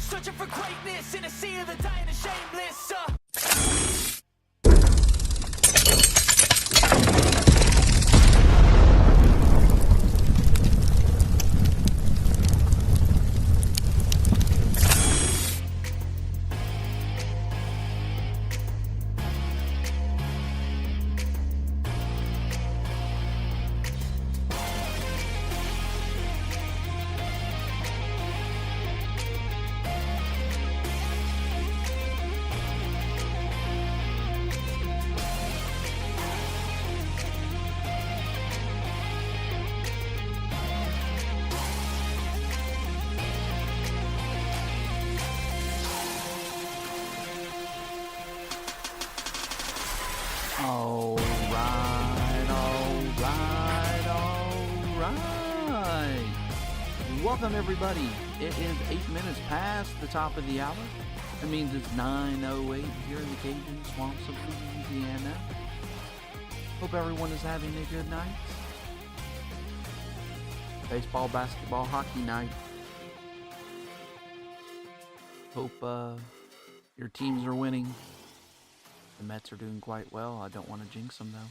searching for greatness in a sea of the dying and shameless. Welcome everybody. It is 8 minutes past the top of the hour. That means it's 9:08 here in the Cajun swamps of Louisiana. Hope everyone is having a good night. Baseball, basketball, hockey night. Hope your teams are winning. The Mets are doing quite well. I don't want to jinx them though.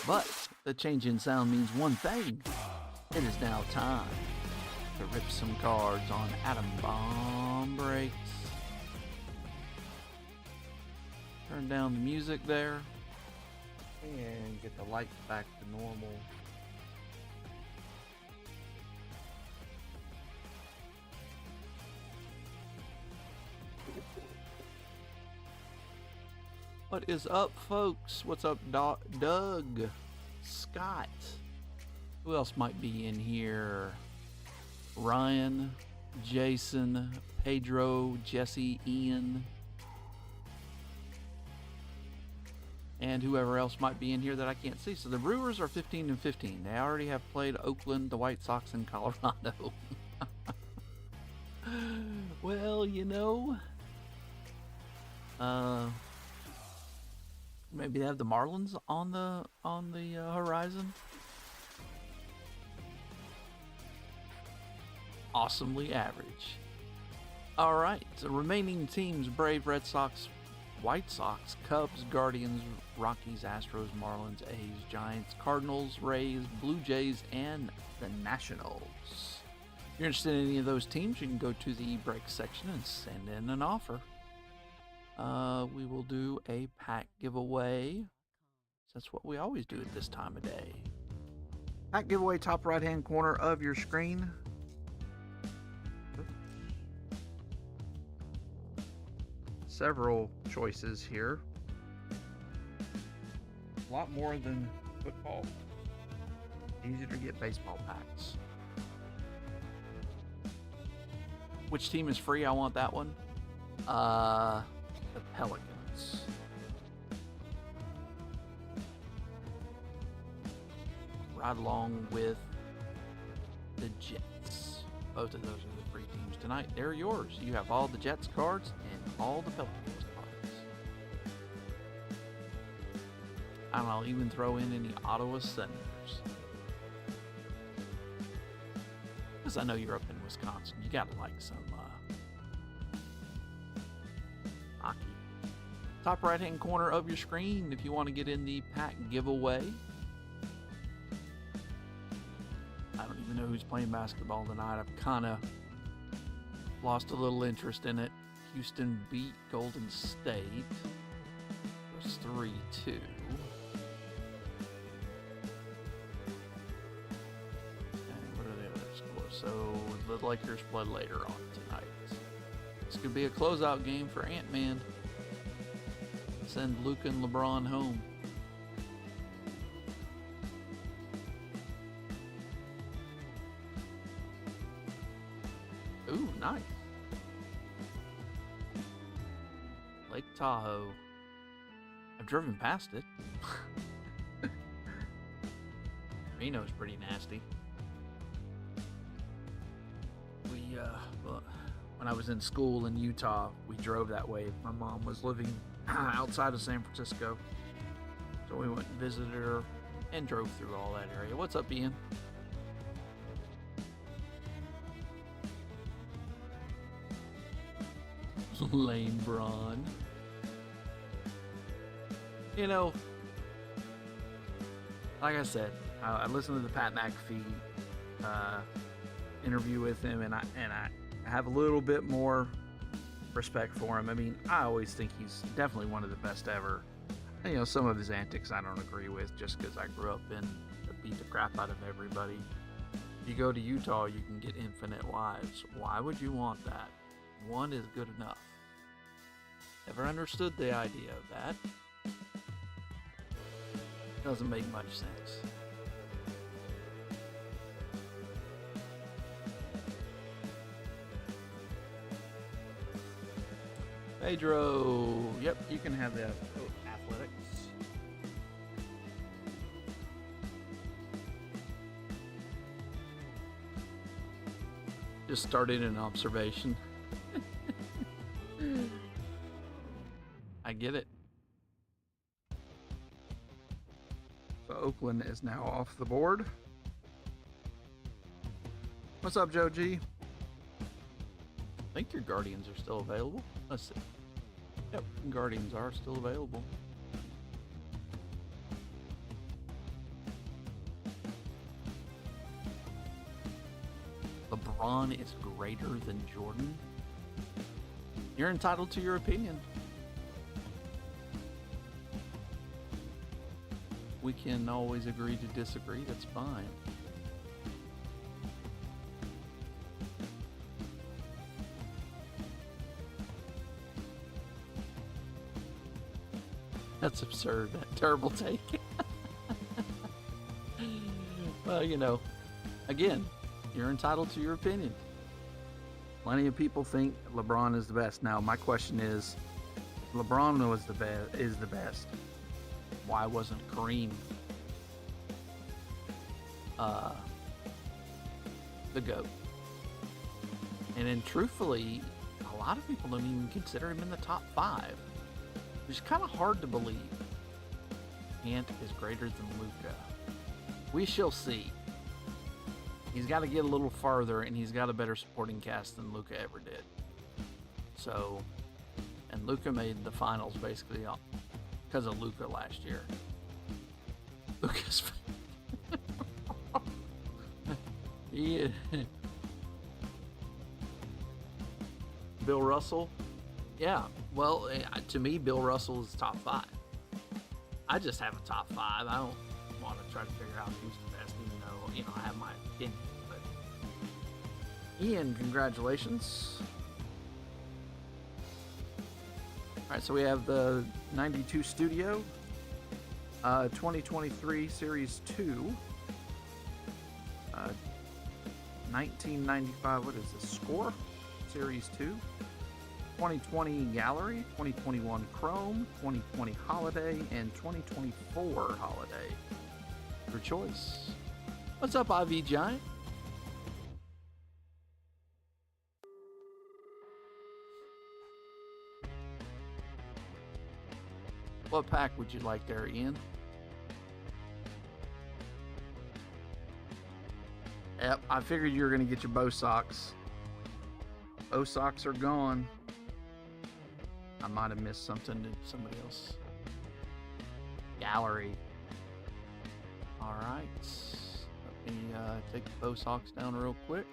But the change in sound means one thing. It is now time to rip some cards on Atom Bomb Breaks. Turn down the music there and get the lights back to normal. What is up, folks? What's up, Doug? Scott? Who else might be in here? Ryan, Jason, Pedro, Jesse, Ian, and whoever else might be in here that I can't see. So the Brewers are 15-15. They already have played Oakland, the White Sox, and Colorado. Well, you know, maybe they have the Marlins on the horizon. Awesomely average. Alright, the remaining teams: Brave, Red Sox, White Sox, Cubs, Guardians, Rockies, Astros, Marlins, A's, Giants, Cardinals, Rays, Blue Jays, and the Nationals. If you're interested in any of those teams, you can go to the break section and send in an offer. We will do a pack giveaway. That's what we always do at this time of day. Pack giveaway, top right hand corner of your screen. Several choices here. A lot more than football. Easier to get baseball packs. Which team is free? I want that one. The Pelicans. Right along with the Jets. Both of those are the free teams tonight. They're yours. You have all the Jets cards and all the Pelicans cards. And I'll even throw in any Ottawa Senators. Because I know you're up in Wisconsin. You gotta like some hockey. Top right hand corner of your screen if you want to get in the pack giveaway. I don't even know who's playing basketball tonight. I've kind of lost a little interest in it. Houston beat Golden State. It was 3-2. And what are the other scores? So the Lakers play later on tonight. This could be a closeout game for Ant-Man. Send Luke and LeBron home. Ooh, nice. Lake Tahoe. I've driven past it. Reno's pretty nasty. Well, when I was in school in Utah, we drove that way. My mom was living outside of San Francisco. So we went and visited her and drove through all that area. What's up, Ian? Lane Braun. You know, like I said, I listened to the Pat McAfee interview with him, and I have a little bit more respect for him. I mean, I always think he's definitely one of the best ever. And, you know, some of his antics I don't agree with, just because I grew up in beat the crap out of everybody. If you go to Utah, you can get infinite lives. Why would you want that? One is good enough. Never understood the idea of that. Doesn't make much sense. Pedro, yep, you can have that. Oh, athletics. Just started an observation. I get it. So Oakland is now off the board. What's up, Joe G? I think your Guardians are still available. Let's see. Yep, Guardians are still available. LeBron is greater than Jordan. You're entitled to your opinion. We can always agree to disagree. That's fine. That's absurd. That terrible take. Well, you know, again, you're entitled to your opinion. Plenty of people think LeBron is the best. Now, my question is, if LeBron is the best, why wasn't Kareem the GOAT? And then, truthfully, a lot of people don't even consider him in the top 5. Which is kind of hard to believe. Ant is greater than Luka. We shall see. He's got to get a little farther, and he's got a better supporting cast than Luka ever did. So, and Luka made the finals basically because of Luka last year. Luka's yeah. Bill Russell. Yeah, well, to me, Bill Russell is top 5. I just have a top 5. I don't want to try to figure out who's the best, even though, you know, I have my opinion. But Ian, congratulations. All right, so we have the 92 Studio, 2023 Series 2, 1995, what is this, Score? Series 2. 2020 Gallery, 2021 Chrome, 2020 Holiday, and 2024 Holiday. Your choice. What's up, IV Giant? What pack would you like there, Ian? Yep, I figured you were going to get your Bo socks. Bo socks are gone. I might have missed something to somebody else. Gallery. All right. Let me take the Bo socks down real quick.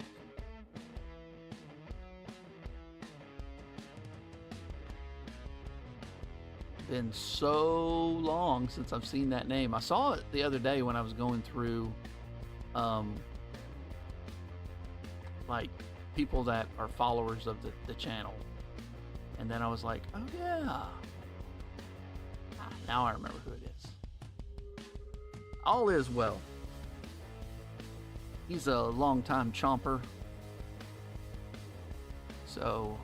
Been so long since I've seen that name. I saw it the other day when I was going through, like people that are followers of the channel. And then I was like, oh yeah. Now I remember who it is. All is well. He's a longtime chomper. So,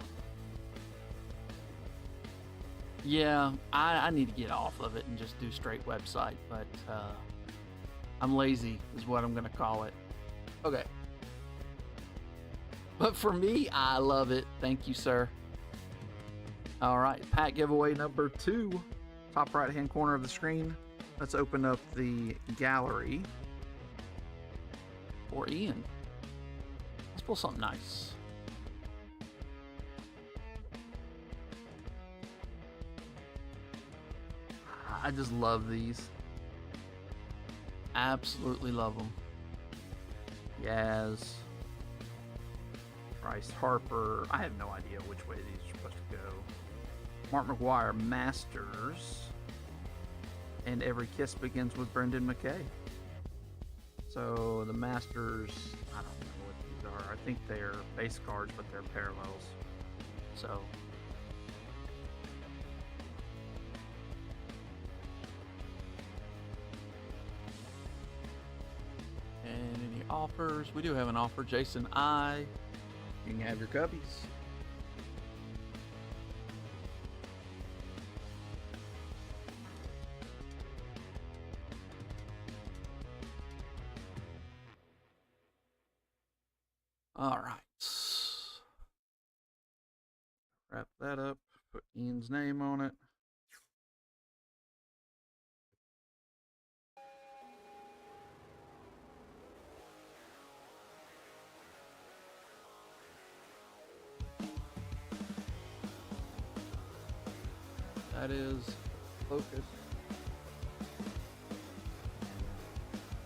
yeah, I need to get off of it and just do straight website. But I'm lazy is what I'm going to call it. Okay. But for me, I love it. Thank you, sir. All right, pack giveaway number 2, top right-hand corner of the screen. Let's open up the gallery for Ian. Let's pull something nice. I just love these. Absolutely love them. Yaz. Bryce Harper. I have no idea which way these are supposed to go. Mark McGuire, Masters. And Every Kiss Begins with Brendan McKay. So the Masters, I don't know what these are. I think they're base cards, but they're parallels. So and any offers? We do have an offer. Jason I. You can have your cubbies. All right. Wrap that up. Put Ian's name on it. That is focus.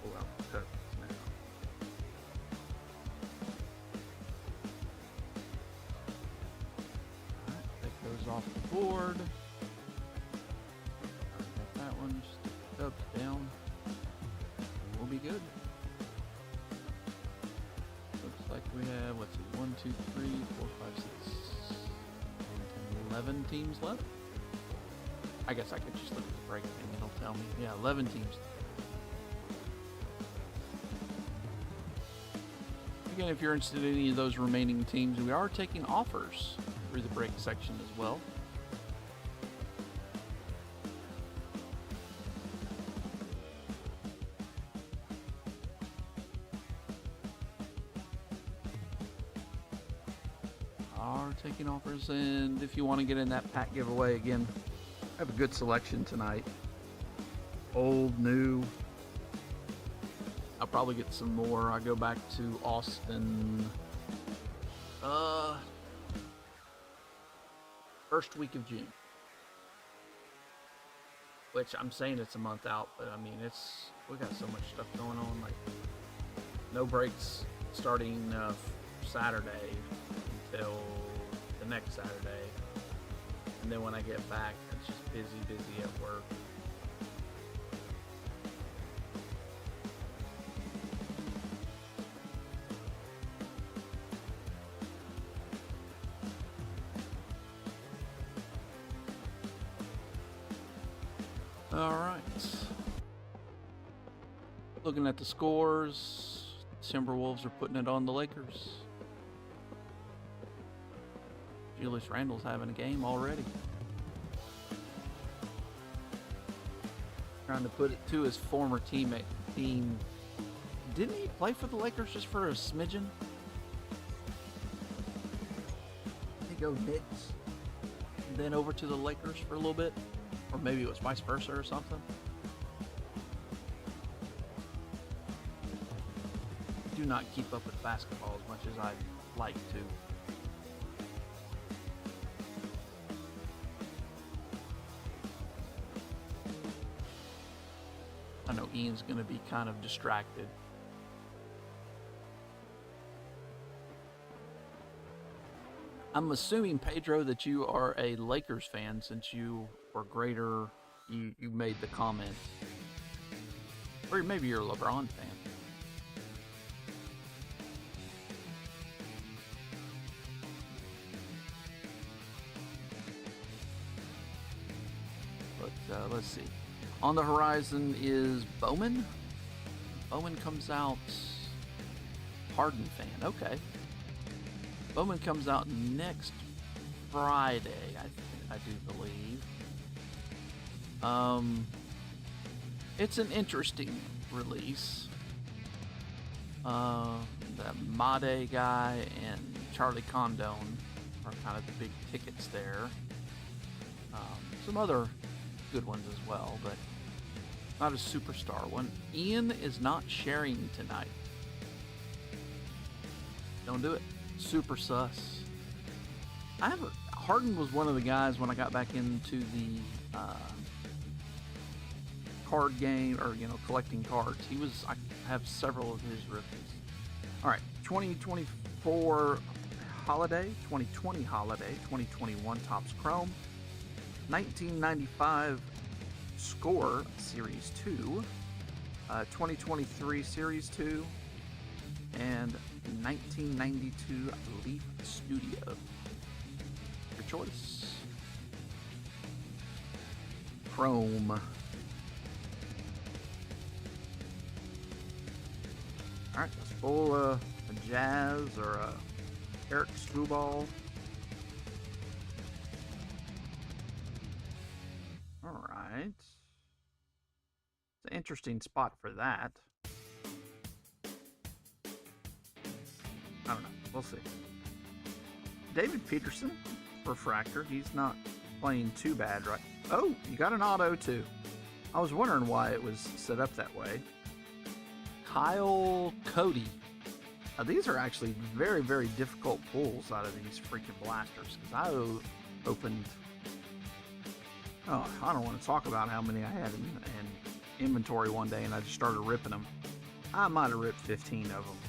Pull out the cuts now. Alright, that goes off the board. Got that one, just stick the cups down. We'll be good. Looks like we have, let's see, 1, 2, 3, 4, 5, 6, 11 teams left. I guess I could just look at the break and it'll tell me. Yeah, 11 teams. Again, if you're interested in any of those remaining teams, we are taking offers through the break section as well. Are taking offers, and if you want to get in that pack giveaway again, I have a good selection tonight. Old, new. I'll probably get some more. I go back to Austin. First week of June. Which I'm saying it's a month out, but I mean we got so much stuff going on. Like no breaks starting Saturday until the next Saturday. And then when I get back, it's just busy at work. All right. Looking at the scores, Timberwolves are putting it on the Lakers. Julius Randle's having a game already. Trying to put it to his former team. Didn't he play for the Lakers just for a smidgen? He go Knicks, and then over to the Lakers for a little bit, or maybe it was vice versa or something. I do not keep up with basketball as much as I'd like to. I know Ian's going to be kind of distracted. I'm assuming, Pedro, that you are a Lakers fan since you were greater, you made the comment. Or maybe you're a LeBron fan. But let's see. On the horizon is Bowman. Bowman comes out. Harden fan. Okay. Bowman comes out next Friday, I do believe. It's an interesting release. The Made guy and Charlie Condon are kind of the big tickets there. Some other good ones as well, but not a superstar one. Ian is not sharing tonight. Don't do it. Super sus. Harden was one of the guys when I got back into the card game, or collecting cards. I have several of his rookies. All right, 2024 holiday, 2020 holiday, 2021 Topps Chrome, 1995 Score Series 2, 2023 Series 2, and 1992 Leaf Studio. Your choice. Chrome. Alright, let's pull a Jazz or a Eric Screwball. Alright. It's an interesting spot for that. I don't know. We'll see. David Peterson, refractor. He's not playing too bad, right? Oh, you got an auto too. I was wondering why it was set up that way. Kyle Cody. Now, these are actually very, very difficult pulls out of these freaking blasters, because I opened... Oh, I don't want to talk about how many I had in inventory one day, and I just started ripping them. I might have ripped 15 of them.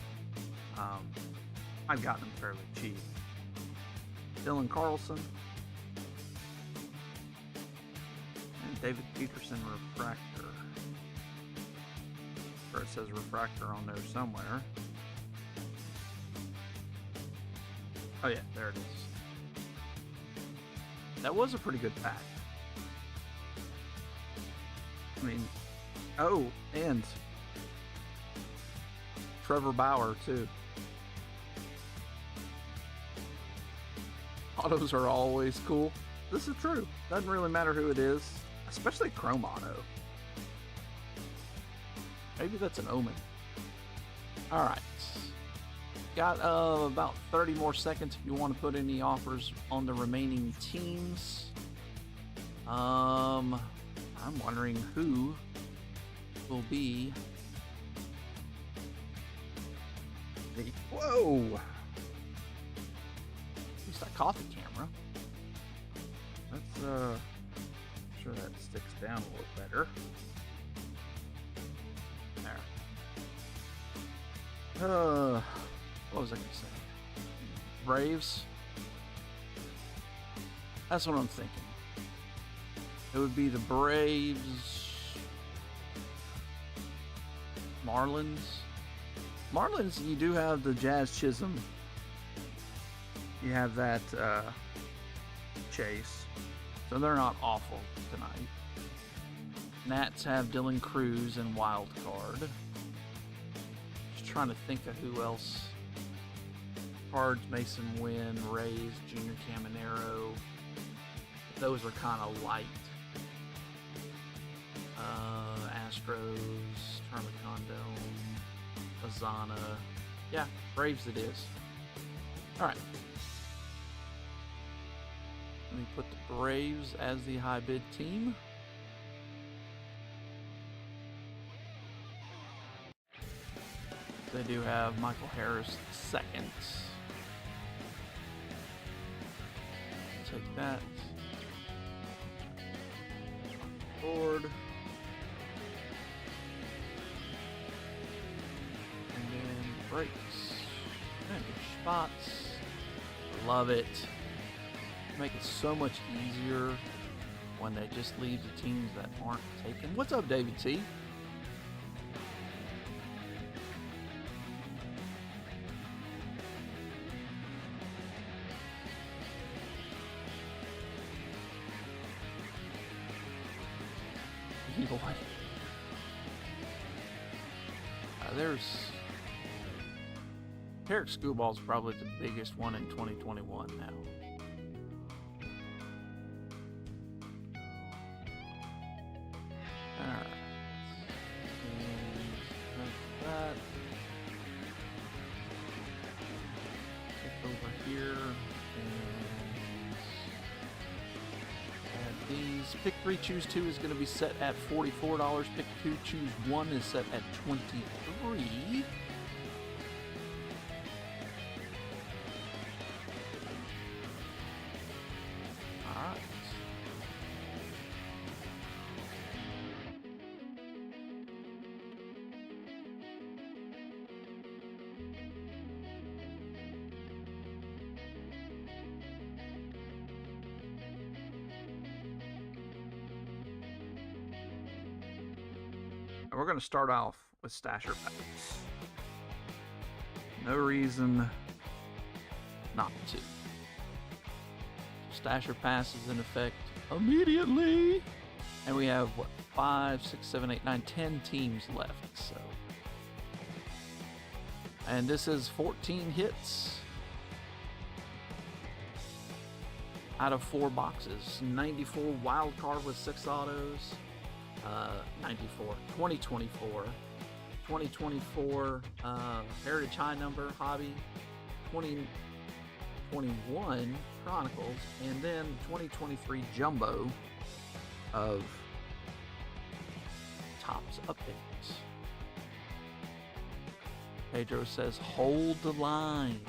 I've gotten them fairly cheap. Dylan Carlson. And David Peterson refractor. Or it says refractor on there somewhere. Oh yeah, there it is. That was a pretty good pack. I mean, oh, and Trevor Bauer too. Autos are always cool. This is true. Doesn't really matter who it is, especially Chrome Auto. Maybe that's an omen. Alright. Got about 30 more seconds if you want to put any offers on the remaining teams. I'm wondering who will be the... Whoa! At least I caught the camera. Let's make sure that sticks down a little better. There. What was I gonna say? Braves? That's what I'm thinking. It would be the Braves, Marlins. Marlins, you do have the Jazz Chisholm. You have that Chase. So they're not awful tonight. Nats have Dylan Cruz and Wild Card. Just trying to think of who else. Cards, Mason Wynn, Rays, Junior Caminero. Those are kind of light. Astros, Termacondo, Azana. Yeah, Braves it is. Alright. Let me put the Braves as the high bid team. They do have Michael Harris second. Take that. Board. And then breaks. Finish spots. Love it. Make it so much easier when they just leave the teams that aren't taken. What's up, David T? There's Eric Screwball's probably the biggest one in 2021 now. Alright. And like that. Take over here and add these. Pick 3, choose 2 is going to be set at $44. Pick 2, choose 1 is set at $23. And we're going to start off with Stasher Packs. No reason not to. Stasher Pass is in effect immediately. And we have, what, 5, 6, 7, 8, 9, 10 teams left. So, and this is 14 hits out of 4 boxes. 94 wild card with 6 autos. 94, 2024, 2024 Heritage High Number Hobby, 2021 Chronicles, and then 2023 Jumbo of Topps updates. Pedro says, hold the line.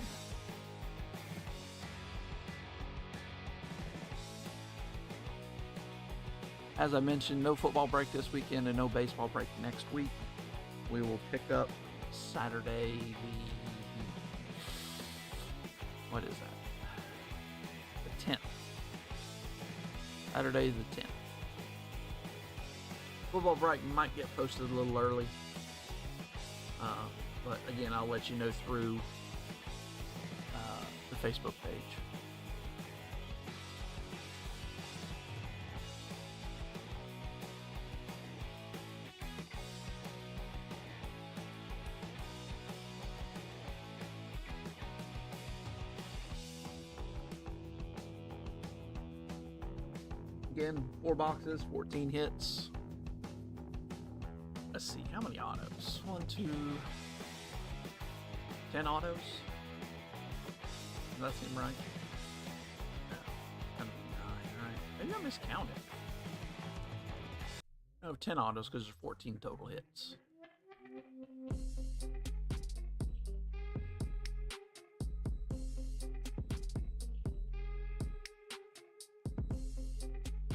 As I mentioned, no football break this weekend and no baseball break next week. We will pick up Saturday what is that? The 10th. Saturday the 10th. Football break might get posted a little early. But again, I'll let you know through the Facebook page. Again, 4 boxes, 14 hits. Let's see, how many autos? 1, 2, 10 autos? Does that seem right? No, 9, right? Maybe I miscounted. No, 10 autos because there's 14 total hits.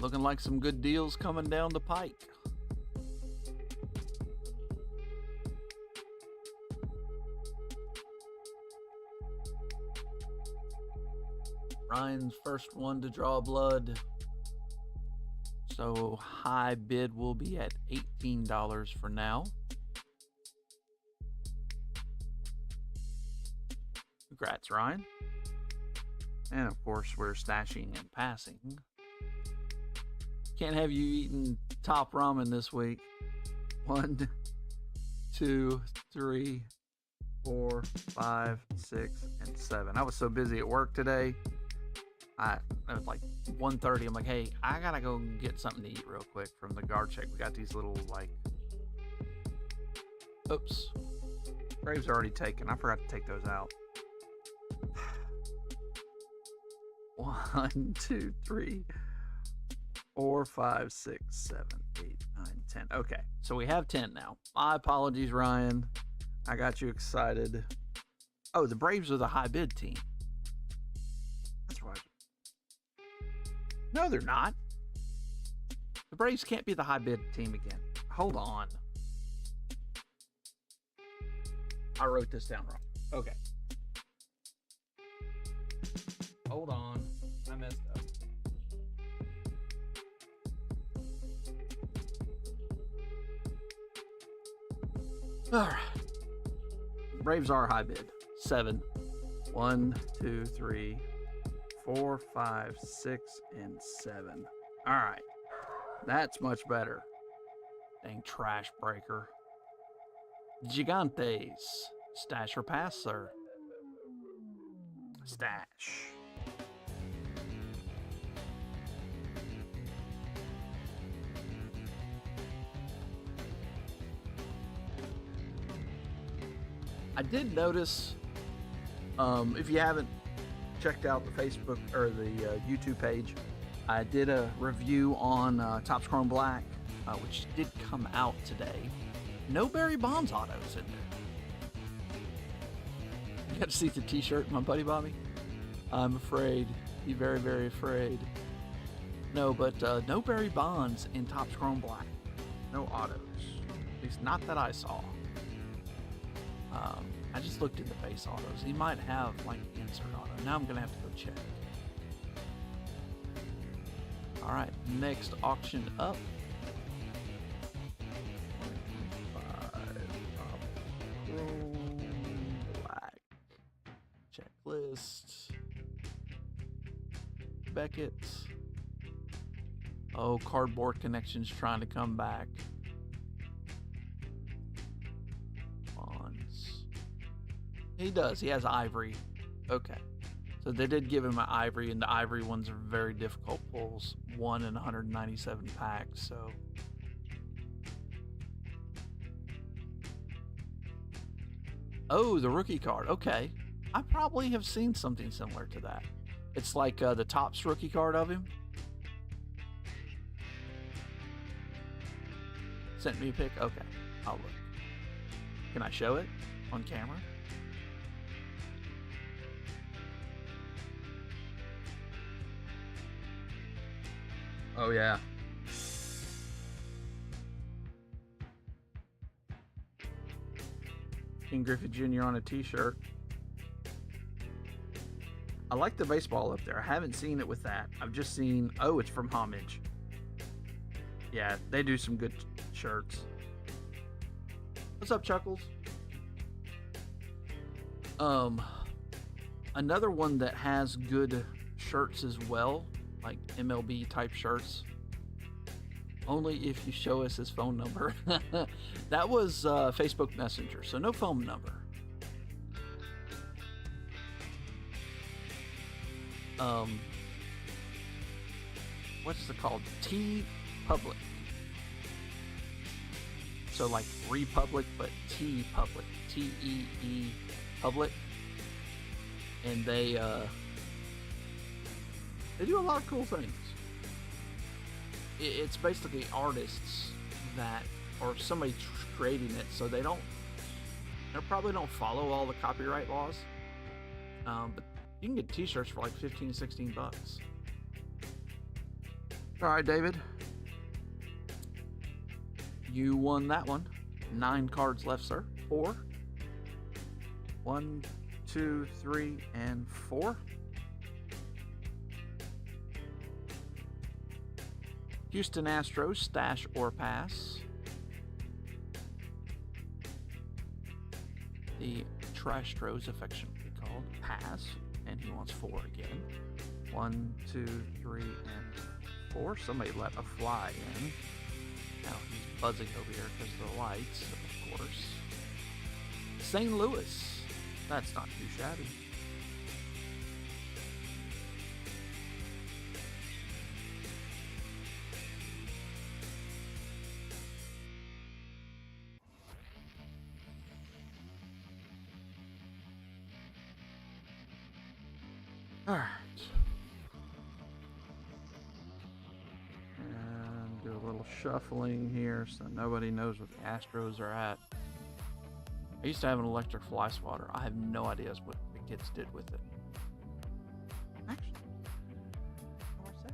Looking like some good deals coming down the pike. Ryan's first one to draw blood. So high bid will be at $18 for now. Congrats, Ryan. And of course, we're stashing and passing. Can't have you eating top ramen this week. 1, 2, 3, 4, 5, 6, and 7. I was so busy at work today. It was like 1:30. I'm like, hey, I gotta go get something to eat real quick from the guard check. We got these little oops. Braves are already taken. I forgot to take those out. 1, 2, 3, 4, 5, 6, 7, 8, 9, 10. Okay, so we have 10 now. My apologies, Ryan. I got you excited. Oh, the Braves are the high bid team. That's right. No, they're not. The Braves can't be the high bid team again. Hold on. I wrote this down wrong. Okay. Hold on. I messed up. All right. Braves are high bid. 7. 1, 2, 3, 4, 5, 6, and 7. All right. That's much better. Dang trash breaker. Gigantes. Stash or pass, sir? Stash. I did notice, if you haven't checked out the Facebook or the YouTube page, I did a review on Topps Chrome Black, which did come out today. No Barry Bonds autos in there. You got to see the t-shirt my buddy bought me? I'm afraid. Be very, very afraid. No, but no Barry Bonds in Topps Chrome Black. No autos. At least not that I saw. I just looked at the base autos. He might have like insert auto. Now I'm gonna have to go check. All right, next auction up. Beckett. Oh, Cardboard Connection's trying to come back. Bonds. He does. He has Ivory. Okay. So they did give him an Ivory, and the Ivory ones are very difficult pulls. 1 in 197 packs, so... Oh, the rookie card. Okay. I probably have seen something similar to that. It's like the Topps rookie card of him. Sent me a pic? Okay. I'll look. Can I show it on camera? Oh, yeah. King Griffey Jr. on a t-shirt. I like the baseball up there. I haven't seen it with that. I've just seen, oh, it's from Homage. Yeah, they do some good shirts. What's up, Chuckles? Another one that has good shirts as well, like MLB type shirts. Only if you show us his phone number. That was Facebook Messenger, so no phone number. What's it called? T Public. So like Republic, but T Public. T-E-E Public. And they do a lot of cool things. It's basically artists that, or somebody creating it, so they probably don't follow all the copyright laws. But you can get t-shirts for like 15, 16 bucks. All right, David. You won that one. 9 cards left, sir. 4. 1, 2, 3, and 4. Houston Astros, stash or pass. The Trastros, affectionately called, pass. And he wants 4 again. 1, 2, 3, and 4. Somebody let a fly in. Now he's buzzing over here because of the lights, of course. St. Louis. That's not too shabby. All right. And do a little shuffling here so nobody knows what the Astros are at. I used to have an electric fly swatter. I have no idea what the kids did with it. Actually, where's that?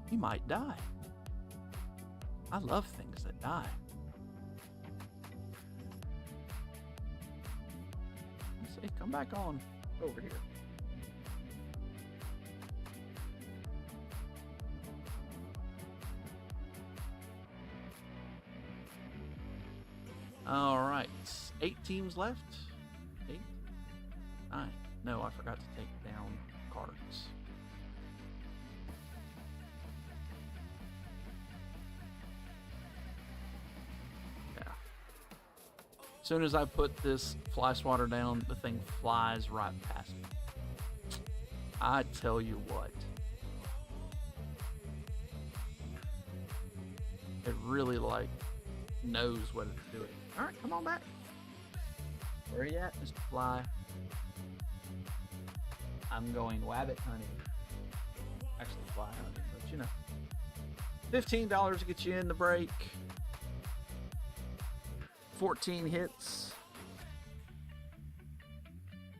He might die. I love things that die. Let's see, come back on over here. All right, 8 teams left. 8, 9. No, I forgot to take down cards. Yeah. As soon as I put this fly swatter down, the thing flies right past me. I tell you what. It really knows what it's doing. All right, come on back. Where are you at, Mr. Fly? I'm going wabbit hunting. Actually, fly hunting, but you know. $15 to get you in the break. 14 hits.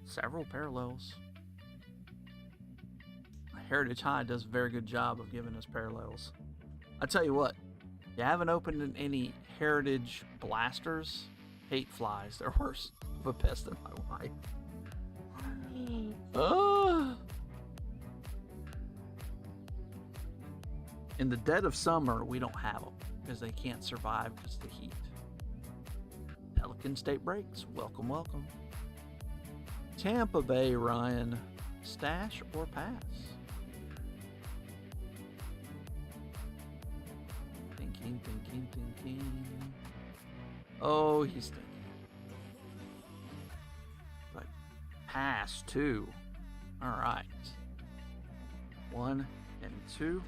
Several parallels. Heritage High does a very good job of giving us parallels. I tell you what, you haven't opened any Heritage blasters? Hate flies. They're worse of a pest than my wife. In the dead of summer, we don't have them because they can't survive because of the heat. Pelican State breaks. Welcome, welcome. Tampa Bay, Ryan. Stash or pass? Thinking. Oh, he's thinking. Like, pass 2. All right. 1 and 2.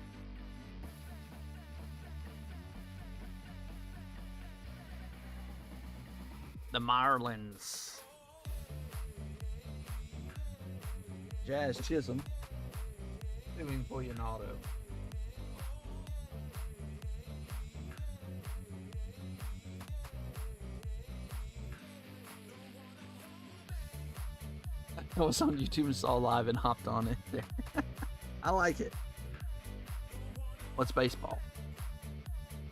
The Marlins. Jazz Chisholm doing for you an auto. I was on YouTube and saw live and hopped on it there. I like it. What's baseball?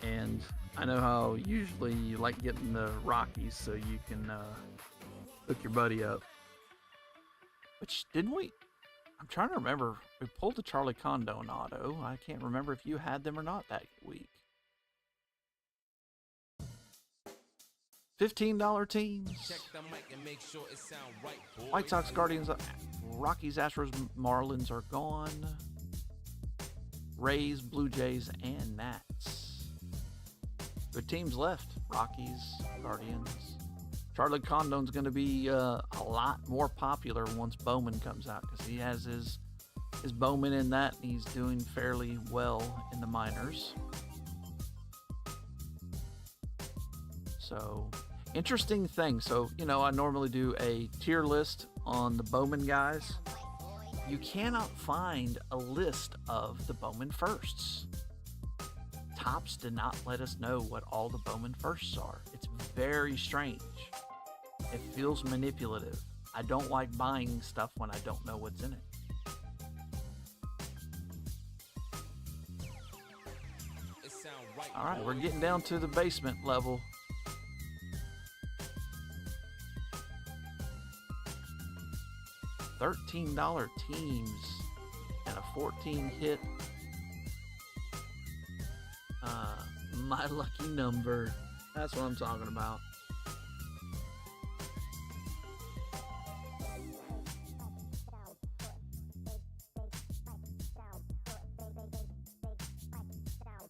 And I know how usually you like getting the Rockies so you can hook your buddy up. Which, didn't we? I'm trying to remember. We pulled the Charlie Condon auto. I can't remember if you had them or not that week. $15 teams. Check the mic and make sure it sound right, boy. White Sox, Guardians, Rockies, Astros, Marlins are gone. Rays, Blue Jays, and Nats. Good teams left. Rockies, Guardians. Charlie Condon's going to be a lot more popular once Bowman comes out because he has his Bowman in that, and he's doing fairly well in the minors. So, interesting thing. So, you know, I normally do a tier list on the Bowman guys. You cannot find a list of the Bowman firsts. Topps did not let us know what all the Bowman firsts are. It's very strange. It feels manipulative. I don't like buying stuff when I don't know what's in it. All right, we're getting down to the basement level. $13 teams and a 14 hit. My lucky number. That's what I'm talking about.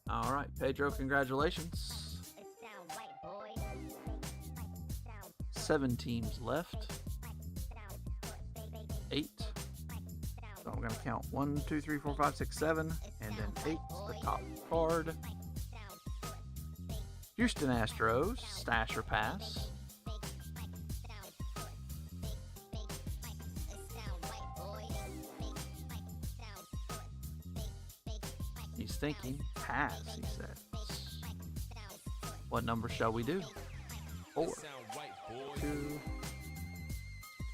All right, Pedro, congratulations. 7 teams left. 8. So I'm going to count 1, 2, 3, 4, 5, 6, 7, and then 8, the top card. Houston Astros, stash or pass. He's thinking, pass, he says. What number shall we do? 4, 2,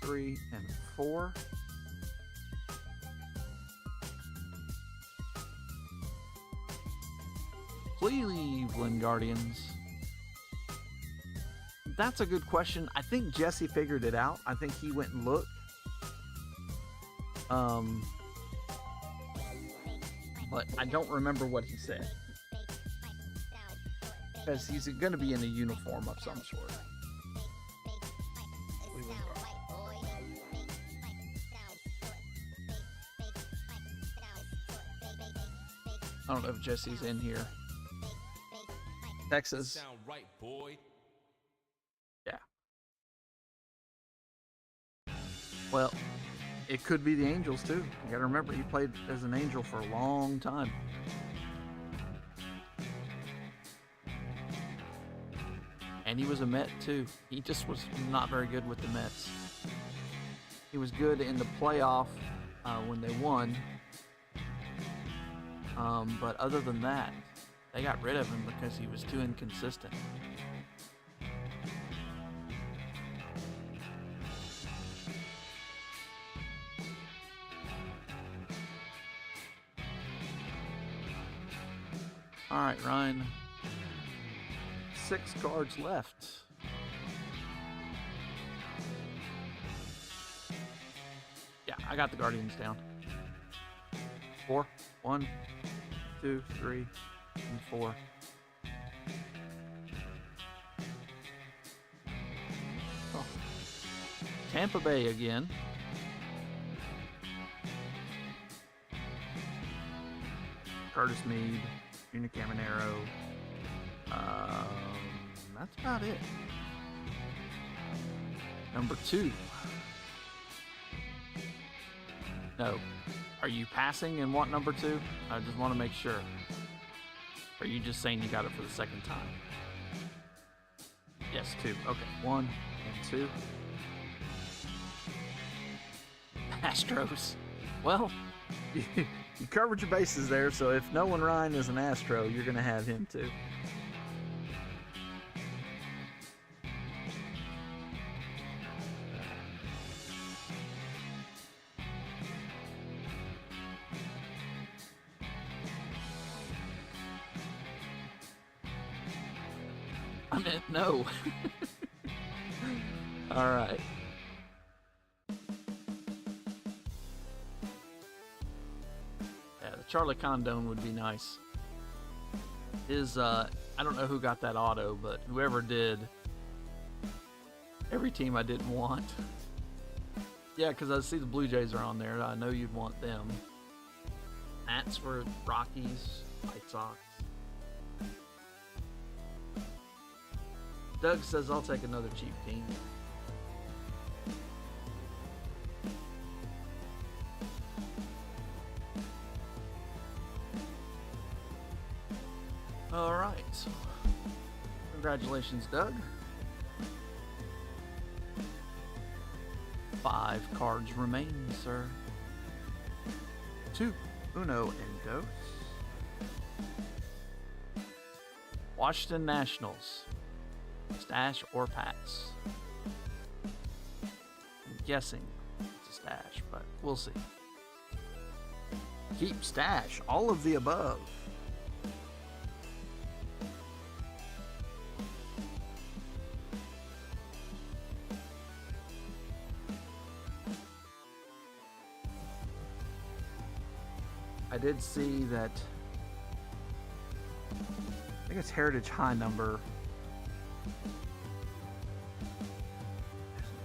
3, and 4. Cleveland Guardians. That's a good question. I think Jesse figured it out. I think he went and looked. But I don't remember what he said. Because he's going to be in a uniform of some sort. I don't know if Jesse's in here. Texas. Yeah. Well, it could be the Angels too. You gotta remember, he played as an Angel for a long time. And he was a Met too. He just was not very good with the Mets. He was good in the playoff when they won. But other than that, they got rid of him because he was too inconsistent. All right, Ryan. 6 cards left. Yeah, I got the Guardians down. 4, 1, 2, 3, and 4. Oh. Tampa Bay again. Curtis Mead, Junior Caminero, That's about it. Number 2. No. Are you passing and want number 2? I just want to make sure. Or are you just saying you got it for the second time? Yes, 2. Okay, 1 and 2. Astros. Well, you covered your bases there, so if Nolan Ryan is an Astro, you're going to have him too. I meant no. All right. Yeah, the Charlie Condon would be nice. His, I don't know who got that auto, but whoever did, every team I didn't want. Yeah, because I see the Blue Jays are on there. I know you'd want them. Nats for Rockies, White Sox. Doug says I'll take another cheap team. All right. Congratulations, Doug. 5 cards remain, sir. 2, uno, and dos. Washington Nationals. Stash or pass? I'm guessing it's a stash, but we'll see. Keep stash, all of the above. I did see that, I think it's Heritage High number.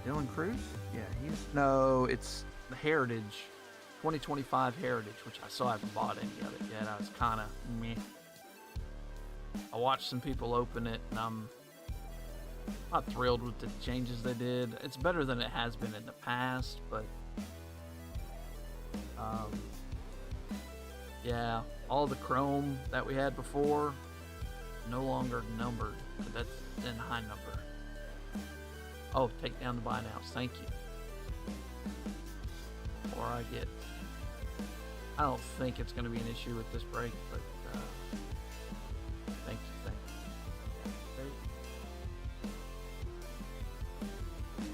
Dylan Cruz? Yeah, no, it's the Heritage, 2025 Heritage, which I still haven't bought any of it yet. I was kind of meh. I watched some people open it, and I'm not thrilled with the changes they did. It's better than it has been in the past, but yeah, all the chrome that we had before, no longer numbered. That's in high number. Oh, take down the buy nows. Thank you. Or I don't think it's going to be an issue with this break, but thank you.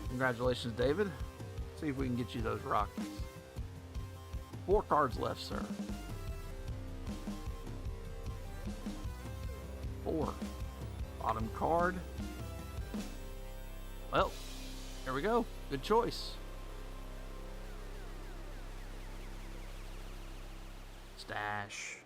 Congratulations, David. See if we can get you those Rockies. 4 cards left, sir. 4. Bottom card. Well, here we go. Good choice. Stash.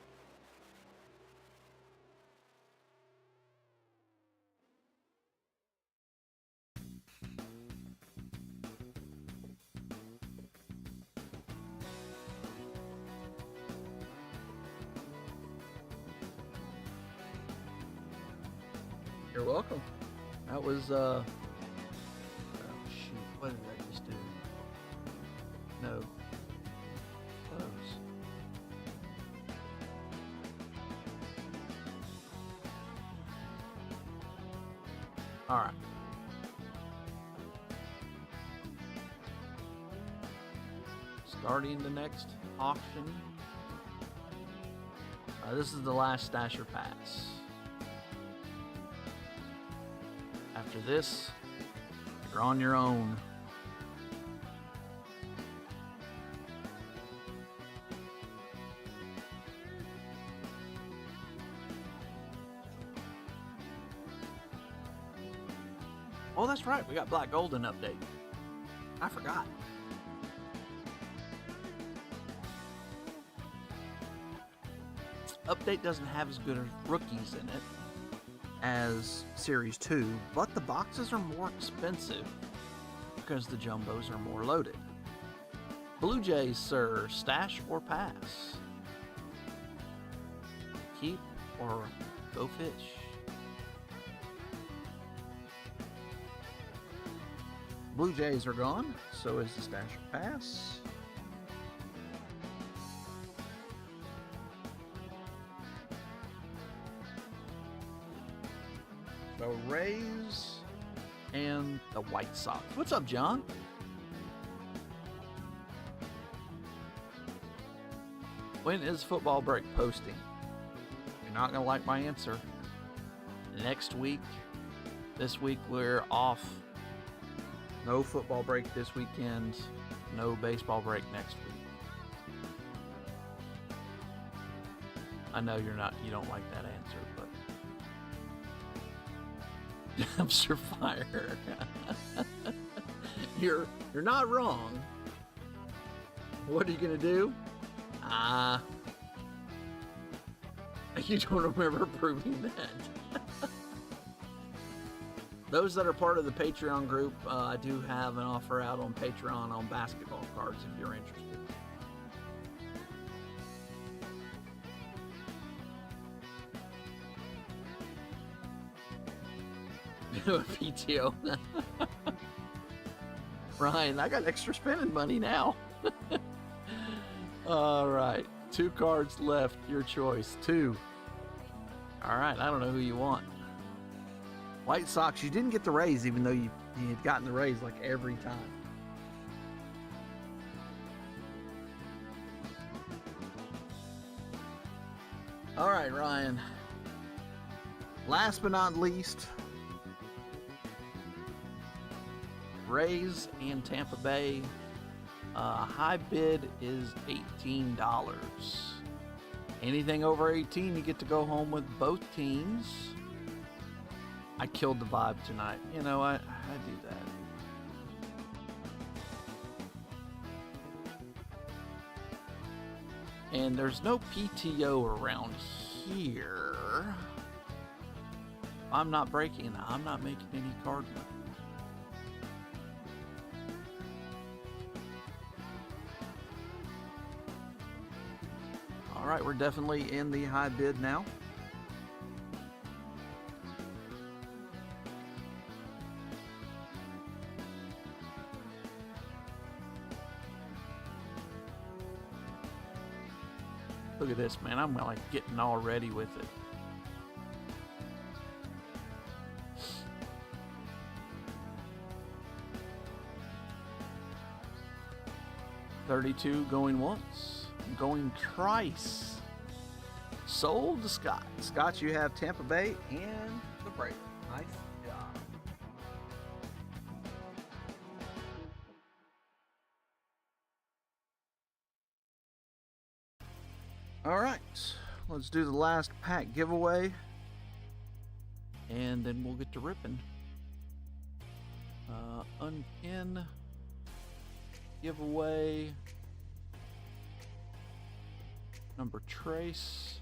You're welcome. That was oh shoot, what did I just do? No. Close. Alright. Starting the next auction. This is the last stasher pass. After this, you're on your own. Oh, that's right. We got Black Golden update. I forgot. Update doesn't have as good as rookies in it as Series 2, but the boxes are more expensive because the jumbos are more loaded. Blue Jays, sir, stash or pass? Keep or go fish? Blue Jays are gone. So is the Stasher Pass. The Rays and the White Sox. What's up, John? When is football break posting? You're not going to like my answer. Next week. This week we're off. No football break this weekend. No baseball break next week. I know you don't like that answer, but dumpster fire. You're not wrong. What are you gonna do? You don't remember proving that. Those that are part of the Patreon group, I do have an offer out on Patreon on basketball cards if you're interested. PTO. Ryan, I got extra spending money now. All right. 2 cards left. Your choice. 2. All right. I don't know who you want. White Sox. You didn't get the Rays, even though you had gotten the Rays like every time. All right, Ryan. Last but not least, Rays and Tampa Bay. High bid is $18. Anything over 18, you get to go home with both teams. I killed the vibe tonight. You know, I do that. And there's no PTO around here. I'm not breaking. I'm not making any card money. All right, we're definitely in the high bid now. Look at this, man. I'm like getting all ready with it. $32 going once, going twice. Sold to Scott. Scott, you have Tampa Bay and the Braves. Nice job. All right, let's do the last pack giveaway, and then we'll get to ripping. Unpin giveaway. Number trace.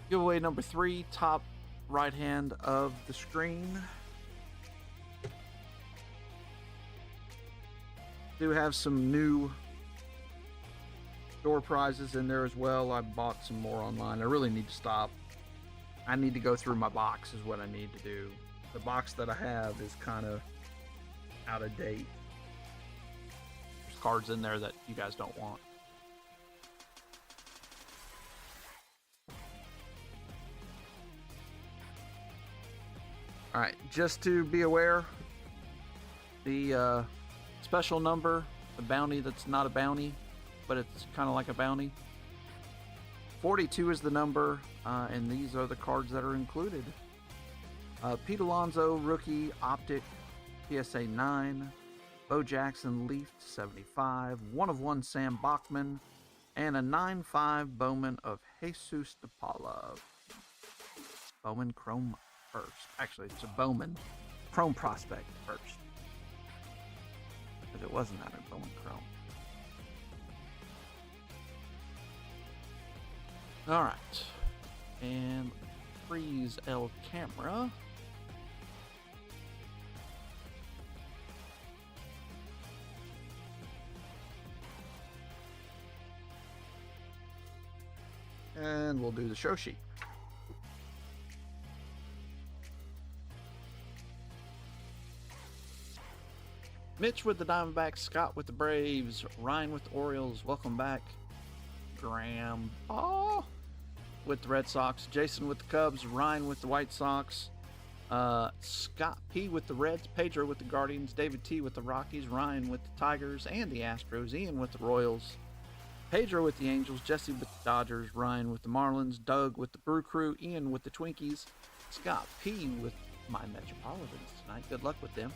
Giveaway number 3, top right hand of the screen. Do have some new store prizes in there as well. I bought some more online. I really need to stop. I need to go through my box is what I need to do. The box that I have is kind of out of date. There's cards in there that you guys don't want. All right, just to be aware, the special number, the bounty that's not a bounty, but it's kind of like a bounty. 42 is the number, and these are the cards that are included. Pete Alonso, rookie, optic, PSA 9. Bo Jackson, Leaf, 75. 1/1 Sam Bachman, and a 9/5 Bowman of Jesus de Paula. Bowman Chrome first. Actually, it's a Bowman Chrome prospect first. But it wasn't that a Bowman Chrome. All right. And freeze El camera. And we'll do the show sheet. Mitch with the Diamondbacks, Scott with the Braves, Ryan with the Orioles. Welcome back. Graham with the Red Sox, Jason with the Cubs, Ryan with the White Sox, Scott P with the Reds, Pedro with the Guardians, David T with the Rockies, Ryan with the Tigers and the Astros, Ian with the Royals, Pedro with the Angels, Jesse with the Dodgers, Ryan with the Marlins, Doug with the Brew Crew, Ian with the Twinkies, Scott P with my Metropolitans tonight. Good luck with them.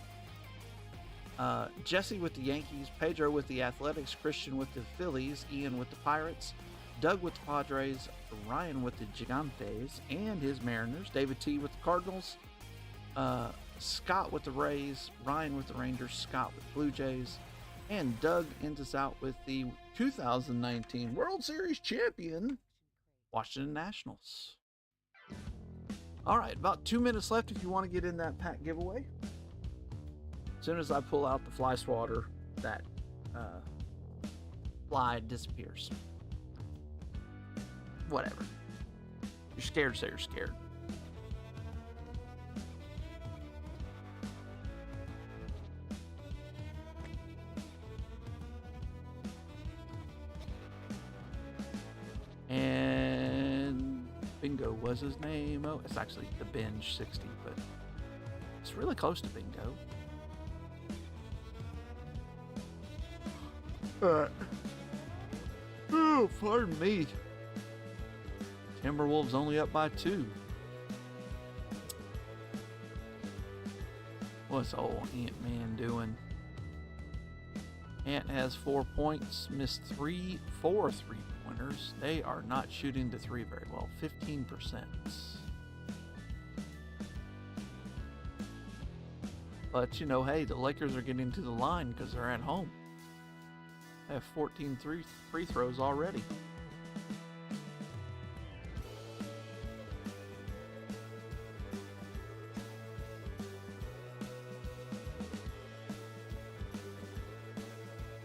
Jesse with the Yankees, Pedro with the Athletics, Christian with the Phillies, Ian with the Pirates, Doug with the Padres, Ryan with the Gigantes and his Mariners, David T with the Cardinals, Scott with the Rays, Ryan with the Rangers, Scott with the Blue Jays, and Doug ends us out with the 2019 World Series champion, Washington Nationals. All right, about 2 minutes left if you want to get in that pack giveaway. As soon as I pull out the fly swatter, that fly disappears. Whatever. You're scared, so you're scared. And Bingo was his name. Oh, it's actually the Binge 60, but it's really close to Bingo. Oh, pardon me. Timberwolves only up by 2. What's old Ant-Man doing? Ant has 4 points, missed 4 3-pointers. They are not shooting the 3 very well, 15%. But, you know, hey, the Lakers are getting to the line because they're at home. They have 14 free throws already.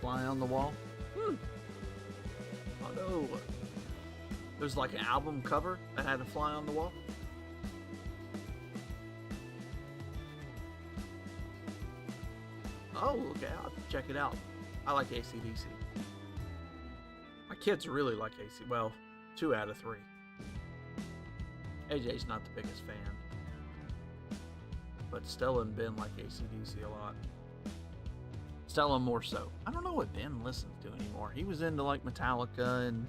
Fly on the wall. Oh no. There's like an album cover that had a fly on the wall. Oh, okay, I'll have to check it out. I like AC/DC. My kids really like AC. Well, 2 out of 3. AJ's not the biggest fan. But Stella and Ben like AC/DC a lot. Stella more so. I don't know what Ben listens to anymore. He was into like Metallica and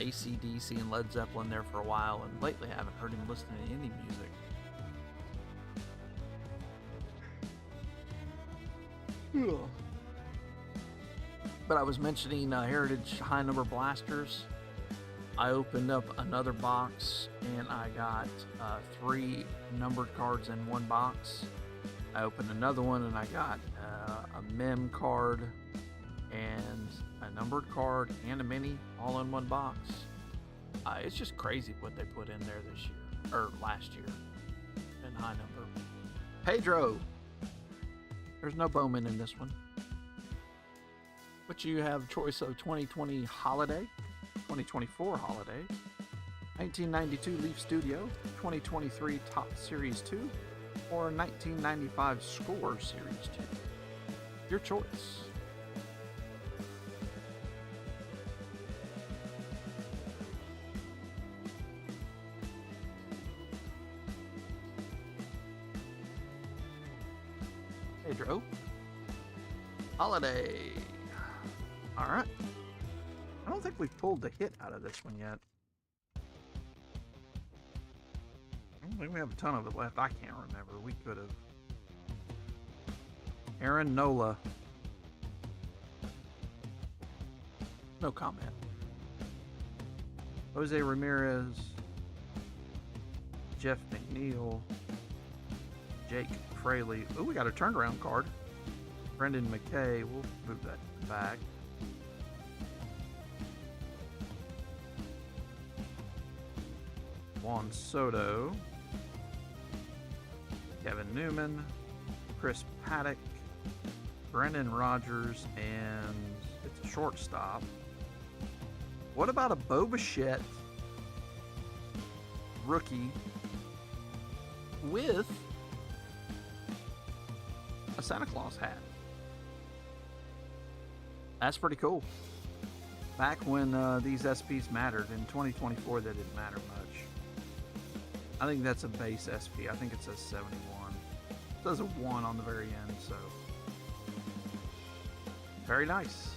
AC/DC and Led Zeppelin there for a while, and lately I haven't heard him listen to any music. Ugh. But I was mentioning Heritage High Number Blasters. I opened up another box and I got 3 numbered cards in one box. I opened another one and I got a mem card and a numbered card and a mini all in one box. It's just crazy what they put in there this year, or last year, in high number. Pedro! There's no Bowman in this one. But you have choice of 2020 Holiday, 2024 Holiday, 1992 Leaf Studio, 2023 Top Series 2, or 1995 Score Series 2. Your choice. Pedro. Holiday. All right. I don't think we've pulled the hit out of this one yet. I don't think we have a ton of it left. I can't remember. We could have. Aaron Nola. No comment. Jose Ramirez. Jeff McNeil. Jake Fraley. Oh, we got a turnaround card. Brendan McKay. We'll move that back. Juan Soto. Kevin Newman. Chris Paddock. Brendan Rodgers. And it's a shortstop. What about a Bo Bichette rookie with a Santa Claus hat? That's pretty cool. Back when these SPs mattered, in 2024 they didn't matter much. I think that's a base SP. I think it says 71. It says a 1 on the very end, so. Very nice.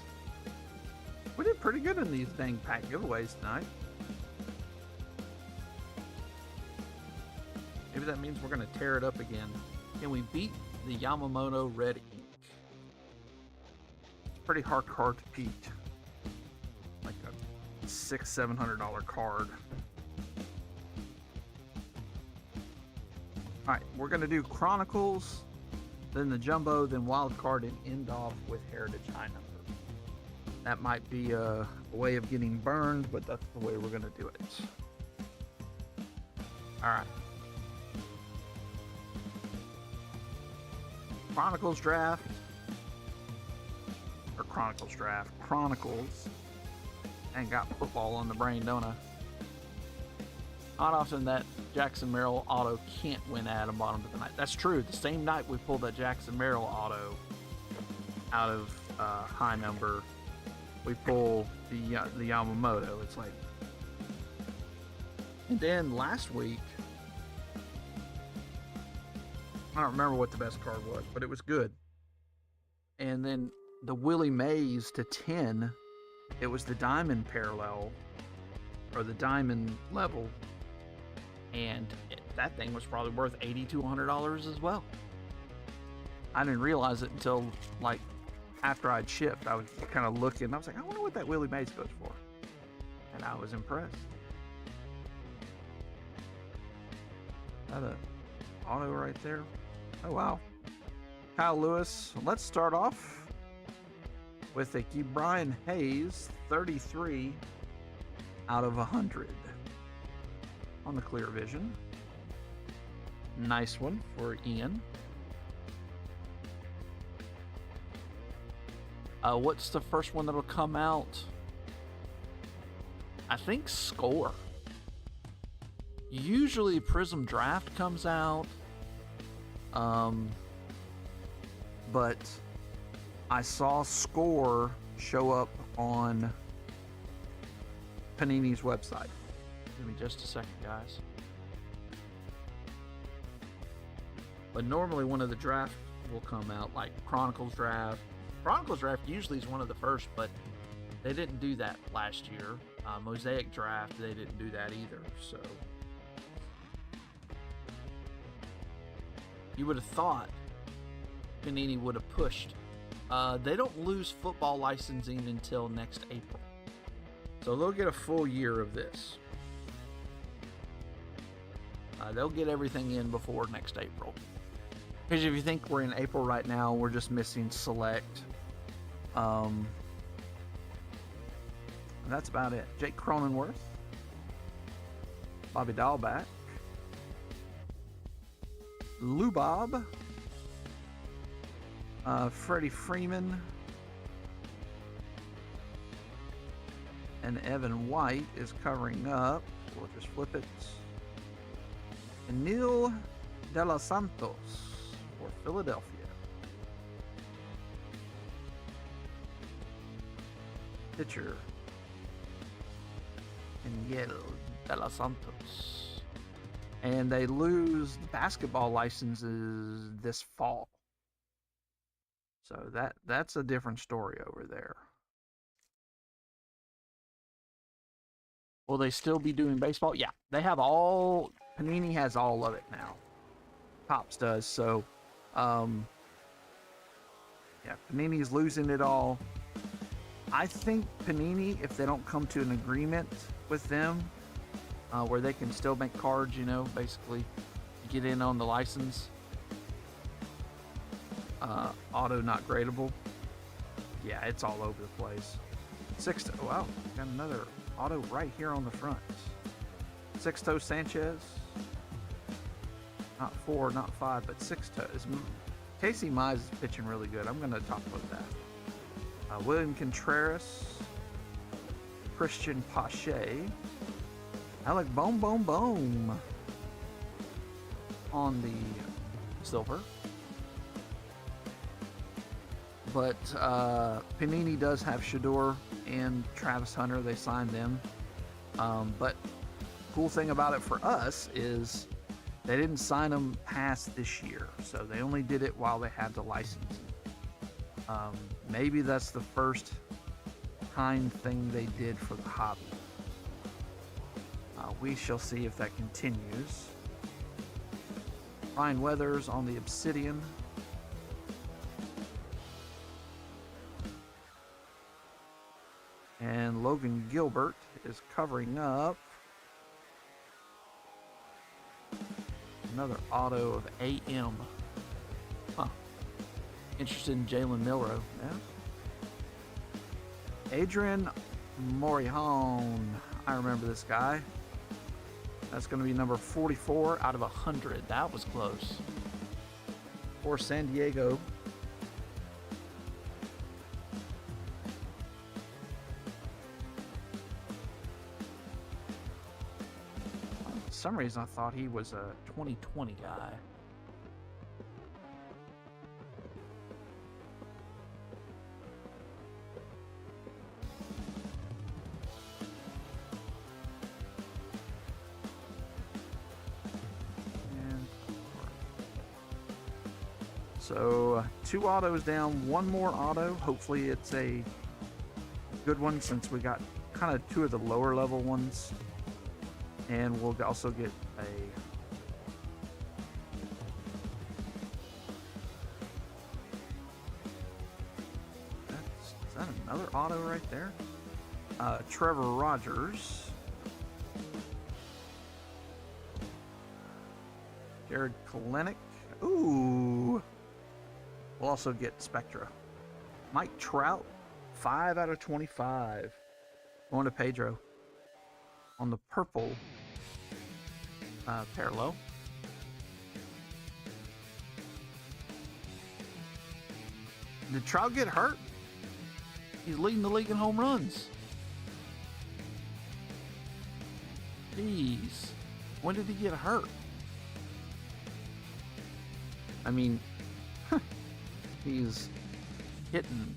We did pretty good in these dang pack giveaways tonight. Maybe that means we're going to tear it up again. Can we beat the Yamamoto Red Ink? It's a pretty hard card to beat. Like a $600-700 card. Alright, we're going to do Chronicles, then the Jumbo, then Wild Card, and end off with Heritage High Number. That might be a way of getting burned, but that's the way we're going to do it. Alright. Chronicles draft. Or Chronicles draft. Chronicles. And got football on the brain, don't I? Not often that Jackson Merrill auto can't win at the bottom of the night. That's true. The same night we pulled that Jackson Merrill auto out of high number, we pull the Yamamoto. It's like, and then last week, I don't remember what the best card was, but it was good. And then the Willie Mays to 10, it was the diamond parallel or the diamond level. And that thing was probably worth $80 to $100 as well. I didn't realize it until like after I'd shipped. I was kind of looking. I was like, I wonder what that Willie Mays goes for. And I was impressed. That a auto right there. Oh wow. Kyle Lewis. Let's start off with a Brian Hayes 33 out of 100. On the clear vision. Nice one for Ian. What's the first one that'll come out? I think Score. Usually Prism Draft comes out. But I saw Score show up on Panini's website. Give me just a second, guys. But normally one of the draft will come out, like Chronicles draft. Chronicles draft usually is one of the first, but they didn't do that last year. Mosaic draft, they didn't do that either. So you would have thought Panini would have pushed. They don't lose football licensing until next April. So they'll get a full year of this. They'll get everything in before next April. Because if you think we're in April right now, we're just missing Select. And that's about it. Jake Cronenworth. Bobby Dahlback. Lubob. Freddie Freeman. And Evan White is covering up. We'll just flip it. And Neil De Los Santos for Philadelphia. Pitcher. And Neil De Los Santos. And they lose basketball licenses this fall. So that's a different story over there. Will they still be doing baseball? Yeah, they have all. Panini has all of it now. Topps does. So, yeah, Panini's losing it all. I think Panini, if they don't come to an agreement with them, where they can still make cards, you know, basically get in on the license, auto not gradable. Yeah, it's all over the place. Wow, got another auto right here on the front. Sixto Sanchez. Not 4, not 5, but Sixto. Casey Mize is pitching really good. I'm going to talk about that. William Contreras. Christian Pache. Alec Boom Boom Boom on the silver. But Panini does have Shador and Travis Hunter. They signed them. But cool thing about it for us is they didn't sign them past this year. So they only did it while they had the license. Maybe that's the first kind thing they did for the hobby. We shall see if that continues. Ryan Weathers on the Obsidian. And Logan Gilbert is covering up another auto of AM. Huh. Interested in Jalen Milroe. Yeah. Adrian Morihon. I remember this guy. That's going to be number 44 out of 100. That was close. For San Diego. For some reason, I thought he was a 2020 guy. So 2 autos down, 1 more auto. Hopefully it's a good one since we got kind of 2 of the lower level ones. And we'll also get a is that another auto right there? Trevor Rogers. Jared Kalenic. Ooh. We'll also get Spectra. Mike Trout, 5 out of 25. Going to Pedro. On the purple parallel. Did Trout get hurt? He's leading the league in home runs. Jeez. When did he get hurt? I mean, he's hitting,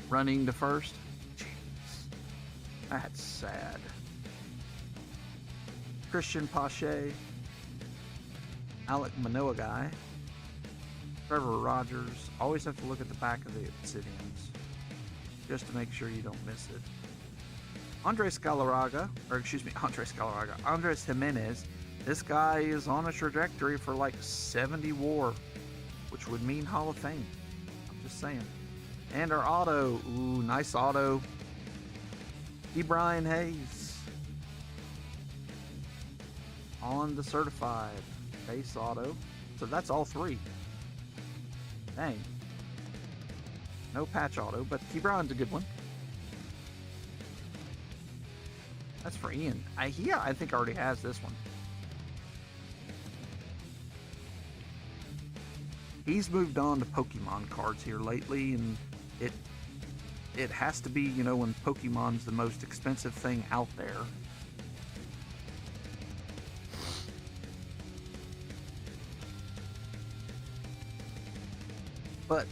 running to first. Jeez, that's sad. Christian Pache, Alec Manoa guy, Trevor Rogers. Always have to look at the back of the Obsidians just to make sure you don't miss it. Andres Jimenez. This guy is on a trajectory for like 70 WAR, which would mean Hall of Fame. I'm just saying. And our auto. Ooh, nice auto. Brian Hayes. On the certified base auto. So that's all 3. Dang. No patch auto, but Brian's a good one. That's for Ian. I think already has this one. He's moved on to Pokemon cards here lately, and it has to be, you know, when Pokemon's the most expensive thing out there. But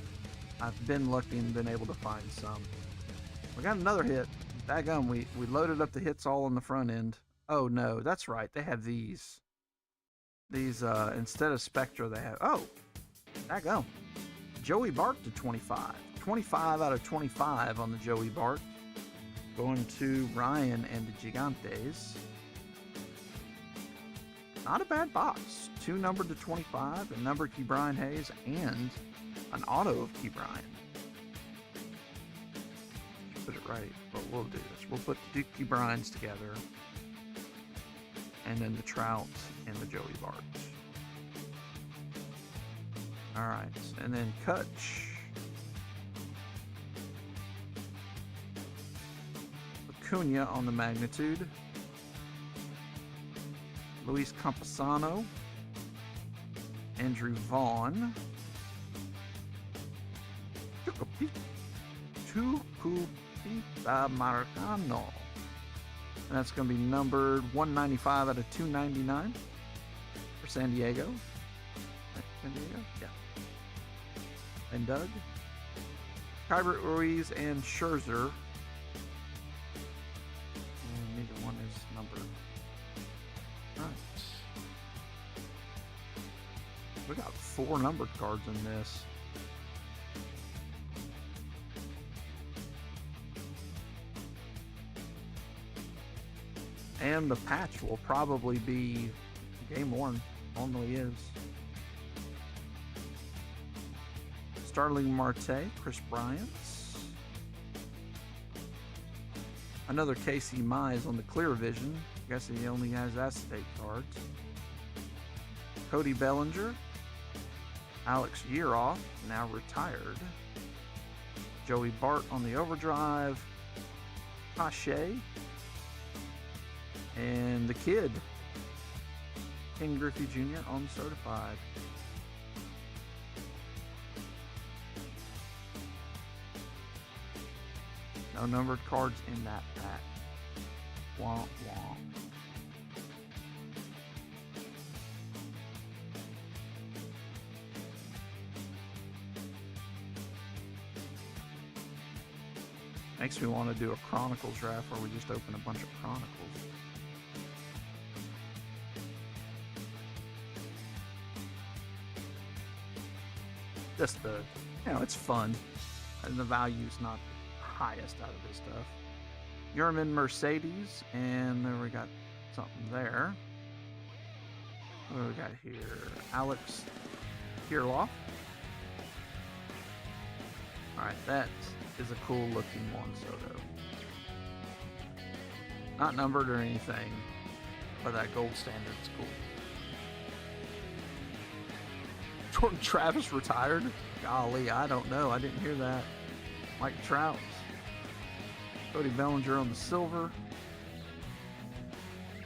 I've been lucky and been able to find some. We got another hit. Daggum, we loaded up the hits all on the front end. Oh no, that's right. They have these. These instead of Spectra, they have. Oh. Daggum. Joey Bart to 25. 25 out of 25 on the Joey Bart. Going to Ryan and the Gigantes. Not a bad box. 2 numbered to 25, a numbered Brian Hayes, and an auto of Brian. Put it right, but we'll do this. We'll put the Duke Bryans together, and then the Trout and the Joey Bart. All right, and then Kutch. Acuna on the Magnitude. Luis Campusano. Andrew Vaughn. Tucupita Marcano. And that's going to be numbered 195 out of 299 for San Diego. San Diego? Yeah. And Doug. Keibert Ruiz and Scherzer. And neither one is numbered. Alright. We got 4 numbered cards in this. And the patch will probably be game 1. Normally is. Starling Marte, Chris Bryant. Another Casey Mize on the clear vision. I guess he only has acetate cards. Cody Bellinger. Alex Yearoff, now retired. Joey Bart on the overdrive. Pache. And the kid. Ken Griffey Jr. on certified. No numbered cards in that pack. Womp womp. Makes me want to do a Chronicles draft where we just open a bunch of Chronicles. Just the, it's fun. And the value's not the highest out of this stuff. Yerman Mercedes, and then we got something there. What do we got here? Alex Kirilloff. Alright, that is a cool looking Juan Soto. Not numbered or anything, but that gold standard's cool. Jordan Travis retired? Golly, I don't know. I didn't hear that. Mike Trout. Cody Bellinger on the silver.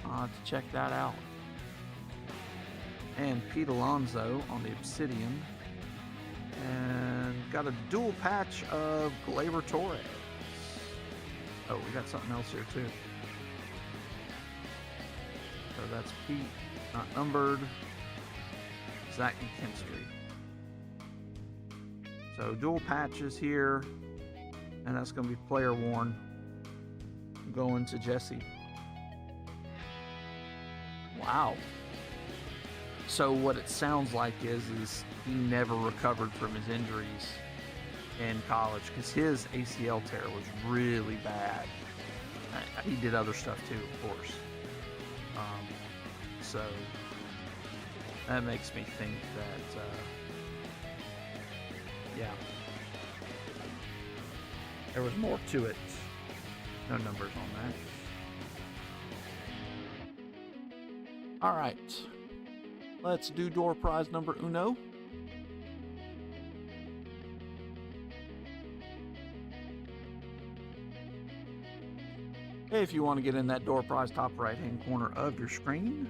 I'll have to check that out. And Pete Alonso on the obsidian. And got a dual patch of Gleyber Torres. Oh, we got something else here too. So that's Pete, not numbered. Zach McKinstry. So dual patches here, and that's going to be player worn. Going to Jesse. Wow. So what it sounds like is he never recovered from his injuries in college because his ACL tear was really bad. He did other stuff too, of course. So that makes me think that, yeah, there was more to it. No numbers on that. All right, let's do door prize number uno. If you want to get in that door prize, top right hand corner of your screen.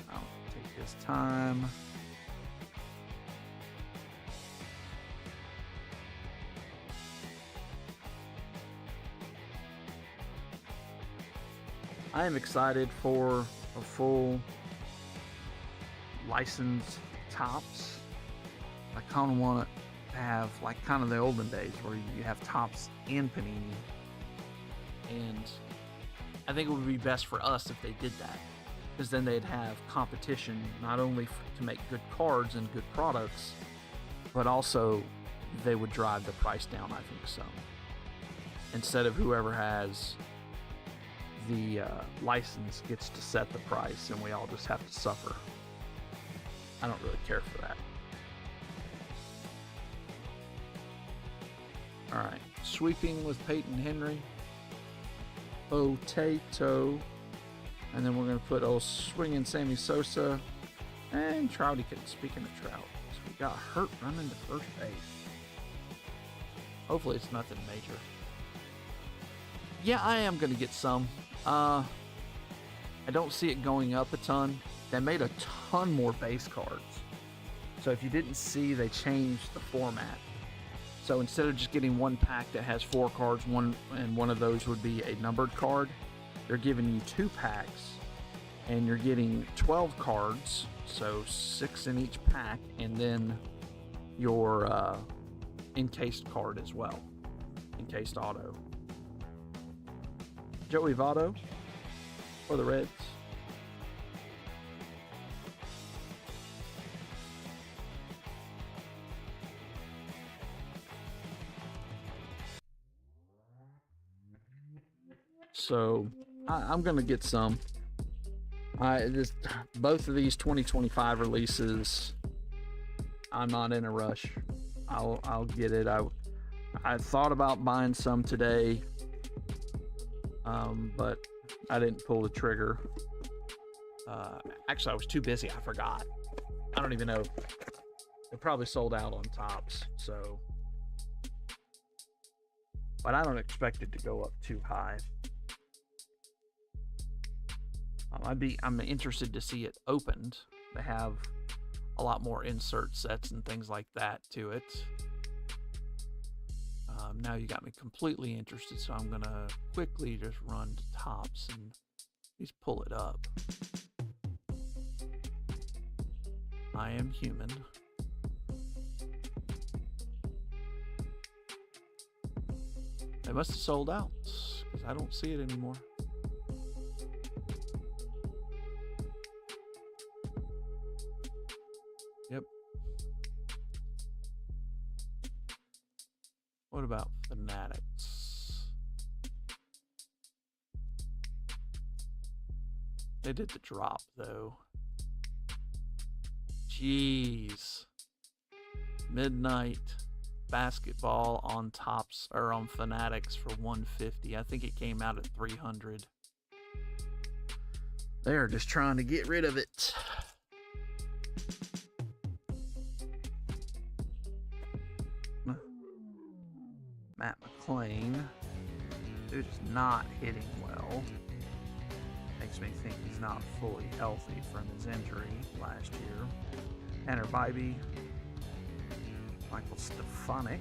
I'll take this time. I am excited for a full licensed Topps. I kind of want to have like kind of the olden days where you have Topps and Panini. And I think it would be best for us if they did that, because then they'd have competition not only to make good cards and good products, but also they would drive the price down, I think so. Instead of whoever has the license gets to set the price and we all just have to suffer. I don't really care for that. Alright, sweeping with Peyton Henry. Potato. And then we're going to put swinging Sammy Sosa. And Trouty. Speaking of Trout, so we got Hurt running to first base. Hopefully it's nothing major. Yeah, I am going to get some. I don't see it going up a ton. They made a ton more base cards. So if you didn't see, they changed the format. So instead of just getting one pack that has 4 cards, one of those would be a numbered card, they're giving you 2 packs, and you're getting 12 cards, So 6 in each pack, and then your encased card as well. Encased auto. Joey Votto for the Reds. So I'm gonna get some. Both of these 2025 releases, I'm not in a rush. I'll get it. I thought about buying some today, but I didn't pull the trigger. Actually, I was too busy. I forgot. I don't even know. They probably sold out on Topps, so. But I don't expect it to go up too high. I'm interested to see it opened. They have a lot more insert sets and things like that to it. Now you got me completely interested, so I'm gonna quickly just run to Topps and at least pull it up. I am human. They must have sold out because I don't see it anymore. Yep. What about Fanatics? They did the drop though. Jeez. Midnight basketball on Topps or on Fanatics for 150. I think it came out at 300. They're just trying to get rid of it. Matt McClain. Dude is not hitting well. Makes me think he's not fully healthy from his injury last year. Tanner Bybee. Michael Stefanik.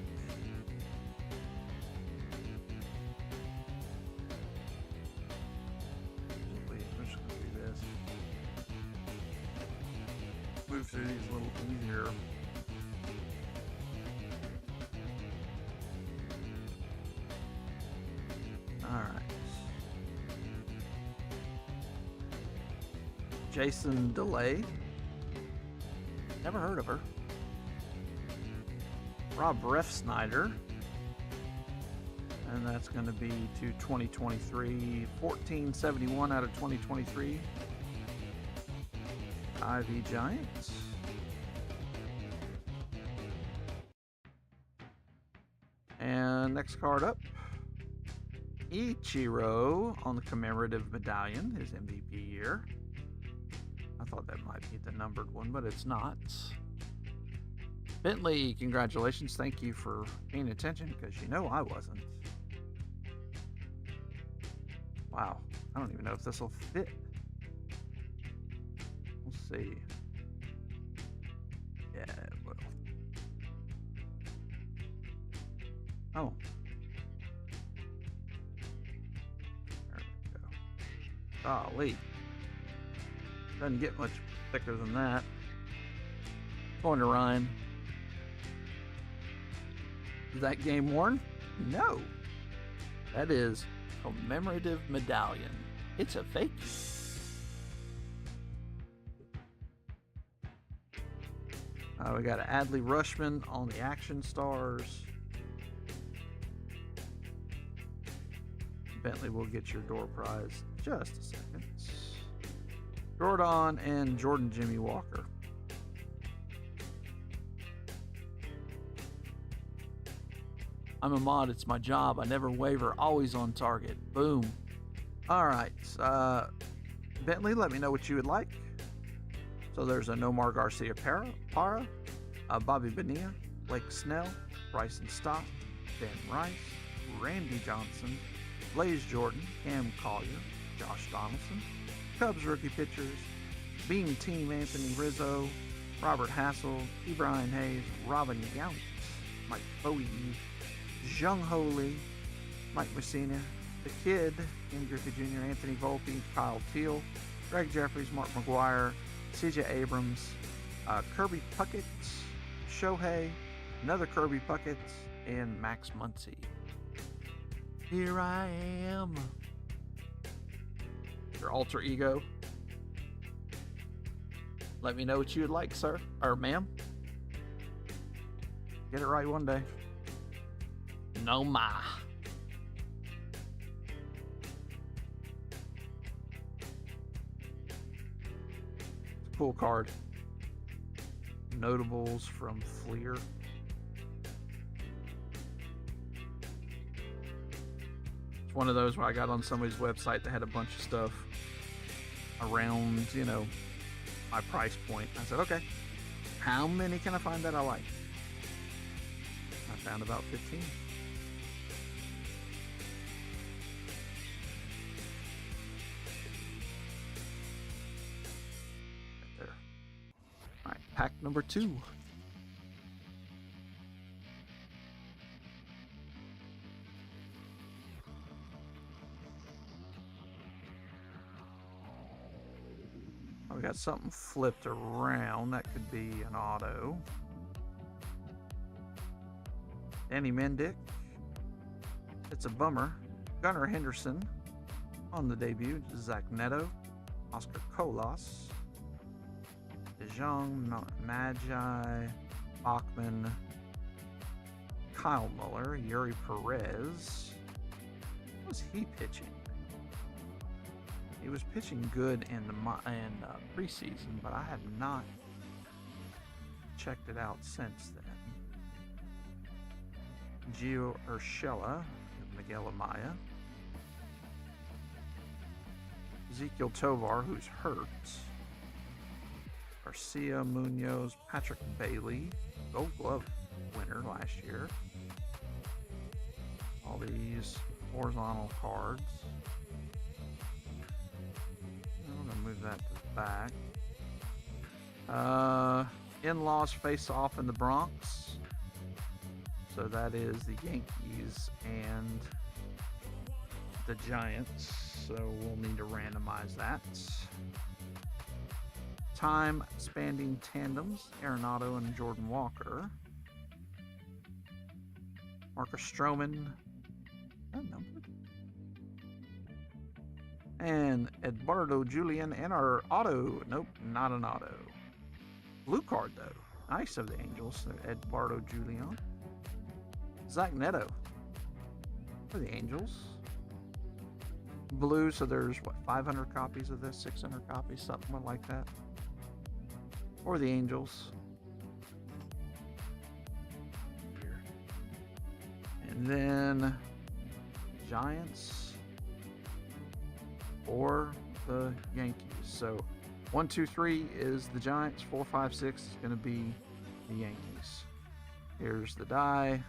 Wait, we're just gonna do this. Move through these a little easier. Alright. Jason DeLay. Never heard of her. Rob Refsnyder. And that's going to be to 2023. 1471 out of 2023. Ivy Giants. And next card up. Ichiro on the commemorative medallion, his MVP year. I thought that might be the numbered one, but it's not. Bentley, congratulations. Thank you for paying attention, because you know I wasn't. Wow. I don't even know if this will fit. We'll see. Yeah, it will. Oh. There we go. Golly. Doesn't get much thicker than that. Going to Ryan. Is that game worn? No. That is commemorative medallion. It's a fake. We got an Adley Rushman on the Action Stars. Bentley will get your door prize just a second. Jordan and Jordan Jimmy Walker. I'm a mod, it's my job. I never waver, always on target. Boom. All right. Bentley, let me know what you would like. So there's a Nomar Garcia Para, Bobby Bonilla, Blake Snell, Bryson Stott, Ben Rice, Randy Johnson, Blaze Jordan, Cam Collier, Josh Donaldson, Cubs rookie pitchers, Beam Team Anthony Rizzo, Robert Hassel, E. Brian Hayes, Robin Yount, Mike Bowie, Jung Ho Lee, Mike Messina, The Kid, Ken Griffey Jr., Anthony Volpe, Kyle Teal, Greg Jeffries, Mark McGuire, CJ Abrams, Kirby Puckett, Shohei, another Kirby Puckett, and Max Muncy. Here I am. Your alter ego. Let me know what you would like, sir. Or ma'am. Get it right one day. No ma. Cool card. Notables from Fleer. It's one of those where I got on somebody's website that had a bunch of stuff around, you know, my price point. I said, okay, how many can I find that I like? I found about 15. Right there. All right, pack number 2. We got something flipped around. That could be an auto. Danny Mendick. It's a bummer. Gunnar Henderson on the debut. Zach Neto. Oscar Colas. DeJong, Magi. Bachman. Kyle Muller. Yuri Perez. What was he pitching? He was pitching good in the preseason, but I have not checked it out since then. Gio Urshela, Miguel Amaya. Ezekiel Tovar, who's hurt. Garcia Munoz, Patrick Bailey, Gold Glove winner last year. All these horizontal cards. I'm gonna move that to the back. In-laws face off in the Bronx. So that is the Yankees and the Giants. So we'll need to randomize that. Time spanning tandems, Arenado and Jordan Walker. Marcus Stroman. And Eduardo Julian and our auto. Nope, not an auto. Blue card, though. Nice of the Angels. Eduardo Julian. Zach Neto for the Angels. Blue, so there's, what, 500 copies of this? 600 copies? Something like that. For the Angels. Here. And then Giants. Or the Yankees. So 1, 2, 3 is the Giants. 4, 5, 6 is going to be the Yankees. Here's the die.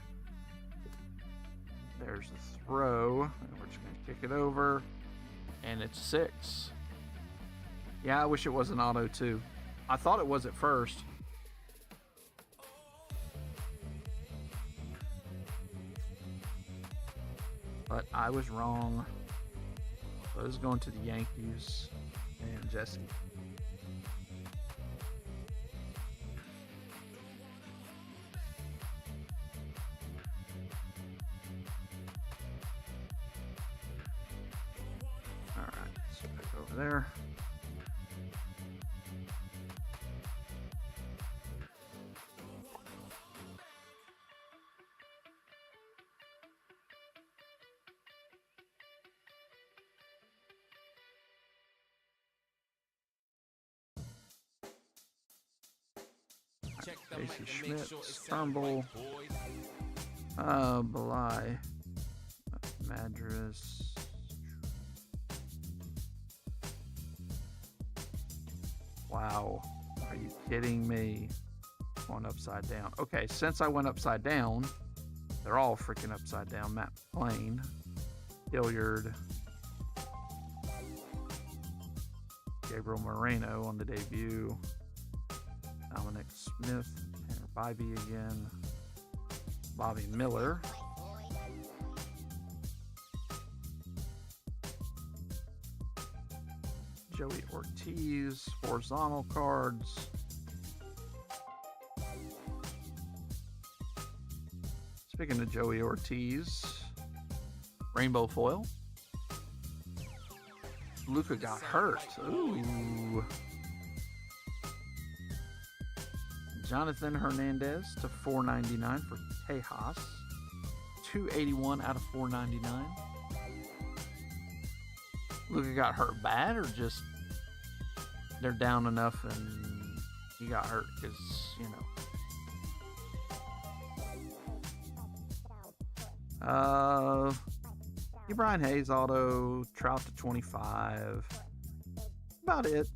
There's the throw. And we're just going to kick it over. And it's 6. Yeah, I wish it was an auto too. I thought it was at first. But I was wrong. So this is going to the Yankees and Jesse. All right, so back over there. Check the Casey mic and Schmidt, make sure it sound Turnbull, right, boys. Belay, Madras. Wow, are you kidding me? Going upside down. Okay, since I went upside down, they're all freaking upside down. Matt McClain, Hilliard, Gabriel Moreno on the debut. Dominic Smith, Tanner Bybee again, Bobby Miller, Joey Ortiz, horizontal cards. Speaking of Joey Ortiz, rainbow foil. Luka got hurt. Ooh. Jonathan Hernandez to 499 for Tejas. 281 out of 499. Luka got hurt bad, or just they're down enough and he got hurt because, you know. Brian Hayes auto, Trout to 25. About it.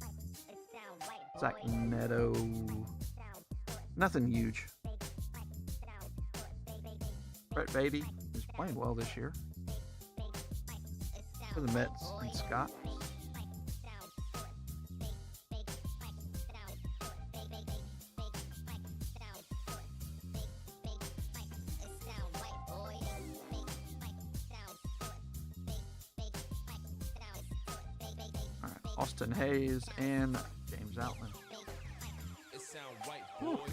Zach Neto. Nothing huge. Brett Beatty is playing well this year for the Mets and Scott. Austin Hayes and James Outland. It sound right, boys.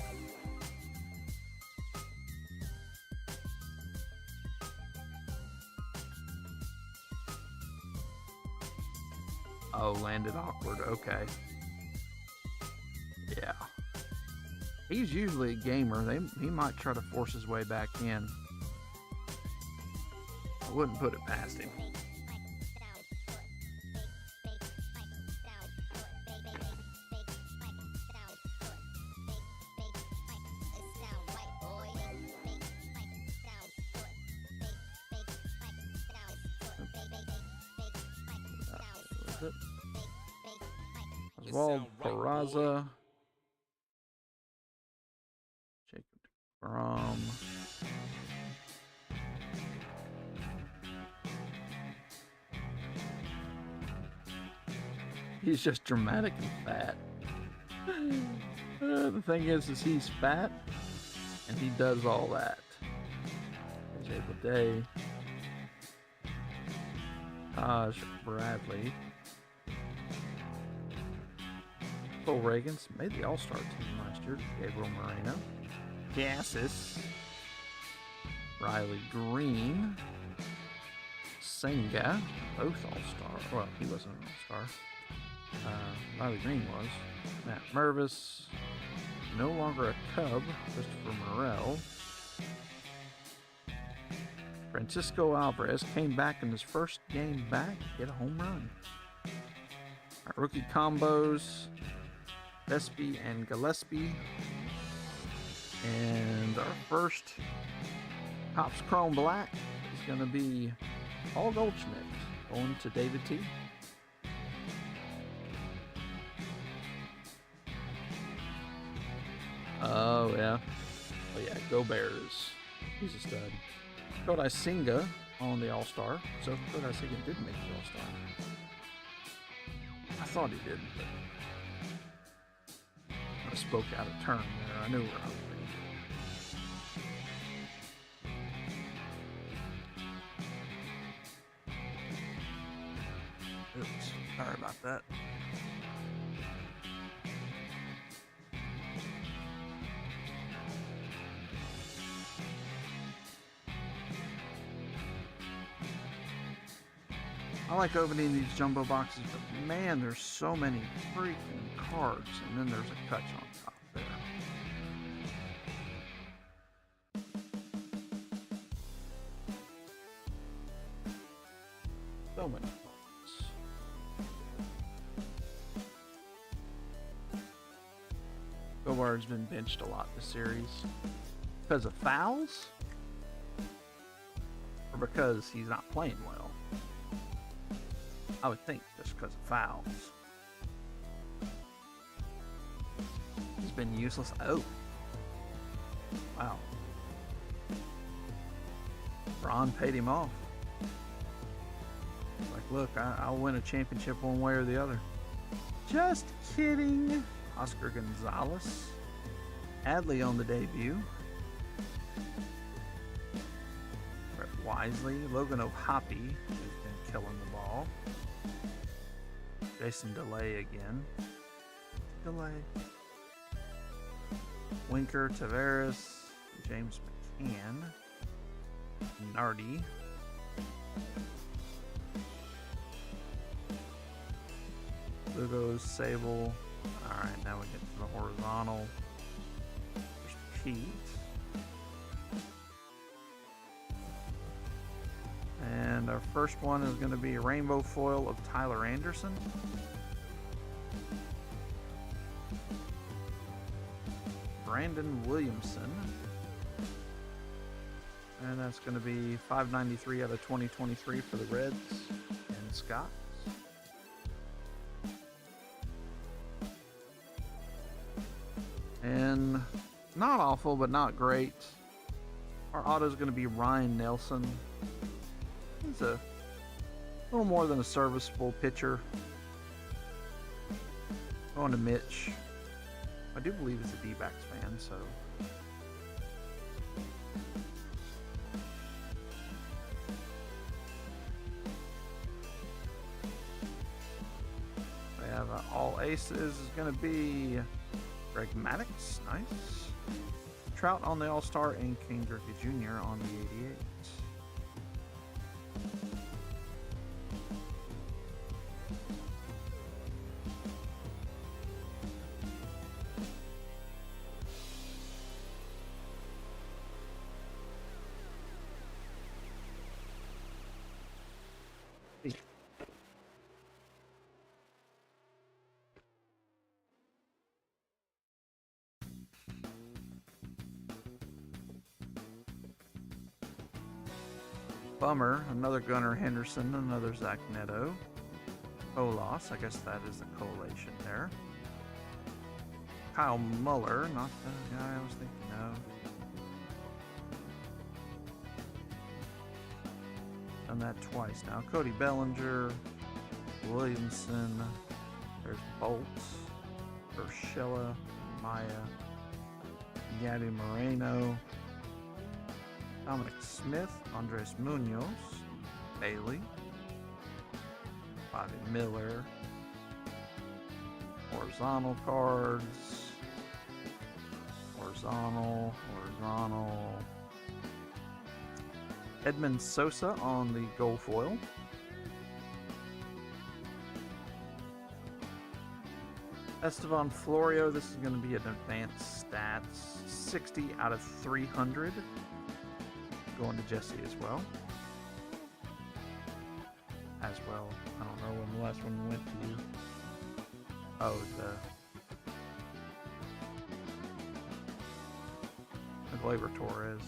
Oh, landed awkward. Okay. Yeah. He's usually a gamer. He might try to force his way back in. I wouldn't put it past him. Oswald Peraza, Jacob Grom, he's just dramatic and fat. The thing is he's fat and he does all that. Jay Day, Taj Bradley. Cole Reagans made the All-Star team last year. Gabriel Moreno. Gassis. Riley Green. Senga. Both All-Star. Well, he wasn't an All-Star. Riley Green was. Matt Mervis. No longer a Cub. Christopher Morel. Francisco Alvarez came back in his first game back. Hit a home run. Our rookie combos. Vespi and Gillespie. And our first Topps Chrome Black is going to be Paul Goldschmidt going to David T. Oh, yeah. Oh, yeah. Go Bears. He's a stud. Kodai Senga on the All-Star. So Kodai Senga did make the All-Star. I thought he did, but I spoke out of turn there. I knew where I was being. Oops. Sorry about that. I like opening these jumbo boxes, but man, there's so many freaking cards, and then there's a catch on top there. So many cards. Gobar's been benched a lot this series. Because of fouls? Or because he's not playing well? I would think just because of fouls. He's been useless. Oh. Wow. Ron paid him off. Like, look, I'll win a championship one way or the other. Just kidding. Oscar Gonzalez. Adley on the debut. Brett Wisely. Logan O'Hoppe, who's been killing the ball. Jason Delay again. Delay. Winker, Tavares, James McCann, Nardi. Lugo's Sable. Alright, now we get to the horizontal. There's Pete. And our first one is going to be a rainbow foil of Tyler Anderson. Brandon Williamson. And that's going to be $5.93 out of 2023 for the Reds and Scott. And not awful, but not great. Our auto is going to be Ryan Nelson. He's a little more than a serviceable pitcher. Going to Mitch. I do believe he's a D-backs fan, so. We have all aces is going to be Greg Maddux. Nice. Trout on the All-Star and King Griffey Jr. on the 88. Bummer, another Gunnar Henderson, another Zach Neto. Olas, I guess that is the collation there. Kyle Muller, not the guy I was thinking of. Done that twice now. Cody Bellinger, Williamson, there's Bolt, Urshela, Maya, Gabby Moreno, Dominic Smith, Andres Munoz, Bailey, Bobby Miller, horizontal cards, horizontal, Edmund Sosa on the gold foil. Estevan Florio, this is going to be an advanced stats, 60 out of 300. Going to Jesse as well. I don't know when the last one went to you. Oh, the Gleyber Torres.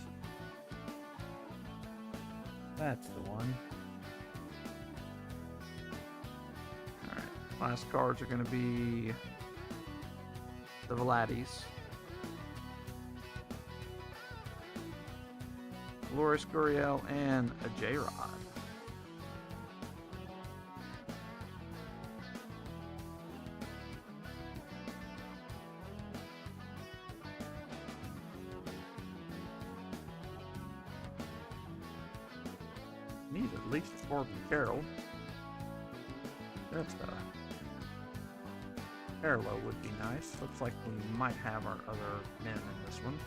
That's the one. Alright, last cards are going to be the Vladdies. Loris Gurriel and a J-Rod. Need at least Corbin Carroll. That's Carlo would be nice. Looks like we might have our other men in this one.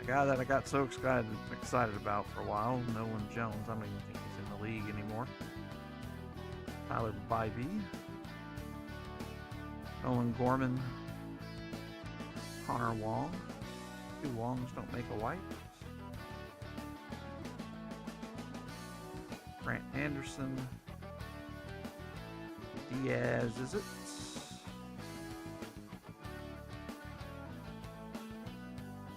A guy that I got so excited about for a while, Nolan Jones. I don't even think he's in the league anymore. Tyler Bybee, Owen Gorman, Connor Wong. Two Wongs don't make a white. Grant Anderson, Diaz, is it?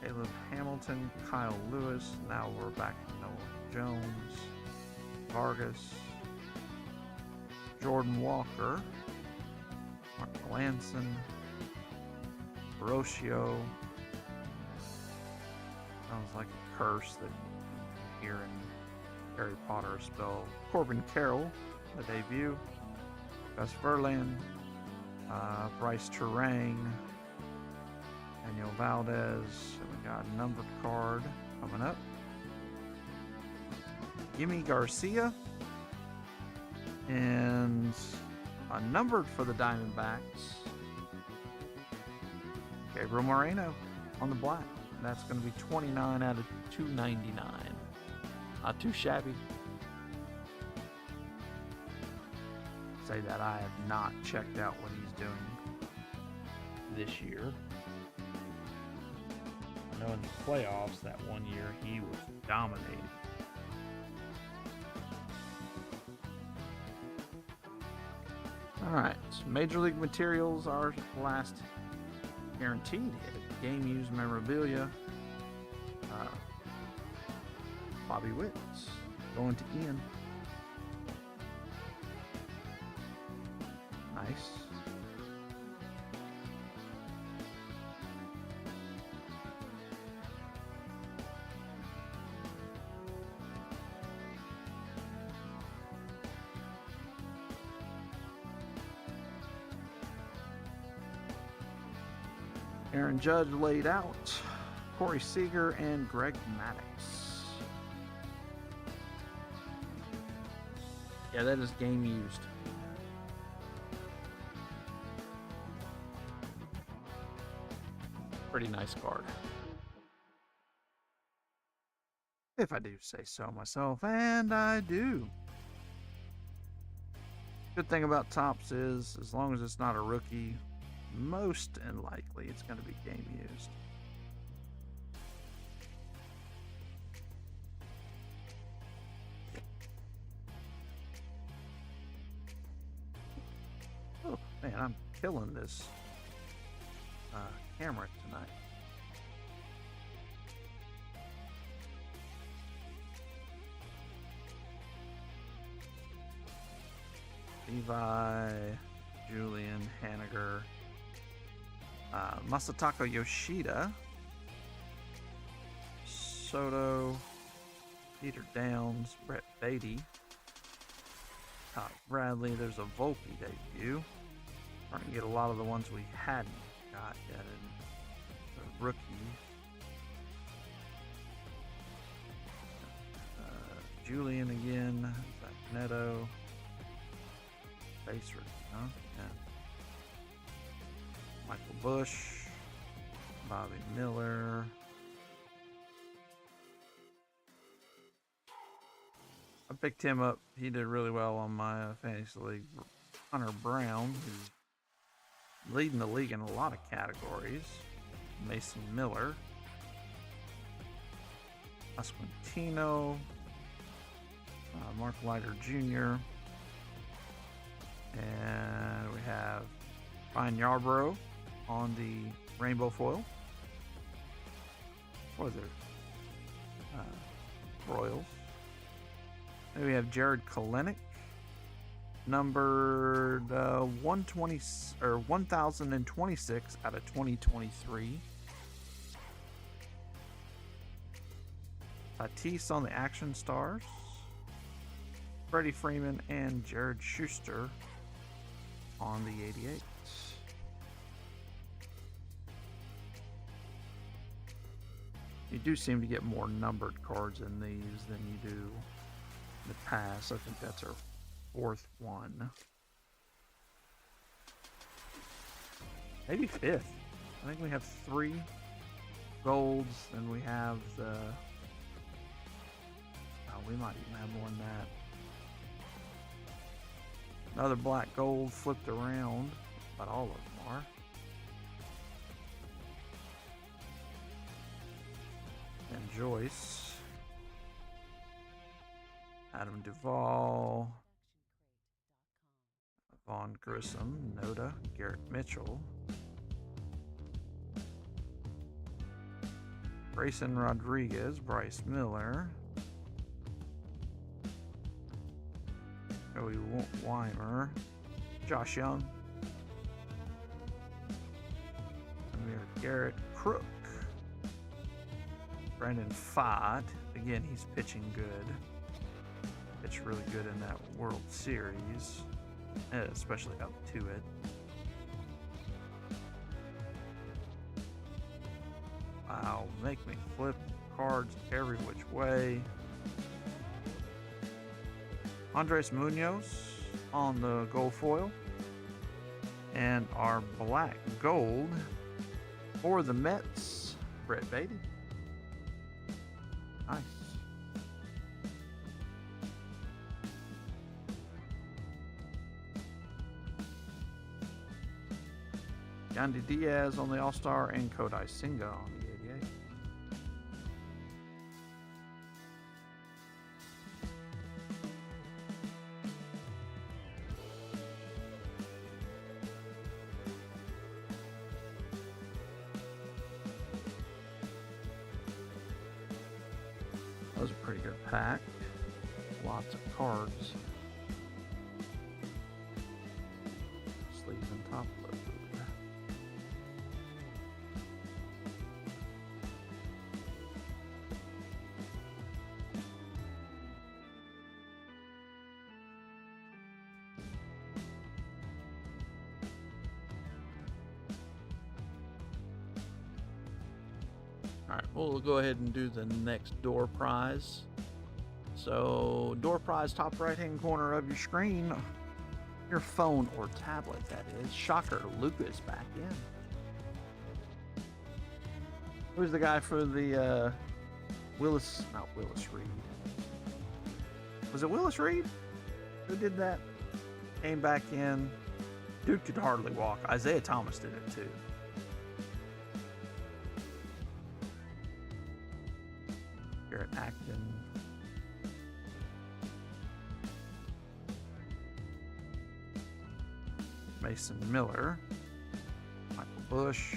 Caleb Hamilton, Kyle Lewis. Now we're back to Noah Jones, Vargas, Jordan Walker, Mark Melanson, Rocio. Sounds like a curse that you hear in Harry Potter spell. Corbin Carroll, the debut. Gus Verlander, Bryce Terang, Daniel Valdez. So we got a numbered card coming up. Gimme Garcia and Numbered for the Diamondbacks, Gabriel Moreno on the black. That's going to be 29 out of 299. Not too shabby. Say that I have not checked out what he's doing this year. I know in the playoffs that one year he was dominating. Alright, so Major League Materials, our last guaranteed hit. Game used memorabilia. Bobby Witts going to Ian. Nice. Aaron Judge laid out. Corey Seager and Greg Maddux. Yeah, that is game used. Pretty nice card. If I do say so myself, and I do. Good thing about Topps is, as long as it's not a rookie, most unlikely it's going to be game used. Oh man, I'm killing this camera tonight. Levi, Julian, Haniger, Masataka Yoshida, Soto, Peter Downs, Brett Beatty, Todd Bradley. There's a Volpe debut. Starting to get a lot of the ones we hadn't got yet in the rookie. Julian again, Zach Neto, base rookie, huh? Yeah. Michael Bush, Bobby Miller, I picked him up. He did really well on my fantasy league. Hunter Brown, who's leading the league in a lot of categories. Mason Miller, Esquintino, Mark Leiter Jr., and we have Ryan Yarbrough on the rainbow foil. What is it? Royals. Then we have Jared Kalenic, numbered 120 or 1026 out of 2023. Tatis on the Action Stars. Freddie Freeman and Jared Schuster on the 88. You do seem to get more numbered cards in these than you do in the past. I think that's our fourth one. Maybe fifth. I think we have 3 golds, and we have the... Oh, we might even have more than that. Another black gold flipped around, but all of them are. And Joyce, Adam Duvall, Vaughn Grissom, Noda, Garrett Mitchell, Grayson Rodriguez, Bryce Miller, Joey Weimer, Josh Young, and we have Garrett Crook, Brandon Pfaadt. Again, he's pitching good. Pitched really good in that World Series, especially up to it. Wow, make me flip cards every which way. Andres Munoz on the gold foil. And our black gold for the Mets, Brett Beatty. Nice. Yandy Diaz on the All-Star and Kodai Senga on the 88. That was a pretty good pack. Lots of cards. Sleeves and top load. Alright, we'll go ahead and do the next door prize. So, door prize, top right hand corner of your screen. Your phone or tablet, that is. Shocker, Luca is back in. Who's the guy for the Willis? Not Willis Reed. Was it Willis Reed? Who did that? Came back in. Dude could hardly walk. Isaiah Thomas did it too. Garrett Acton. Mason Miller. Michael Bush.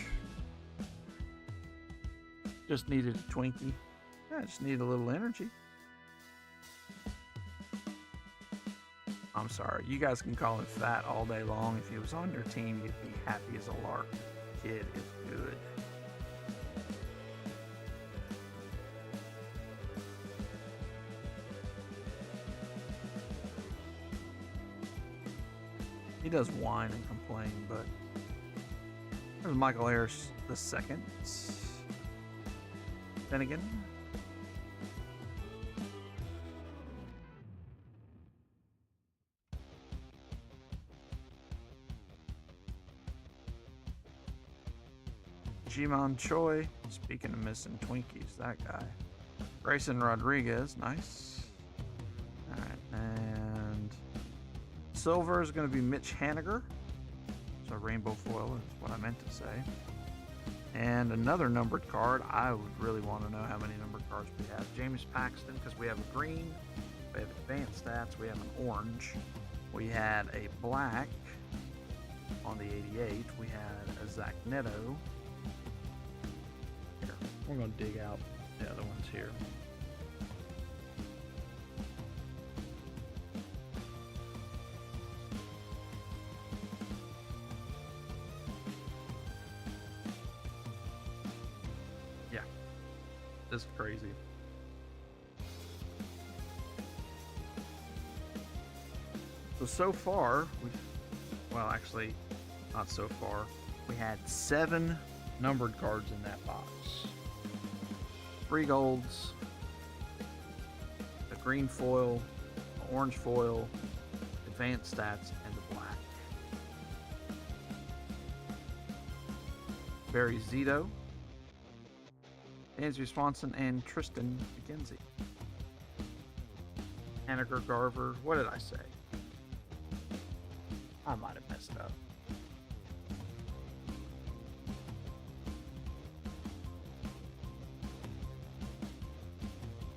Just needed a Twinkie. Yeah, just need a little energy. I'm sorry. You guys can call him fat all day long. If he was on your team, you'd be happy as a lark. Kid is good. He does whine and complain, but there's Michael Harris the second. Finnegan. Jimon Choi. Speaking of missing Twinkies, that guy. Grayson Rodriguez. Nice. All right, and silver is going to be Mitch Haniger. So rainbow foil is what I meant to say. And another numbered card. I would really want to know how many numbered cards we have. James Paxton, because we have a green, we have advanced stats, we have an orange, we had a black on the 88, we had a Zach Neto. Here, we're going to dig out the other ones here. This is crazy. So far, well, actually, not so far. We had 7 numbered cards in that box. 3 golds, a green foil, an orange foil, advanced stats, and the black. Barry Zito, Andrew Swanson, and Tristan McKenzie. Haniger Garver. What did I say? I might have messed up.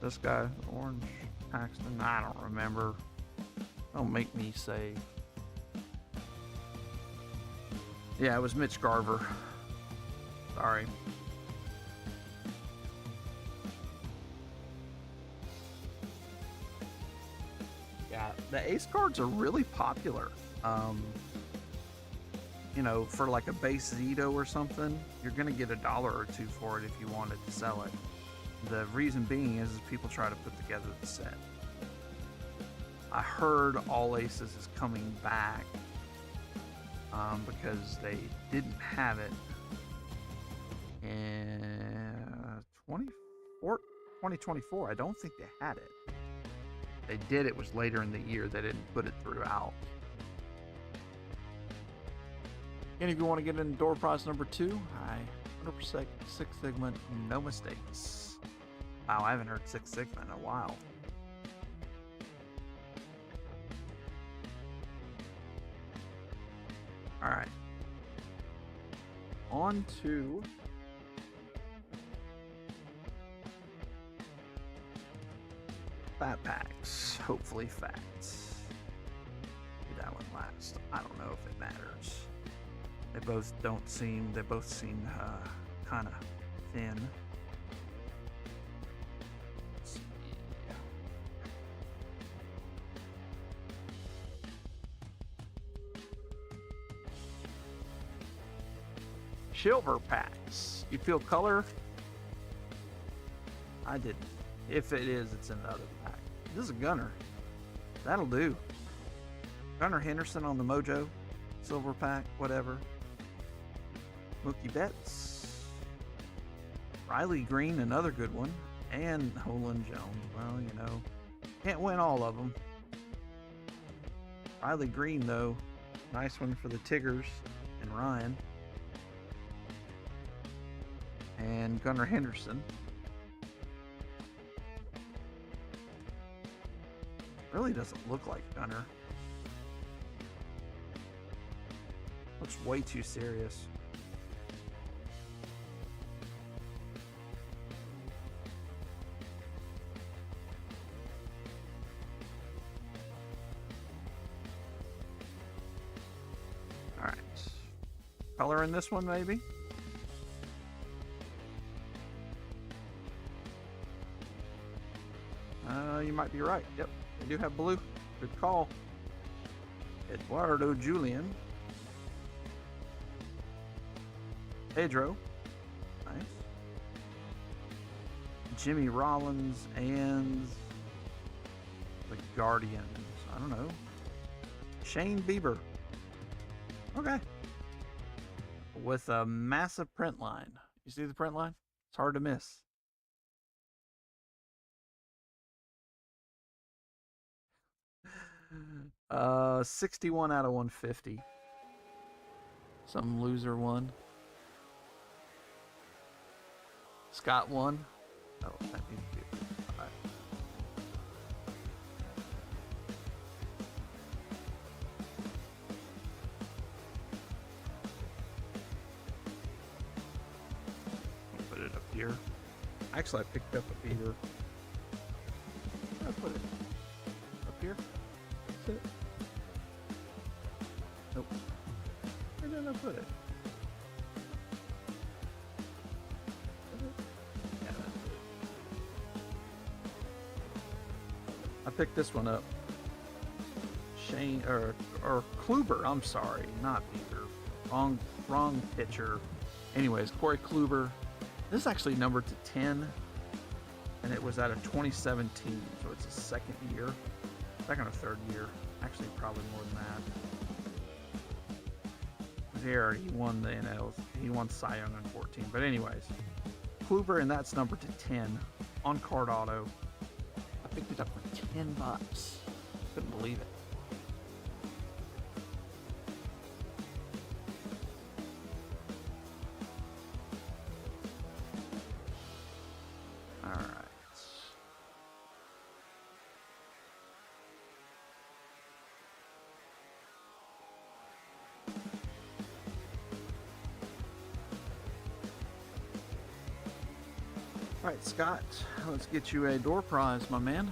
This guy, Orange Paxton. I don't remember. Don't make me say. Yeah, it was Mitch Garver. Sorry. The ace cards are really popular. You know, for like a base Zito or something, you're going to get $1 or $2 for it if you wanted to sell it. The reason being is people try to put together the set. I heard All Aces is coming back because they didn't have it in 2024. I don't think they had it. They did, it was later in the year. They didn't put it throughout. And if you want to get into door prize number 2, hi, 100% Six Sigma, no mistakes. Wow, I haven't heard Six Sigma in a while. Alright. On to fat packs. Hopefully facts. Do that one last. I don't know if it matters. They both seem kind of thin. Let's see. Silver packs. You feel color? I didn't. If it is, it's in the other pack. This is a Gunner. That'll do. Gunnar Henderson on the Mojo. Silver pack, whatever. Mookie Betts. Riley Green, another good one. And Nolan Jones. Well, you know, can't win all of them. Riley Green, though. Nice one for the Tigers and Ryan. And Gunnar Henderson. Really doesn't look like Gunnar. Looks way too serious. All right. Color in this one, maybe? You might be right. Yep, they do have blue. Good call. Eduardo Julian. Pedro. Nice. Jimmy Rollins and the Guardians. I don't know. Shane Bieber. Okay. With a massive print line. You see the print line? It's hard to miss. Uh, 61 out of 150. Some loser won. Scott won. Oh, that needs to be. All right. Put it up here. Actually, I picked up a beater. I'll put it up here. That's it. Nope. Where did I put it? Yeah, that's it. I picked this one up. Shane or Kluber. I'm sorry, not Bieber. Wrong pitcher. Anyways, Corey Kluber. This is actually numbered to 10, and it was out of 2017, so it's his second or third year. Actually, probably more than that. Here, he won the NL. He won Cy Young in 14. But anyways, Kluber, and that's numbered to 10 on card auto. I picked it up for $10. Couldn't believe it. All right. All right, Scott, let's get you a door prize, my man.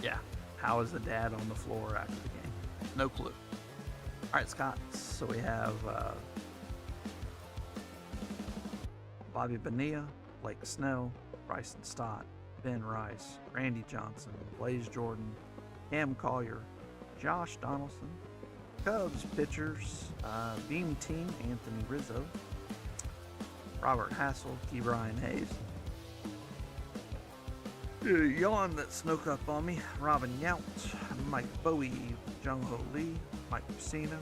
Yeah, how is the dad on the floor after the game? No clue. All right, Scott, so we have Bobby Bonilla, Blake Snell, Bryson Stott, Ben Rice, Randy Johnson, Blaze Jordan, Cam Collier, Josh Donaldson, Cubs pitchers, Beam Team, Anthony Rizzo, Robert Hassel, Key Brian Hayes, yawn that snuck up on me, Robin Yount, Mike Bowie, Jung Ho Lee, Mike Messina,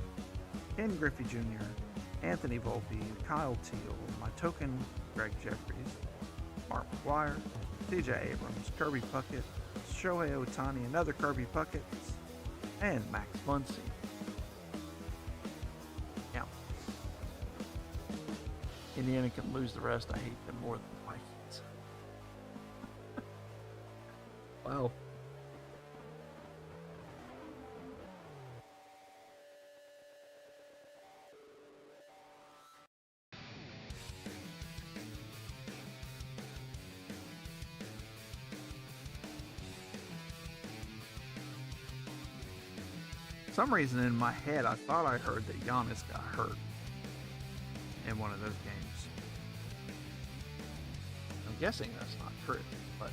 Ken Griffey Jr., Anthony Volpe, Kyle Teal, my token, Greg Jeffries, Mark McGuire, TJ Abrams, Kirby Puckett, Shohei Ohtani, another Kirby Puckett, and Max Muncy. Yeah. Indiana can lose the rest. I hate them more than the Vikings. Wow. For some reason in my head, I thought I heard that Giannis got hurt in one of those games. I'm guessing that's not true, but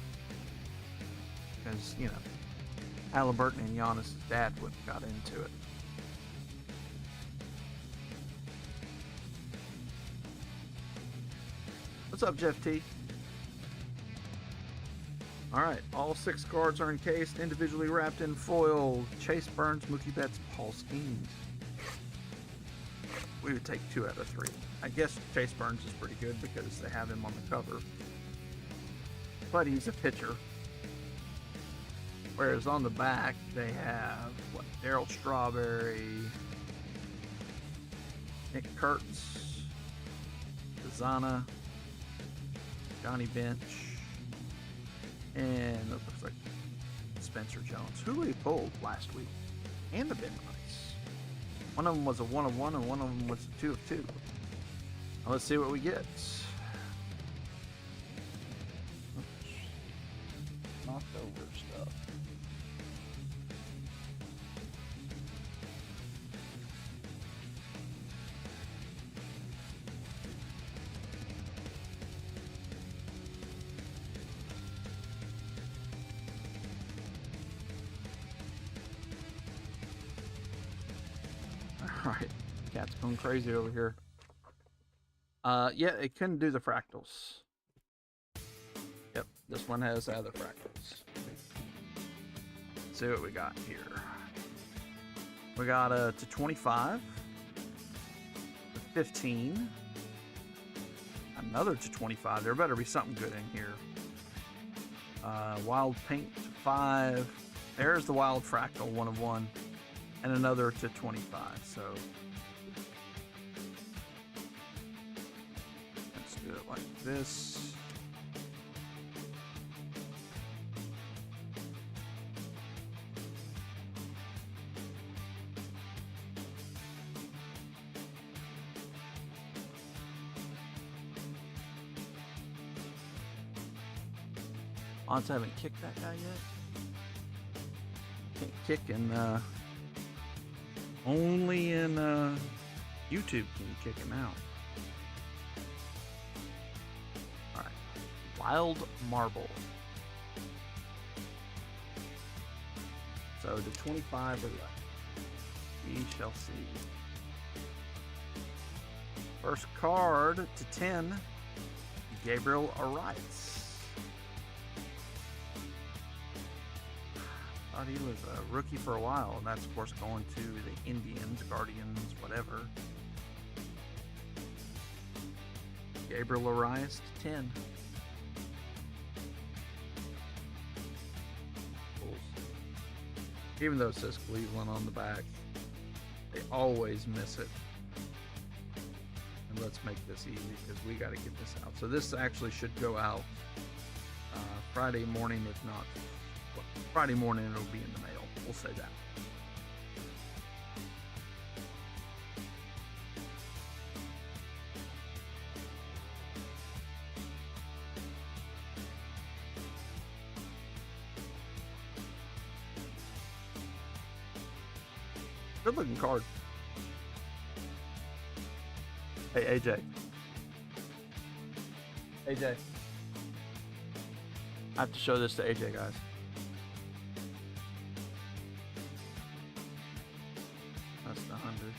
because, you know, Halliburton and Giannis' dad would have got into it. What's up, Jeff T? Alright, all 6 cards are encased, individually wrapped in foil. Chase Burns, Mookie Betts, Paul Skeens. We would take 2 out of 3. I guess Chase Burns is pretty good because they have him on the cover. But he's a pitcher. Whereas on the back, they have, what, Darryl Strawberry, Nick Kurtz, Zana, Johnny Bench, and it looks like Spencer Jones, who we pulled last week, and the Ben Rice. One of them was a 1 of 1, and one of them was a 2 of 2. Now let's see what we get. Oops. Knocked over stuff. Alright, cat's going crazy over here. Yeah, it couldn't do the fractals. Yep, this one has other fractals. Let's see what we got here. We got a to 25, to 15, another to 25. There better be something good in here. Wild paint to 5. There's the wild fractal, 1 of 1. And another to 25, so let's do it like this. Odds haven't kicked that guy yet. Can't kick in only in YouTube can you kick him out. Alright. Wild Marble. So the 25 are left. We shall see. First card to 10. Gabriel Arias. Thought he was a rookie for a while, and that's of course going to the Indians, Guardians, whatever. Gabriel Arias to 10. Bulls. Even though it says Cleveland on the back, they always miss it. And let's make this easy because we got to get this out. So this actually should go out Friday morning, if not. Well, Friday morning it'll be in the mail. We'll say that. Good looking card. Hey, AJ. AJ. I have to show this to AJ, guys. That's the 100.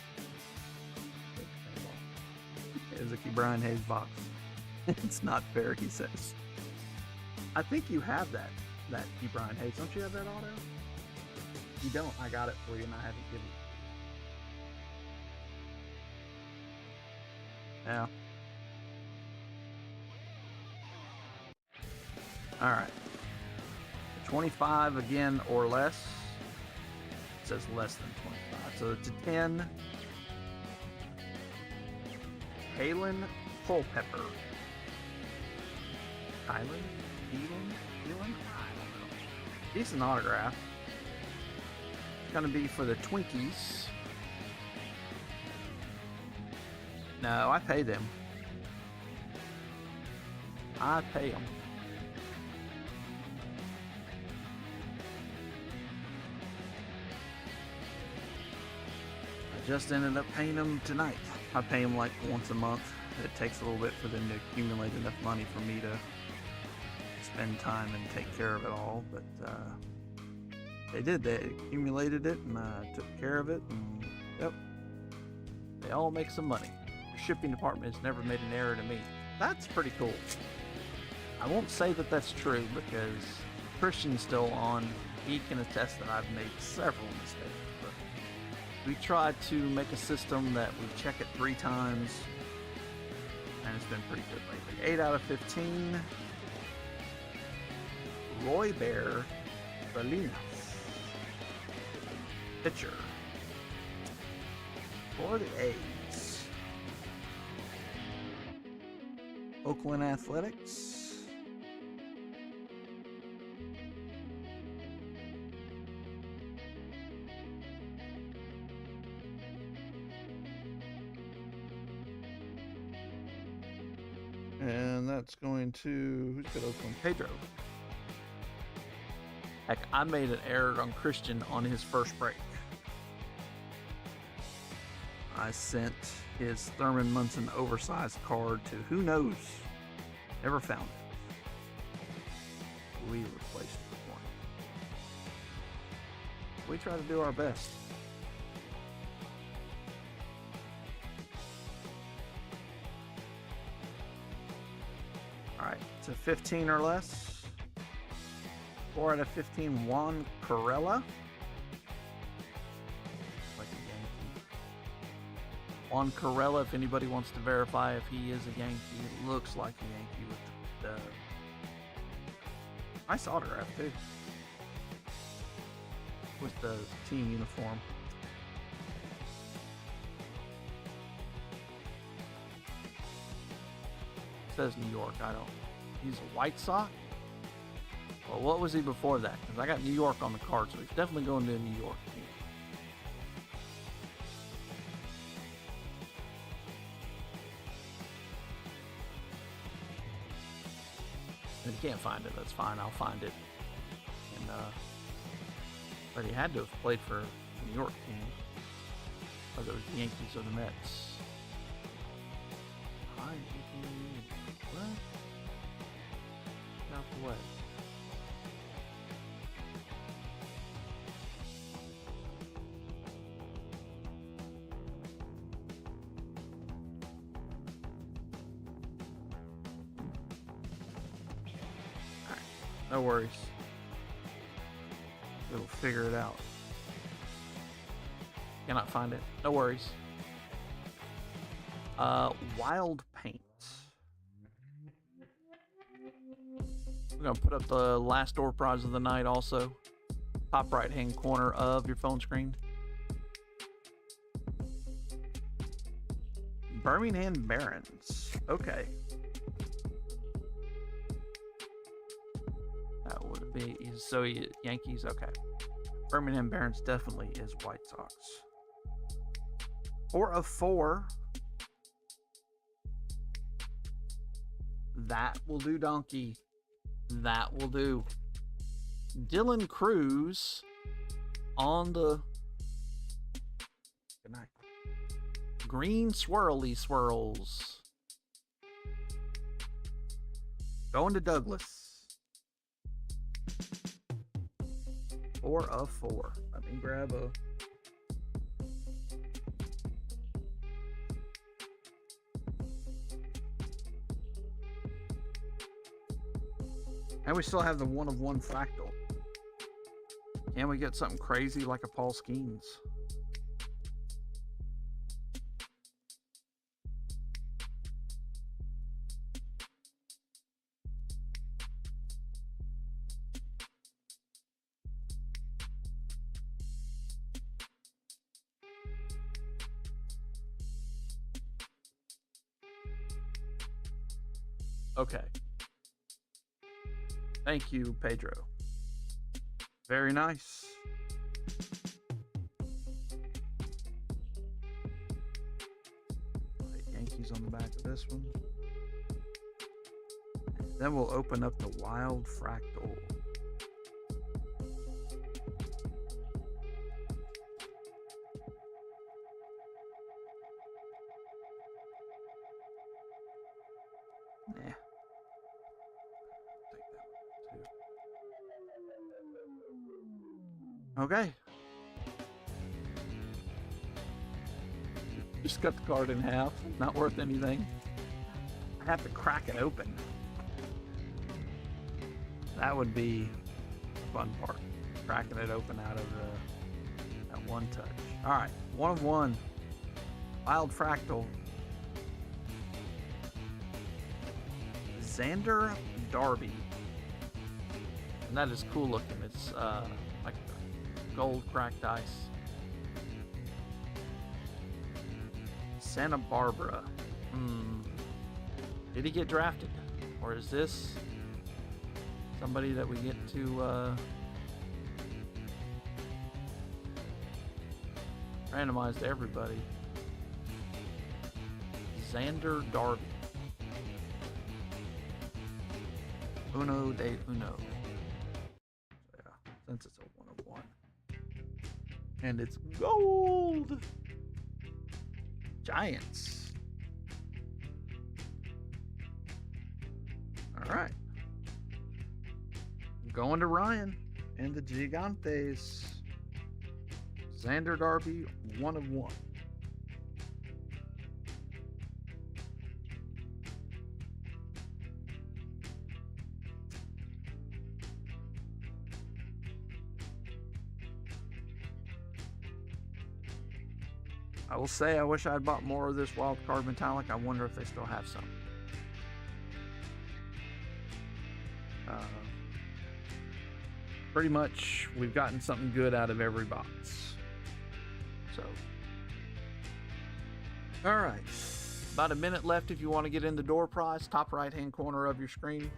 Izuki Brian Hayes box. It's not fair, he says. I think you have that Key Brian Hayes. Don't you have that auto? You don't. I got it for you and I haven't given it. Yeah. All right. 25 again or less. It says less than 25. So it's a 10. Halen Culpepper. Kylan? Keelan? I don't know. Decent autograph. It's going to be for the Twinkies. No, I pay them. I pay them. I just ended up paying them tonight. I pay them like once a month. It takes a little bit for them to accumulate enough money for me to spend time and take care of it all, but they did. They accumulated it, and I took care of it, and yep, they all make some money. The shipping department has never made an error to me. That's pretty cool. I won't say that that's true because Christian's still on. He can attest that I've made several mistakes, but we tried to make a system that we check it 3 times, and it's been pretty good lately. 8 out of 15. Roy Bear Salinas. Pitcher. For the A's. Oakland Athletics. And that's going to, who's got Oakland? Pedro. Heck, I made an error on Christian on his first break. I sent his Thurman Munson oversized card to who knows. Never found it. We replaced it with one. We try to do our best. Alright, to 15 or less. 4 out of 15, Juan Corella. Like a Yankee. Juan Corella, if anybody wants to verify if he is a Yankee, it looks like a Yankee with the nice autograph too. With the team uniform. It says New York, I don't. He's a White Sox? Well, what was he before that? Because I got New York on the card, so he's definitely going to a New York team. If you can't find it, that's fine. I'll find it. And, but he had to have played for a New York team. Whether it was the Yankees or the Mets. Hi, what? Get out the way. No worries. We'll figure it out. Cannot find it. No worries. Wild paint. We're gonna put up the last door prize of the night also. Top right hand corner of your phone screen. Birmingham Barons. Okay. That would be, so Yankees, okay. Birmingham Barons definitely is White Sox. 4 of 4. That will do, Donkey. That will do. Dylan Cruz on the good night. Green swirly swirls. Going to Douglas. 4 of 4. Let me grab a. And we still have the 1 of 1 fractal. Can we get something crazy like a Paul Skeens? Okay. Thank you, Pedro. Very nice. Yankees on the back of this one. Then we'll open up the Wild Fractal. Nah. Take that one too. Okay. Just cut the card in half. Not worth anything. I have to crack it open. That would be the fun part. Cracking it open out of that one touch. All right, 1 of 1. Wild Fractal. Xander Darby. And that is cool looking. It's like gold cracked ice. Santa Barbara. Did he get drafted? Or is this somebody that we get to randomize to everybody? Xander Darby. Uno de uno. Yeah, since it's a 1 of 1. And it's gold! Giants. All right. Going to Ryan and the Gigantes. Xander Darby, 1 of 1. I will say I wish I had bought more of this wild card metallic. I wonder if they still have some. Pretty much we've gotten something good out of every box. So, all right. About a minute left if you want to get in the door prize. Top right hand corner of your screen.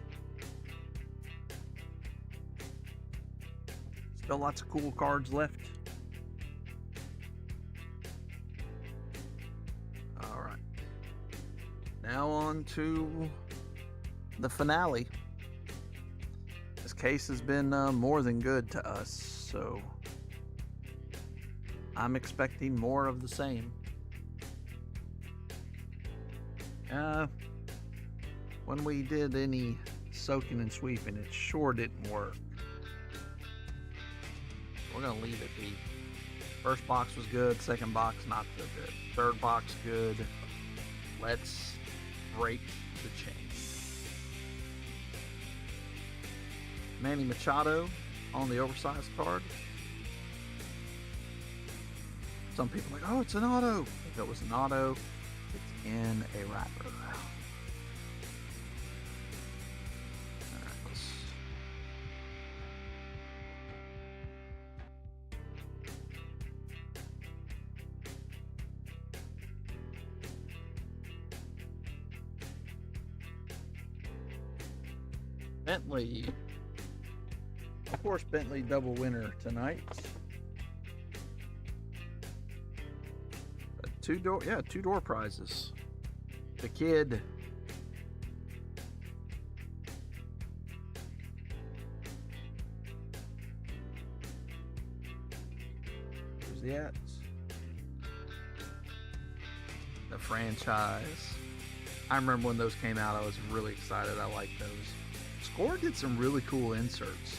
Still lots of cool cards left. Now on to the finale. This case has been more than good to us, so I'm expecting more of the same. When we did any soaking and sweeping, it sure didn't work. We're gonna leave it be. First box was good, second box not so good. Third box good. Let's break the chain. Manny Machado on the oversized card. Some people are like, oh, it's an auto. If it was an auto, it's in a wrapper. All right, let's... Bentley. Of course, Bentley double winner tonight. Two door prizes. The kid. Where's the ads? The franchise. I remember when those came out, I was really excited. I liked those. Score did some really cool inserts.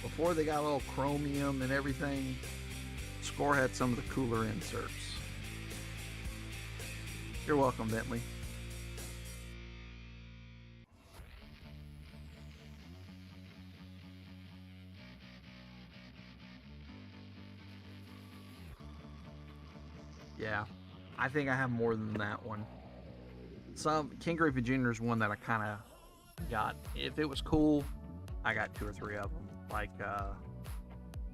Before they got all chromium and everything, Score had some of the cooler inserts. You're welcome, Bentley. Yeah, I think I have more than that one. Some King Griffey Jr. is one that I kind of got. If it was cool, I got 2 or 3 of them. Like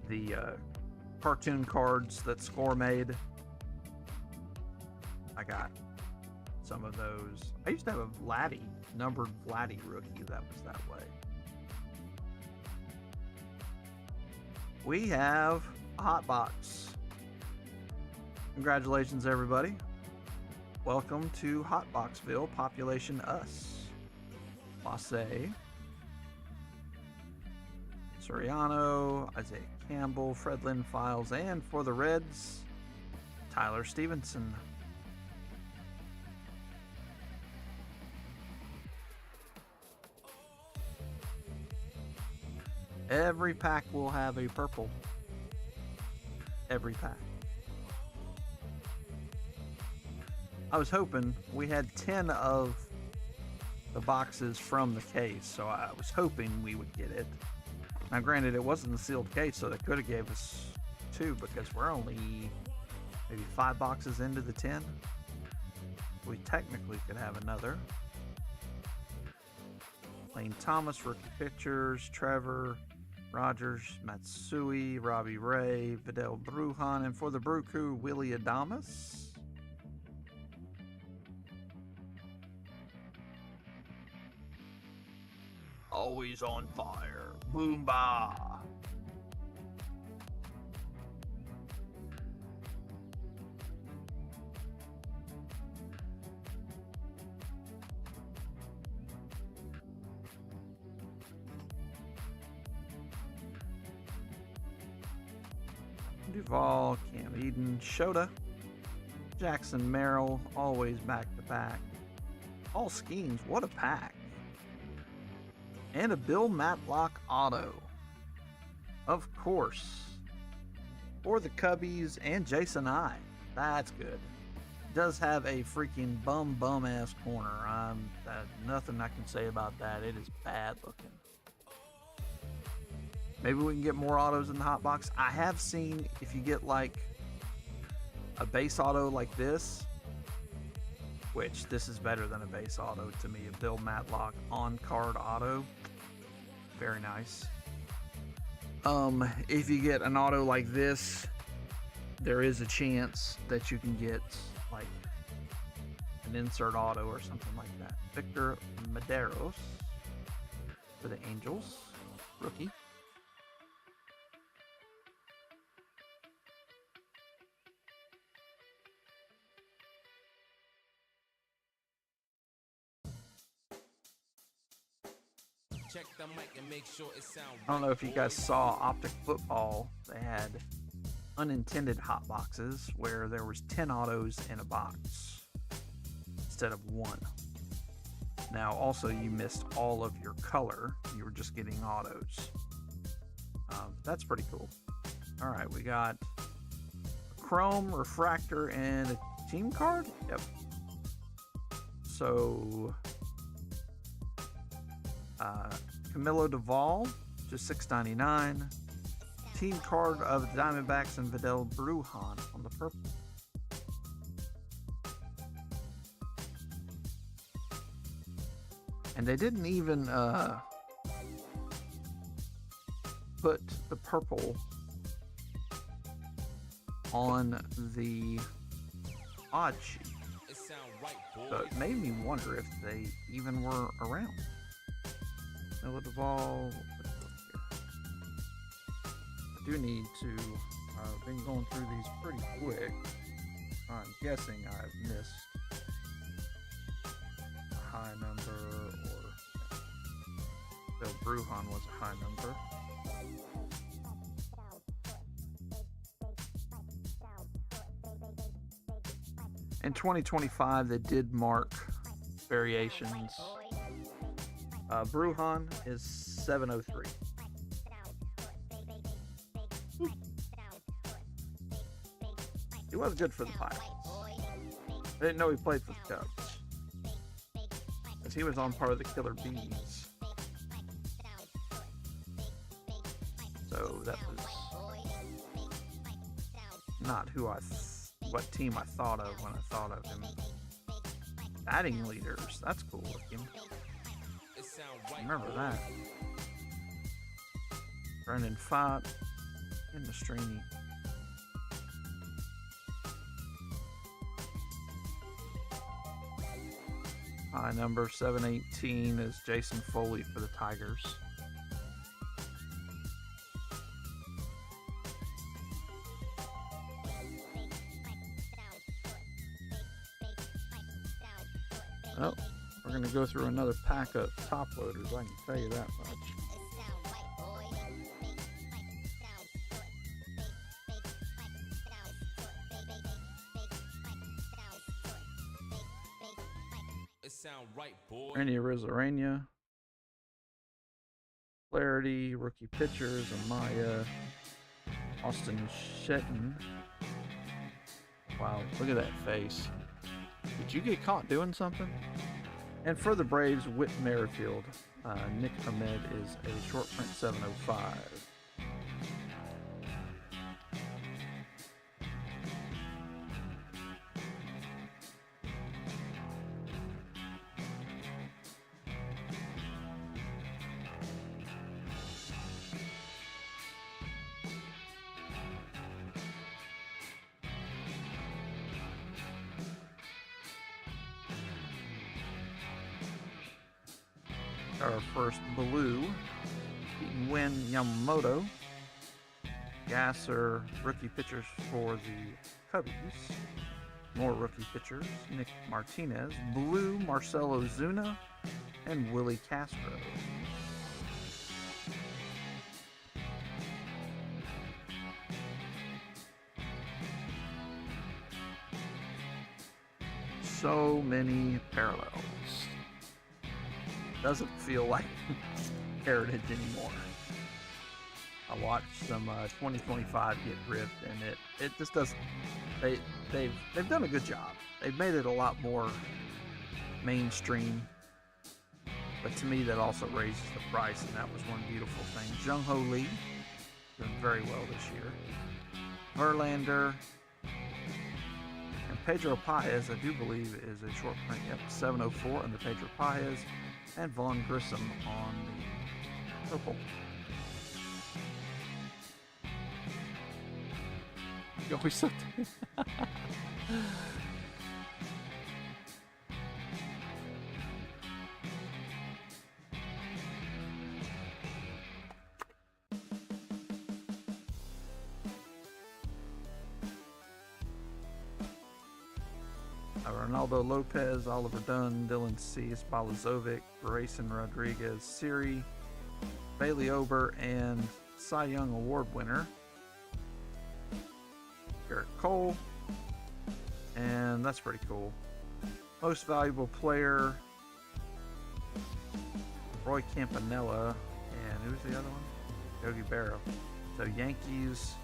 the cartoon cards that Score made. I got some of those. I used to have a Vladdy, numbered Vladdy rookie that was that way. We have a hot box. Congratulations, everybody. Welcome to Hotboxville, population us. Lasse, Soriano, Isaiah Campbell, Fredlin Files, and for the Reds, Tyler Stevenson. Every pack will have a purple. Every pack. I was hoping we had 10 of the boxes from the case, so I was hoping we would get it. Now, granted, it wasn't a sealed case, so they could have gave us 2 because we're only maybe 5 boxes into the 10. We technically could have another. Lane Thomas, rookie pictures, Trevor, Rogers, Matsui, Robbie Ray, Vidal Brujan, and for the Bruku, Willie Adamas. Always on fire. Boomba. Duvall, Cam Eden, Shota, Jackson Merrill, always back to back. All schemes, what a pack. And a Bill Matlock auto. Of course. For the Cubbies and Jason I. That's good. Does have a freaking bum ass corner. Nothing I can say about that. It is bad looking. Maybe we can get more autos in the hot box. I have seen if you get like a base auto like this, which this is better than a base auto to me, a Bill Matlock on-card auto. Very nice. If you get an auto like this, there is a chance that you can get like an insert auto or something like that. Victor Medeiros for the Angels, rookie. Check the mic and make sure it sound I don't know right, if you guys boys. saw Optic Football. They had unintended hot boxes where there was 10 autos in a box instead of 1. Now, also, you missed all of your color. You were just getting autos. That's pretty cool. All right, we got a Chrome, Refractor, and a team card? Yep. So, Camilo Duvall, just $6.99. Team card of the Diamondbacks and Vidal Brujan on the purple. And they didn't even put the purple on the odd sheet. It sound right, So boys. it made me wonder if they even were around. Noah Duvall. Let's look here. I do need to. I've been going through these pretty quick. I'm guessing I've missed a high number, or Bill Brujan was a high number. In 2025, they did mark variations. Brujan is 703. He was good for the Pirates. I didn't know he played for the Cubs, because he was on part of the Killer Bees. So that was not who what team I thought of when I thought of him. Batting leaders, that's cool looking. It sound right, Remember boys. that. Brendan Fott and Mastrini. High number 718 is Jason Foley for the Tigers. Oh, we're going to go through another pack of top loaders, I can tell you that much. It sound right, boy. Randy Arozarena, Flaherty, rookie pitchers, Amaya, Austin Shetton. Wow, look at that face. Did you get caught doing something? And for the Braves, Whit Merrifield. Nick Ahmed is a short print 705. Our first blue, Win Yamamoto. Gasser, rookie pitchers for the Cubbies. More rookie pitchers, Nick Martinez. Blue, Marcelo Zuna, and Willie Castro. So many parallels. Doesn't feel like Heritage anymore. I watched some 2025 get ripped, and it just doesn't. They've done a good job. They've made it a lot more mainstream, but to me that also raises the price, and that was one beautiful thing. Jung Ho Lee doing very well this year. Verlander and Pedro Paez, I do believe, is a short print. Yep, 704 on the Pedro Paez. And Vaughn Grissom on the purple. You always sucked. Ronaldo Lopez, Oliver Dunn, Dylan Cease, Balazovic, Grayson Rodriguez, Siri, Bailey Ober, and Cy Young Award winner Garrett Cole. And that's pretty cool. Most valuable player, Roy Campanella, and who's the other one? Yogi Berra. So Yankees,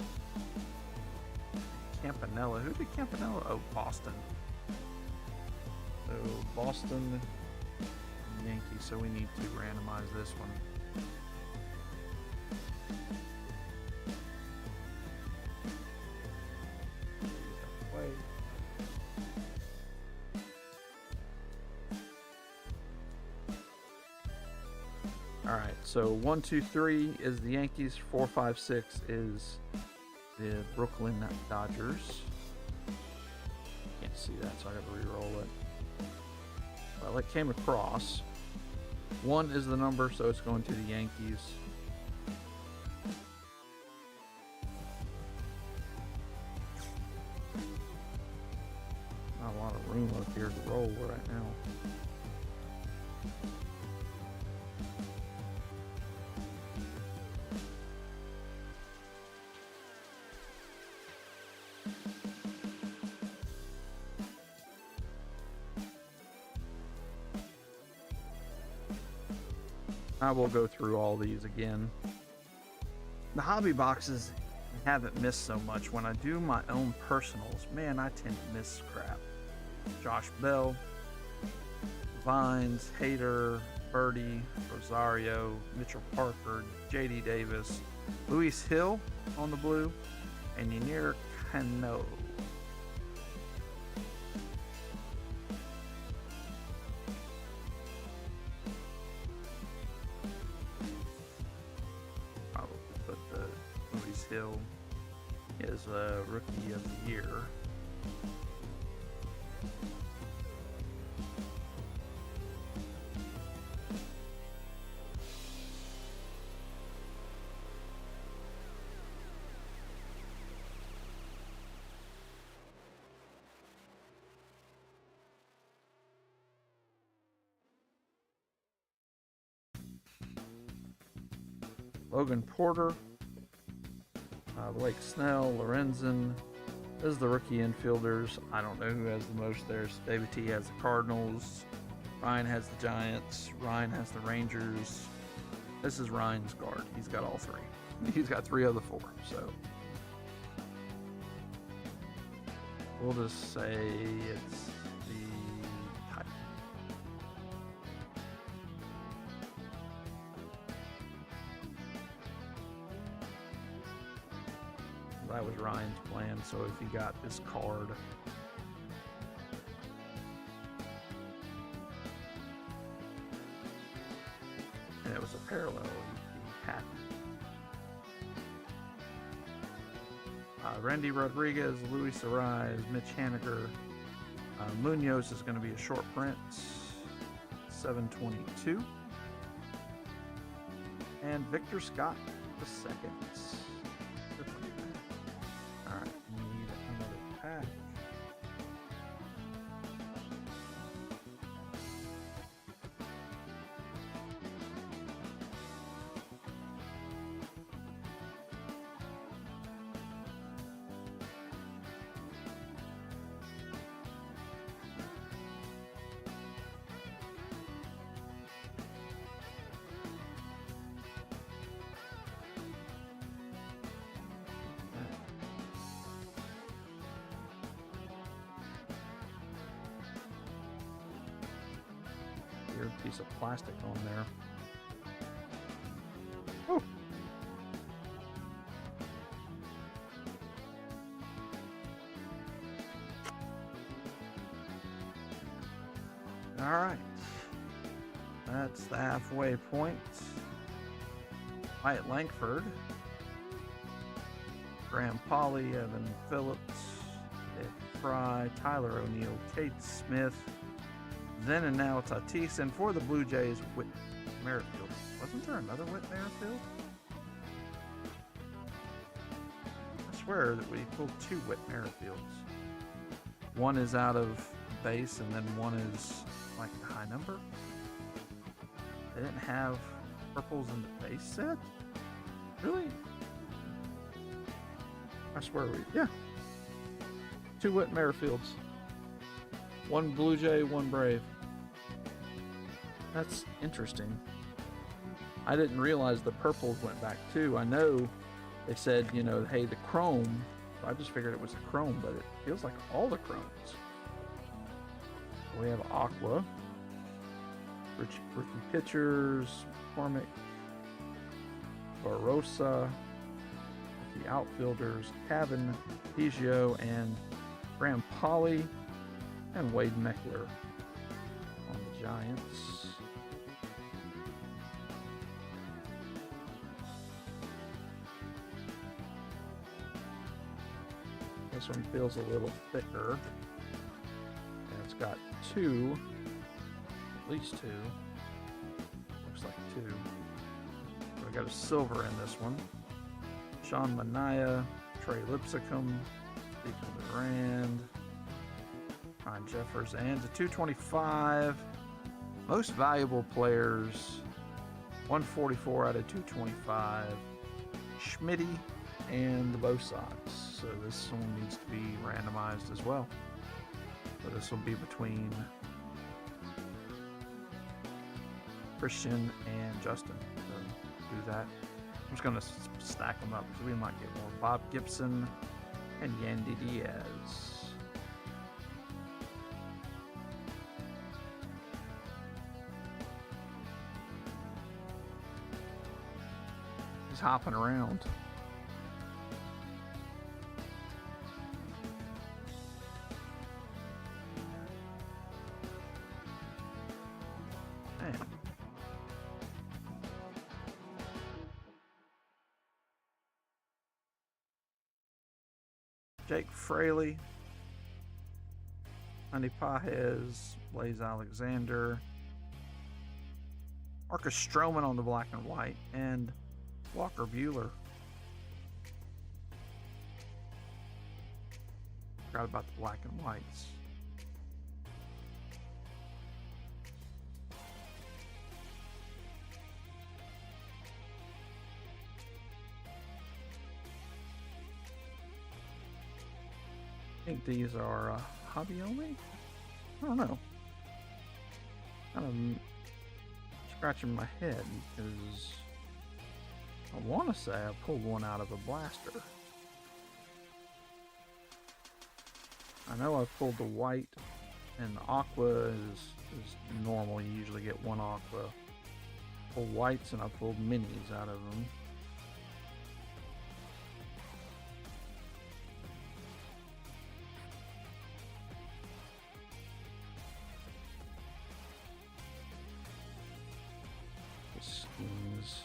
Campanella. Who did Campanella? Oh, Boston. So Boston, Yankees. So we need to randomize this one. All right, so 1, 2, 3 is the Yankees. 4, 5, 6 is the Brooklyn Dodgers. Can't see that, so I got to re-roll it. Well, it came across. 1 is the number, so it's going to the Yankees. Not a lot of room up here to roll right now. I will go through all these again. The hobby boxes haven't missed so much. When I do my own personals, man, I tend to miss crap. Josh Bell, Vines, Hader, Birdie, Rosario, Mitchell Parker, JD Davis, Luis Hill on the blue, and Yennier Cano. Hill is a rookie of the year. Logan Porter, Blake Snell, Lorenzen. This is the rookie infielders. I don't know who has the most there. David T has the Cardinals. Ryan has the Giants. Ryan has the Rangers. This is Ryan's guard. He's got all three. He's got 3 of the 4. So we'll just say it's the Titans. That was Ryan's plan. So if he got this card, and it was a parallel, he'd be happy. Randy Rodriguez, Luis Ariz, Mitch Haniger. Munoz is going to be a short print, 722. And Victor Scott, the second. Alright, we need another pack. Weird piece of plastic on there. Whew. All right, that's the halfway point. Wyatt Langford, Graham Pauley, Evan Phillips, Ed Fry, Tyler O'Neill, Kate Smith. Then and now Tatis, and for the Blue Jays, Whit Merrifield. Wasn't there another Whit Merrifield? I swear that we pulled 2 Whit Merrifields. One is out of base, and then one is like a high number. They didn't have purples in the base set? Really? I swear yeah. 2 Whit Merrifields. 1 Blue Jay, 1 Brave. That's interesting. I didn't realize the purples went back too. I know they said, you know, hey, the chrome. So I just figured it was the chrome, but it feels like all the chromes. We have Aqua, rookie pitchers, McCormick, Barossa, the outfielders, Cavan, Pigio, and Graham Pauley, and Wade Meckler on the Giants. This one feels a little thicker. And it's got 2, at least 2. Looks like 2. So we got a silver in this one. Sean Manaea, Trey Lipsicum, Deacon Durand, Ryan Jeffers, and the 225. Most valuable players, 144 out of 225. Schmitty and the Bo Sox. So this one needs to be randomized as well. So this will be between Christian and Justin. So do that. I'm just going to stack them up so we might get more. Bob Gibson and Yandy Diaz. He's hopping around. Man. Jake Fraley, Andy Pajes, Blaze Alexander, Marcus Stroman on the black and white, and Walker Buehler. Forgot about the black and whites. think these are hobby only? I don't know. Kind of scratching my head because I want to say I pulled one out of a blaster. I know I pulled the white, and the aqua is normal. You usually get one aqua. I pulled whites and I pulled minis out of them. The skins.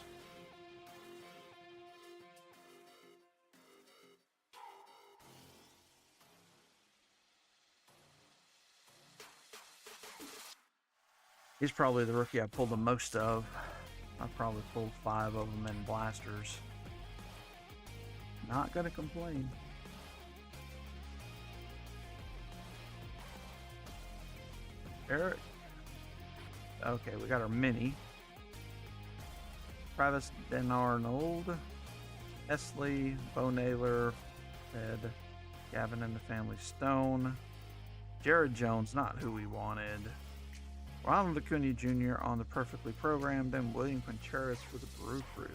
He's probably the rookie I pulled the most of. I probably pulled 5 of them in blasters. Not gonna complain. Eric. Okay, we got our mini. Travis Den Arnold. Esley, Bo Naylor, Ed, Gavin and the Family Stone. Jared Jones, not who we wanted. Ronald Acuna Jr. on the Perfectly Programmed, and William Contreras for the Brew Crew.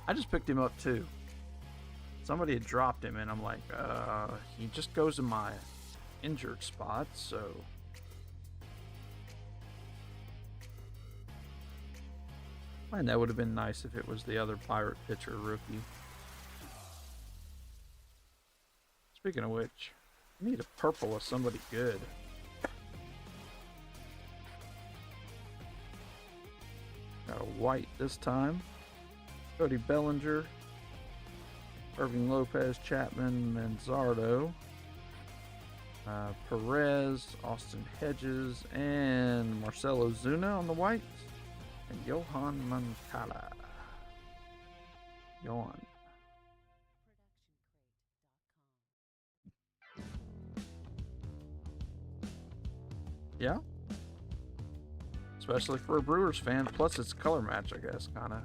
I just picked him up too. Somebody had dropped him, and I'm like, he just goes in my injured spot, so. And that would have been nice if it was the other Pirate pitcher rookie. Speaking of which, I need a purple of somebody good. Got a white this time. Cody Bellinger, Irving Lopez, Chapman, Manzardo, Perez, Austin Hedges, and Marcelo Zuna on the whites, and Johan Mancala. Johan. Yeah. Especially for a Brewers fan. Plus, it's color match, I guess, kind of.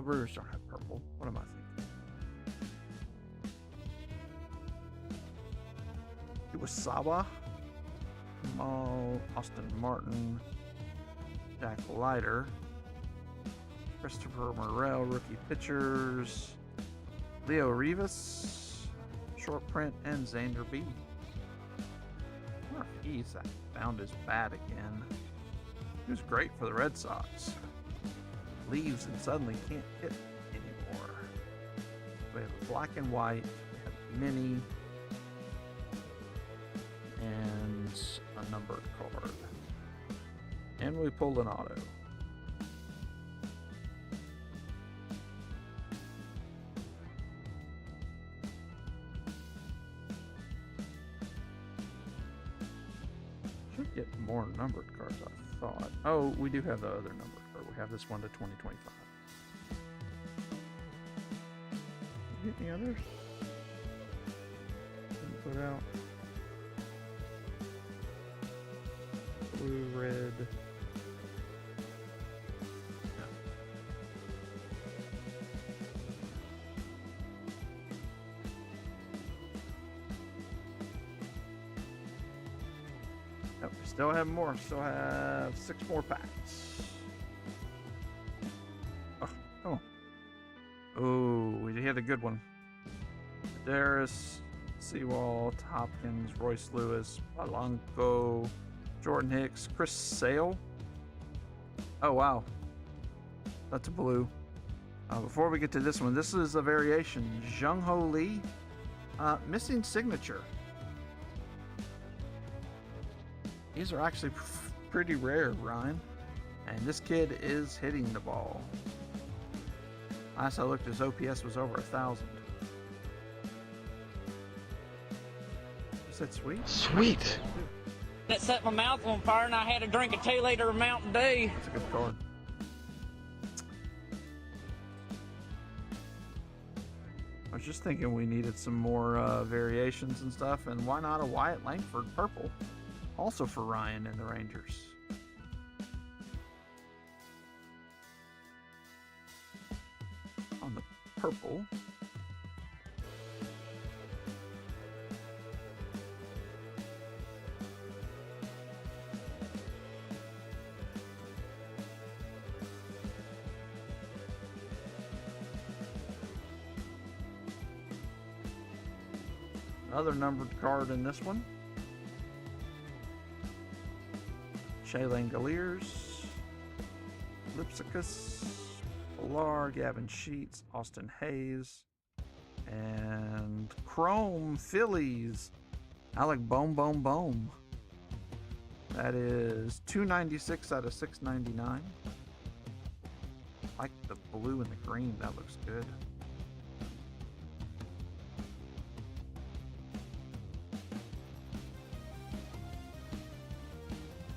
Brewers don't have purple. What am I thinking? Iwasaba. Jamal, Austin Martin. Jack Leiter. Christopher Morel, rookie pitchers. Leo Rivas. Short print, and Xander B. He's found his bat again. He was great for the Red Sox. Leaves and suddenly can't hit anymore. We have a black and white, we have a mini, and a numbered card. And we pulled an auto. Get more numbered cards, I thought. Oh, we do have the other numbered card. We have this one to 2025. Get any others? Didn't put out. Blue, red. Yep, still have more. Still have 6 more packs. Oh, come on. Oh, we had a good one. Darius, Seawald, Hopkins, Royce Lewis, Polanco, Jordan Hicks, Chris Sale. Oh, wow. That's a blue. Before we get to this one, this is a variation. Jung Ho Lee, missing signature. These are actually pretty rare, Ryan. And this kid is hitting the ball. Last I looked, his OPS was over 1,000. Is that sweet? Sweet. That set my mouth on fire and I had to drink a 2-liter of Mountain Dew. That's a good card. I was just thinking we needed some more variations and stuff, and why not a Wyatt Langford purple? Also for Ryan and the Rangers. On the purple. Another numbered card in this one. Shea Langoliers, Lipsicus, Pilar, Gavin Sheets, Austin Hayes, and Chrome Phillies. Alec Bohm. That is 296 out of 699. I like the blue and the green. That looks good.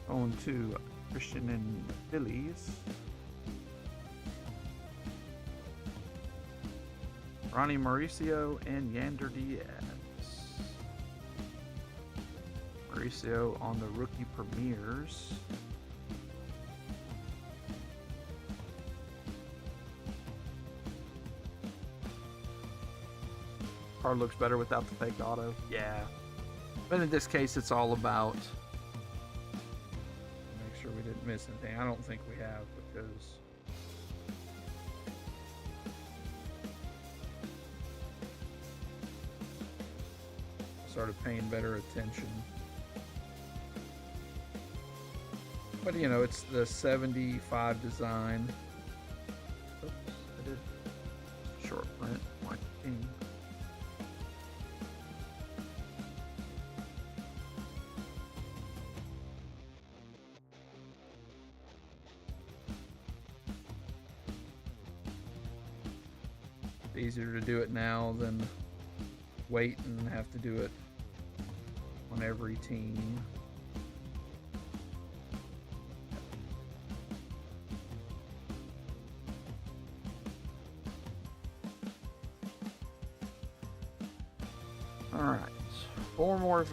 On to Christian and Phillies. Ronnie Mauricio and Yander Diaz. Mauricio on the rookie premieres. Card looks better without the fake auto. Yeah. But in this case, it's all about make sure we didn't miss anything. I don't think we have, because started paying better attention. But you know, it's the 75 design. Oops, I did short print like king. Easier to do it now than wait and have to do it on every team. All right, 4 more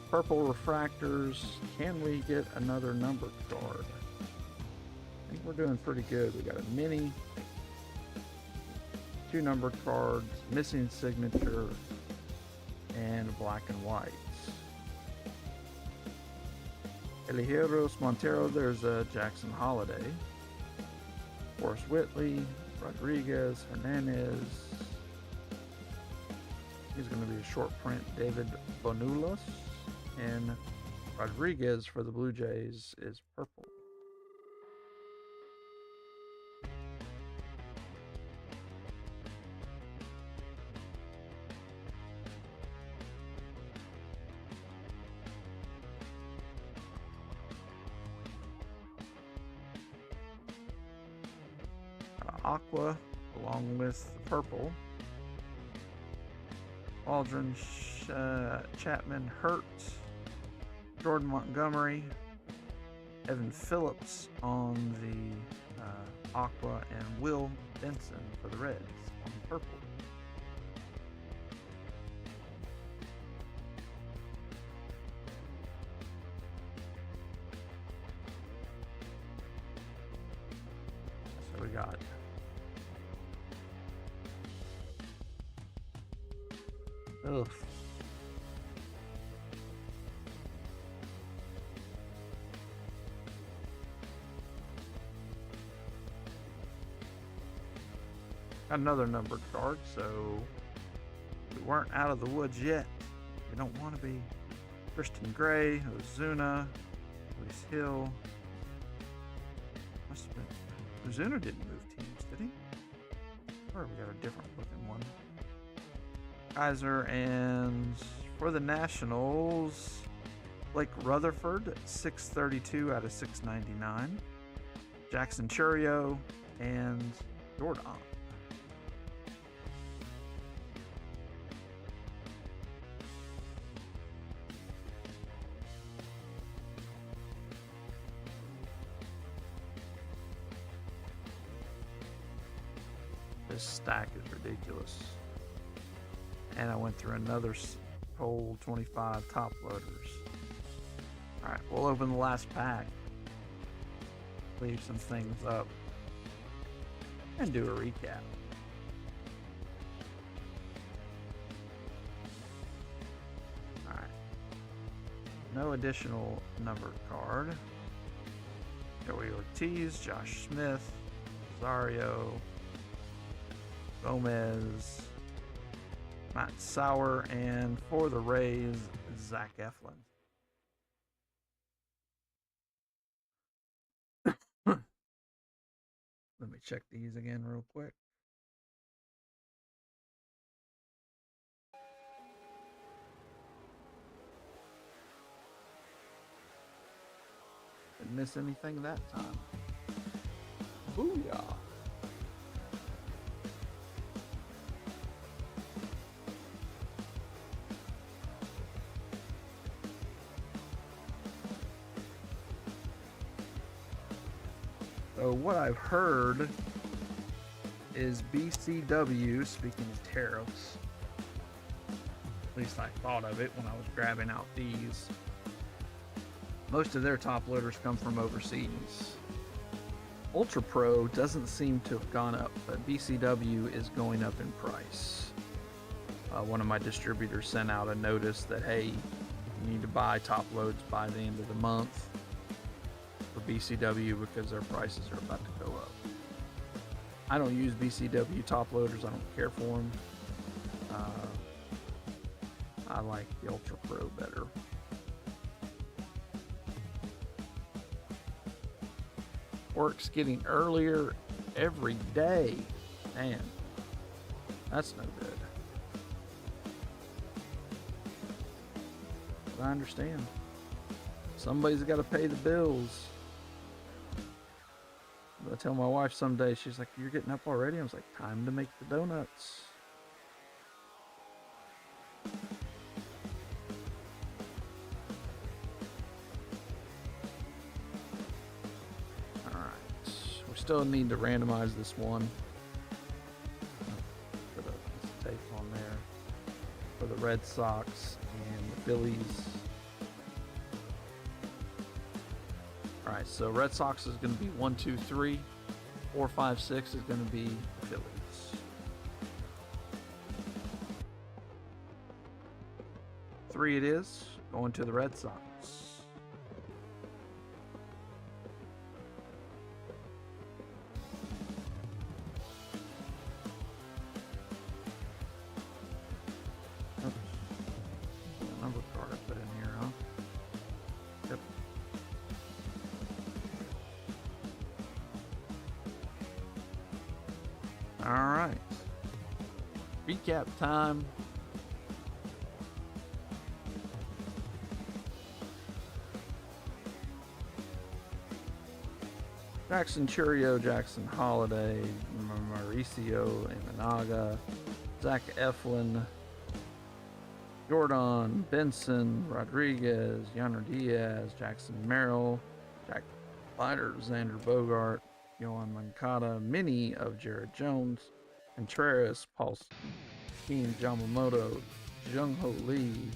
purple refractors. Can we get another numbered card? I think we're doing pretty good. We got a mini, 2 numbered cards, missing signature, and black and white. Elijeros Montero, there's a Jackson Holiday. Forrest Whitley, Rodriguez, Hernandez. He's going to be a short print, David Bonulas. And Rodriguez for the Blue Jays is purple. Aqua along with the purple. Aldrin Chapman Hurt, Jordan Montgomery, Evan Phillips on the Aqua, and Will Benson for the Reds on the purple. So we got ugh. Got another numbered card, so we weren't out of the woods yet. We don't want to be. Christian Gray, Ozuna, Luis Hill. Must have been. Ozuna didn't move teams, did he? Or we got a different looking one. Kaiser, and for the Nationals, Blake Rutherford, 632 out of 699. Jackson Churio and Jordan. This stack is ridiculous. And I went through another whole 25 top loaders. Alright, we'll open the last pack. Leave some things up. And do a recap. No additional numbered card. Joey Ortiz, Josh Smith, Rosario, Gomez, Matt Sauer, and for the Rays, Zach Eflin. Let me check these again real quick. Didn't miss anything that time. Booyah! So what I've heard is BCW, speaking of tariffs, at least I thought of it when I was grabbing out these, most of their top loaders come from overseas. Ultra Pro doesn't seem to have gone up, but BCW is going up in price. One of my distributors sent out a notice that, hey, you need to buy top loads by the end of the month for BCW because their prices are about to go up. I don't use BCW top loaders. I don't care for them. I like the Ultra Pro better. Work's getting earlier every day. Man, that's no good. But I understand. Somebody's got to pay the bills. I tell my wife someday, she's like, "You're getting up already?" I was like, "Time to make the donuts." Still need to randomize this one. Put a tape on there for the Red Sox and the Phillies. Alright, so Red Sox is going to be 1, 2, 3. 4, 5, 6 is going to be the Phillies. 3 it is, going to the Red Sox. Alright. Recap time. Jackson Churio, Jackson Holiday, Mauricio Imanaga, Zach Eflin, Jordan, Benson, Rodriguez, Yanner Diaz, Jackson Merrill, Jack Leiter, Xander Bogart, Yohan Moncada, mini of Jared Jones, Contreras, Paul Keen, Yamamoto, Jung-Ho Lee,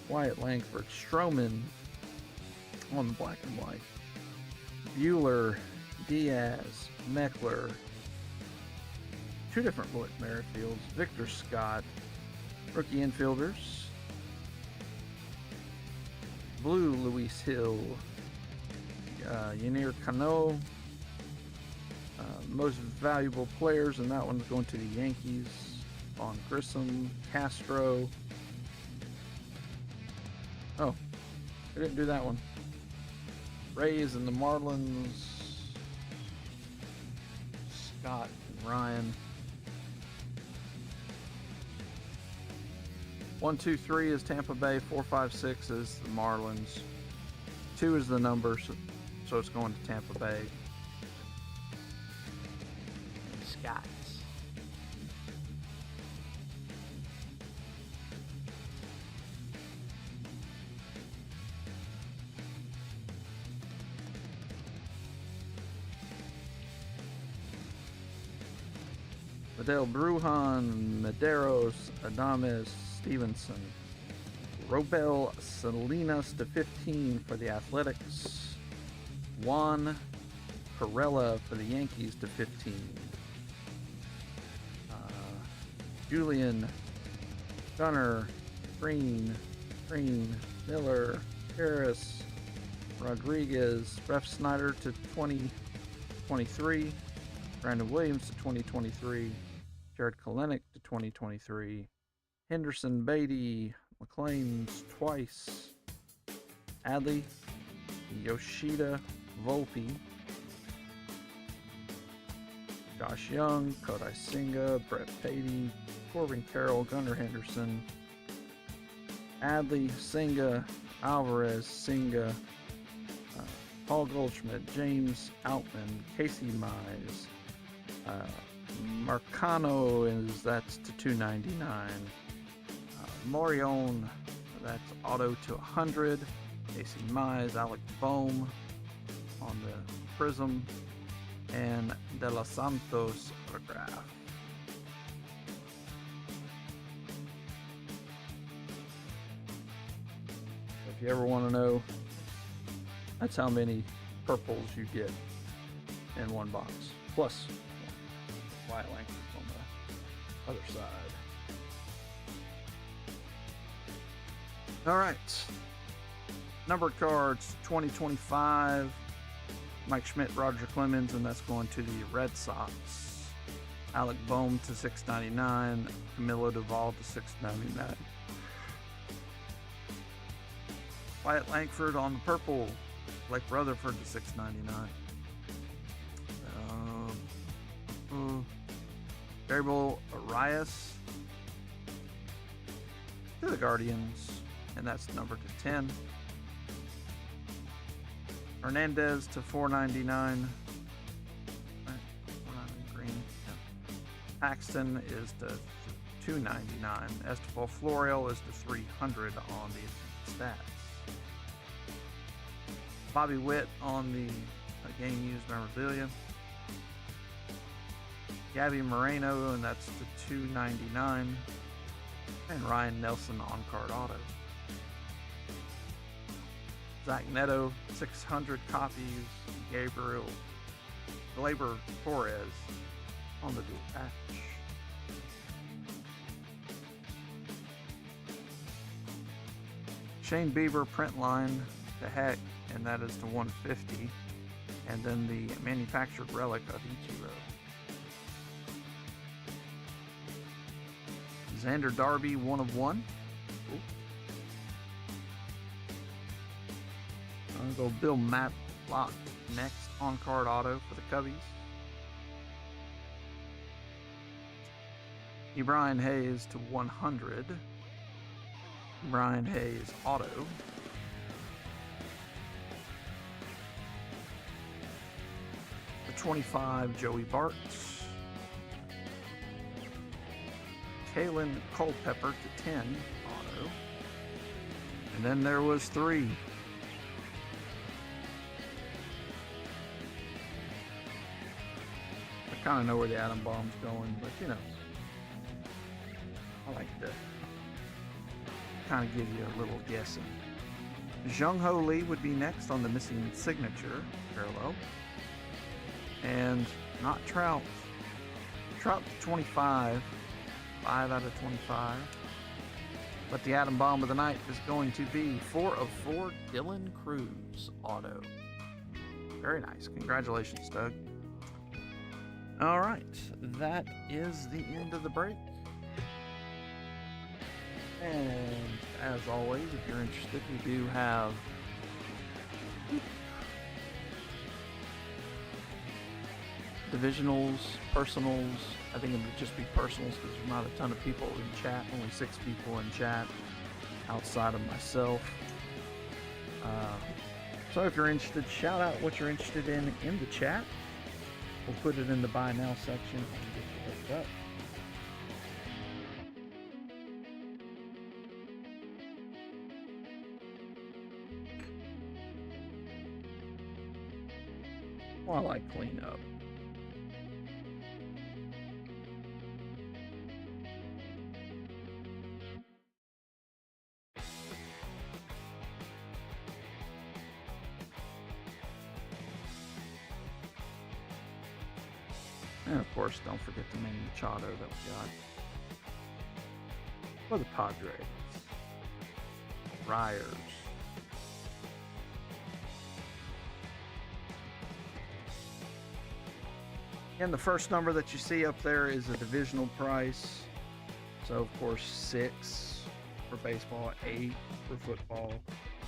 Wyatt Langford, Stroman on the black and white, Bueller, Diaz, Meckler, 2 different Blake Merrifields, Victor Scott, rookie infielders, blue Luis Hill, Yennier Cano, most valuable players, and that one's going to the Yankees. On Grissom, Castro. Oh, I didn't do that one. Rays and the Marlins. Scott and Ryan. 1, 2, 3 is Tampa Bay. 4, 5, 6 is the Marlins. 2 is the number, so it's going to Tampa Bay. Scots. Adele Brujan, Medeiros, Adames, Stevenson, Robel Salinas /15 for the Athletics, Juan Perella for the Yankees /15. Julian, Gunner, Green, Miller, Harris, Rodriguez, Ref Snyder to 2023, Brandon Williams to 2023, Jared Kalenic to 2023, Henderson, Beatty, McLean's twice, Adley, Yoshida, Volpe, Josh Young, Kodai Senga, Brett Patey, Corbin Carroll, Gunnar Henderson, Adley, Senga, Alvarez, Senga, Paul Goldschmidt, James Outman, Casey Mize, Marcano that's to 299, Morion, that's auto to 100, Casey Mize, Alec Bohm on the Prism, and De Los Santos autograph. If you ever want to know, that's how many purples you get in one box, plus Wyatt Langford on the other side. All right, numbered cards 2025, Mike Schmidt, Roger Clemens, and that's going to the Red Sox. Alec Bohm to 699, Camilo Duvall to 699. Wyatt Langford on the purple, Blake Rutherford to 699. Gabriel Arias to the Guardians, and that's numbered to 10. Hernandez to 499. Green. Yeah. Paxton is to 299. Estefan Florial is to 300 on the stats. Bobby Witt on the game used memorabilia. Gabby Moreno, and that's to 299. And Ryan Nelson on card auto. Zach Neto, 600 copies. Gabriel Glaber Torres on the dual patch. Shane Bieber print line to heck, and that is to 150. And then the manufactured relic of Ichiro. Xander Darby, 1 of 1. Ooh. I'm going to go Bill Matlock next on card auto for the Cubbies. Brian Hayes to 100. Brian Hayes auto. The 25, Joey Bart. Kalen Culpepper to 10 auto. And then there was 3. I kind of know where the atom bomb's going, but you know, I like to kind of give you a little guessing. Jung Ho Lee would be next on the missing signature parallel. And not Trout. Trout to 25. 5 out of 25. But the atom bomb of the night is going to be 4 of 4 Dylan Cruz auto. Very nice. Congratulations, Doug. All right. That is the end of the break. And as always, if you're interested, we do have divisionals, personals. I think it would just be personals because there's not a ton of people in chat, only 6 people in chat outside of myself. So if you're interested, shout out what you're interested in the chat. We'll put it in the buy now section and get you hooked up. While I clean up. And of course, don't forget the Manny Machado that we got for the Padres. Ryers. And the first number that you see up there is a divisional price. So, of course, 6 for baseball, 8 for football.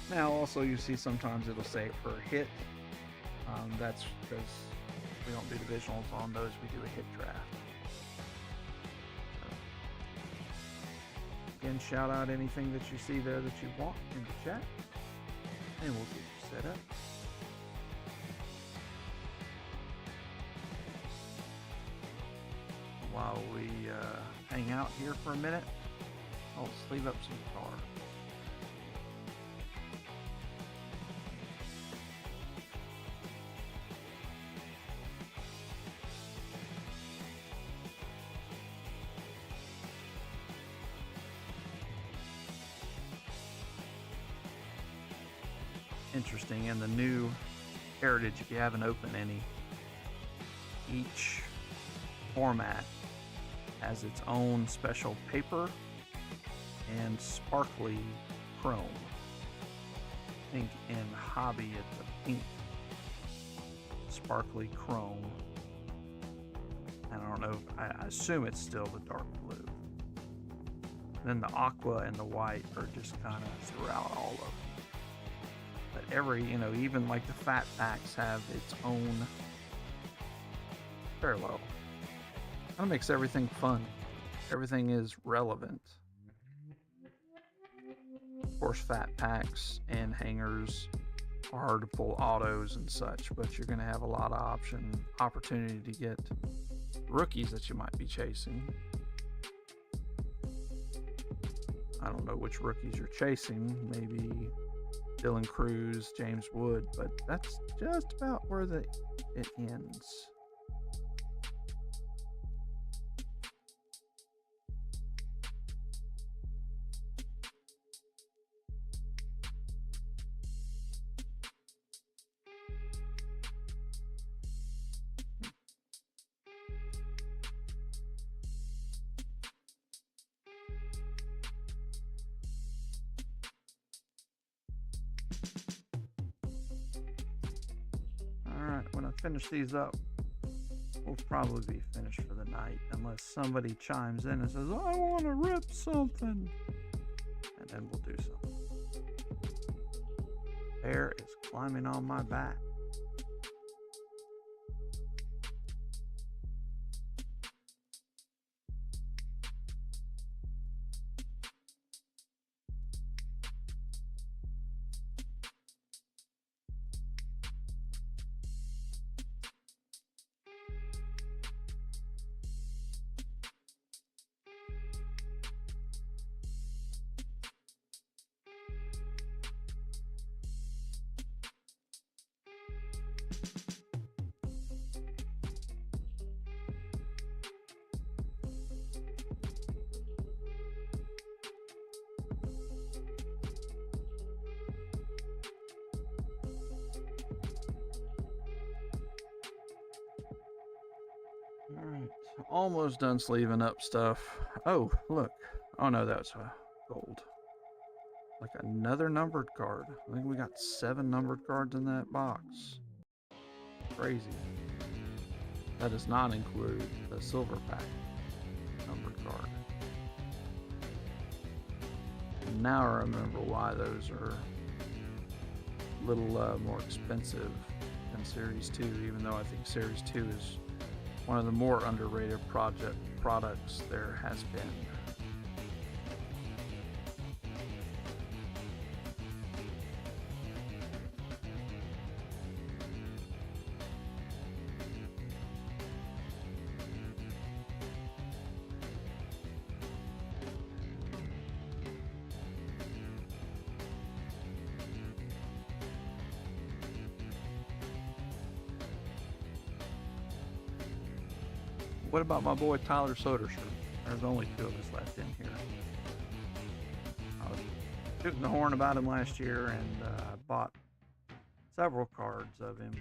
Now, also, you see sometimes it'll say for a hit. That's because we don't do divisionals on those. We do a hit draft. So, again, shout out anything that you see there that you want in the chat. And we'll get you set up. While we hang out here for a minute, I'll sleeve up some cards. Interesting, in the new Heritage, if you haven't opened any, each format has its own special paper and sparkly chrome. I think in Hobby it's a pink sparkly chrome. I don't know, I assume it's still the dark blue. Then the aqua and the white are just kind of throughout all of them. But every, even like the fat packs have its own parallel. That makes everything fun. Everything is relevant. Of course, fat packs and hangers are hard to pull autos and such, but you're going to have a lot of opportunity to get rookies that you might be chasing. I don't know which rookies you're chasing. Maybe Dylan Cruz, James Wood, but that's just about where it ends. When I finish these up, we'll probably be finished for the night, unless somebody chimes in and says, I want to rip something, and then we'll do something. Bear is climbing on my back. Alright, almost done sleeving up stuff. Oh, look. Oh no, that's gold. Like another numbered card. I think we got 7 numbered cards in that box. Crazy. That does not include the silver pack numbered card. And now I remember why those are a little more expensive than Series 2, even though I think Series 2 is one of the more underrated products there has been. What about my boy Tyler Soderstrom? There's only 2 of us left in here. I was shooting the horn about him last year, and I bought several cards of him.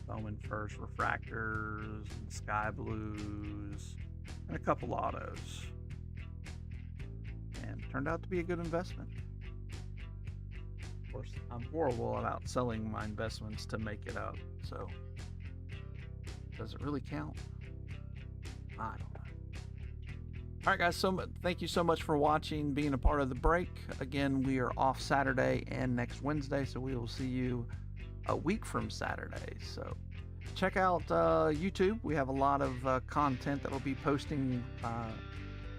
Bowman First Refractors, and Sky Blues, and a couple autos. And it turned out to be a good investment. Of course, I'm horrible about selling my investments to make it up, so Does it really count? I don't know. All right, guys. So thank you so much for watching, being a part of the break. Again, we are off Saturday and next Wednesday, so we will see you a week from Saturday. So check out YouTube. We have a lot of content that we'll be posting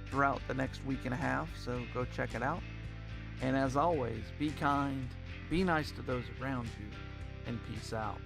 throughout the next week and a half, so go check it out. And as always, be kind, be nice to those around you, and peace out.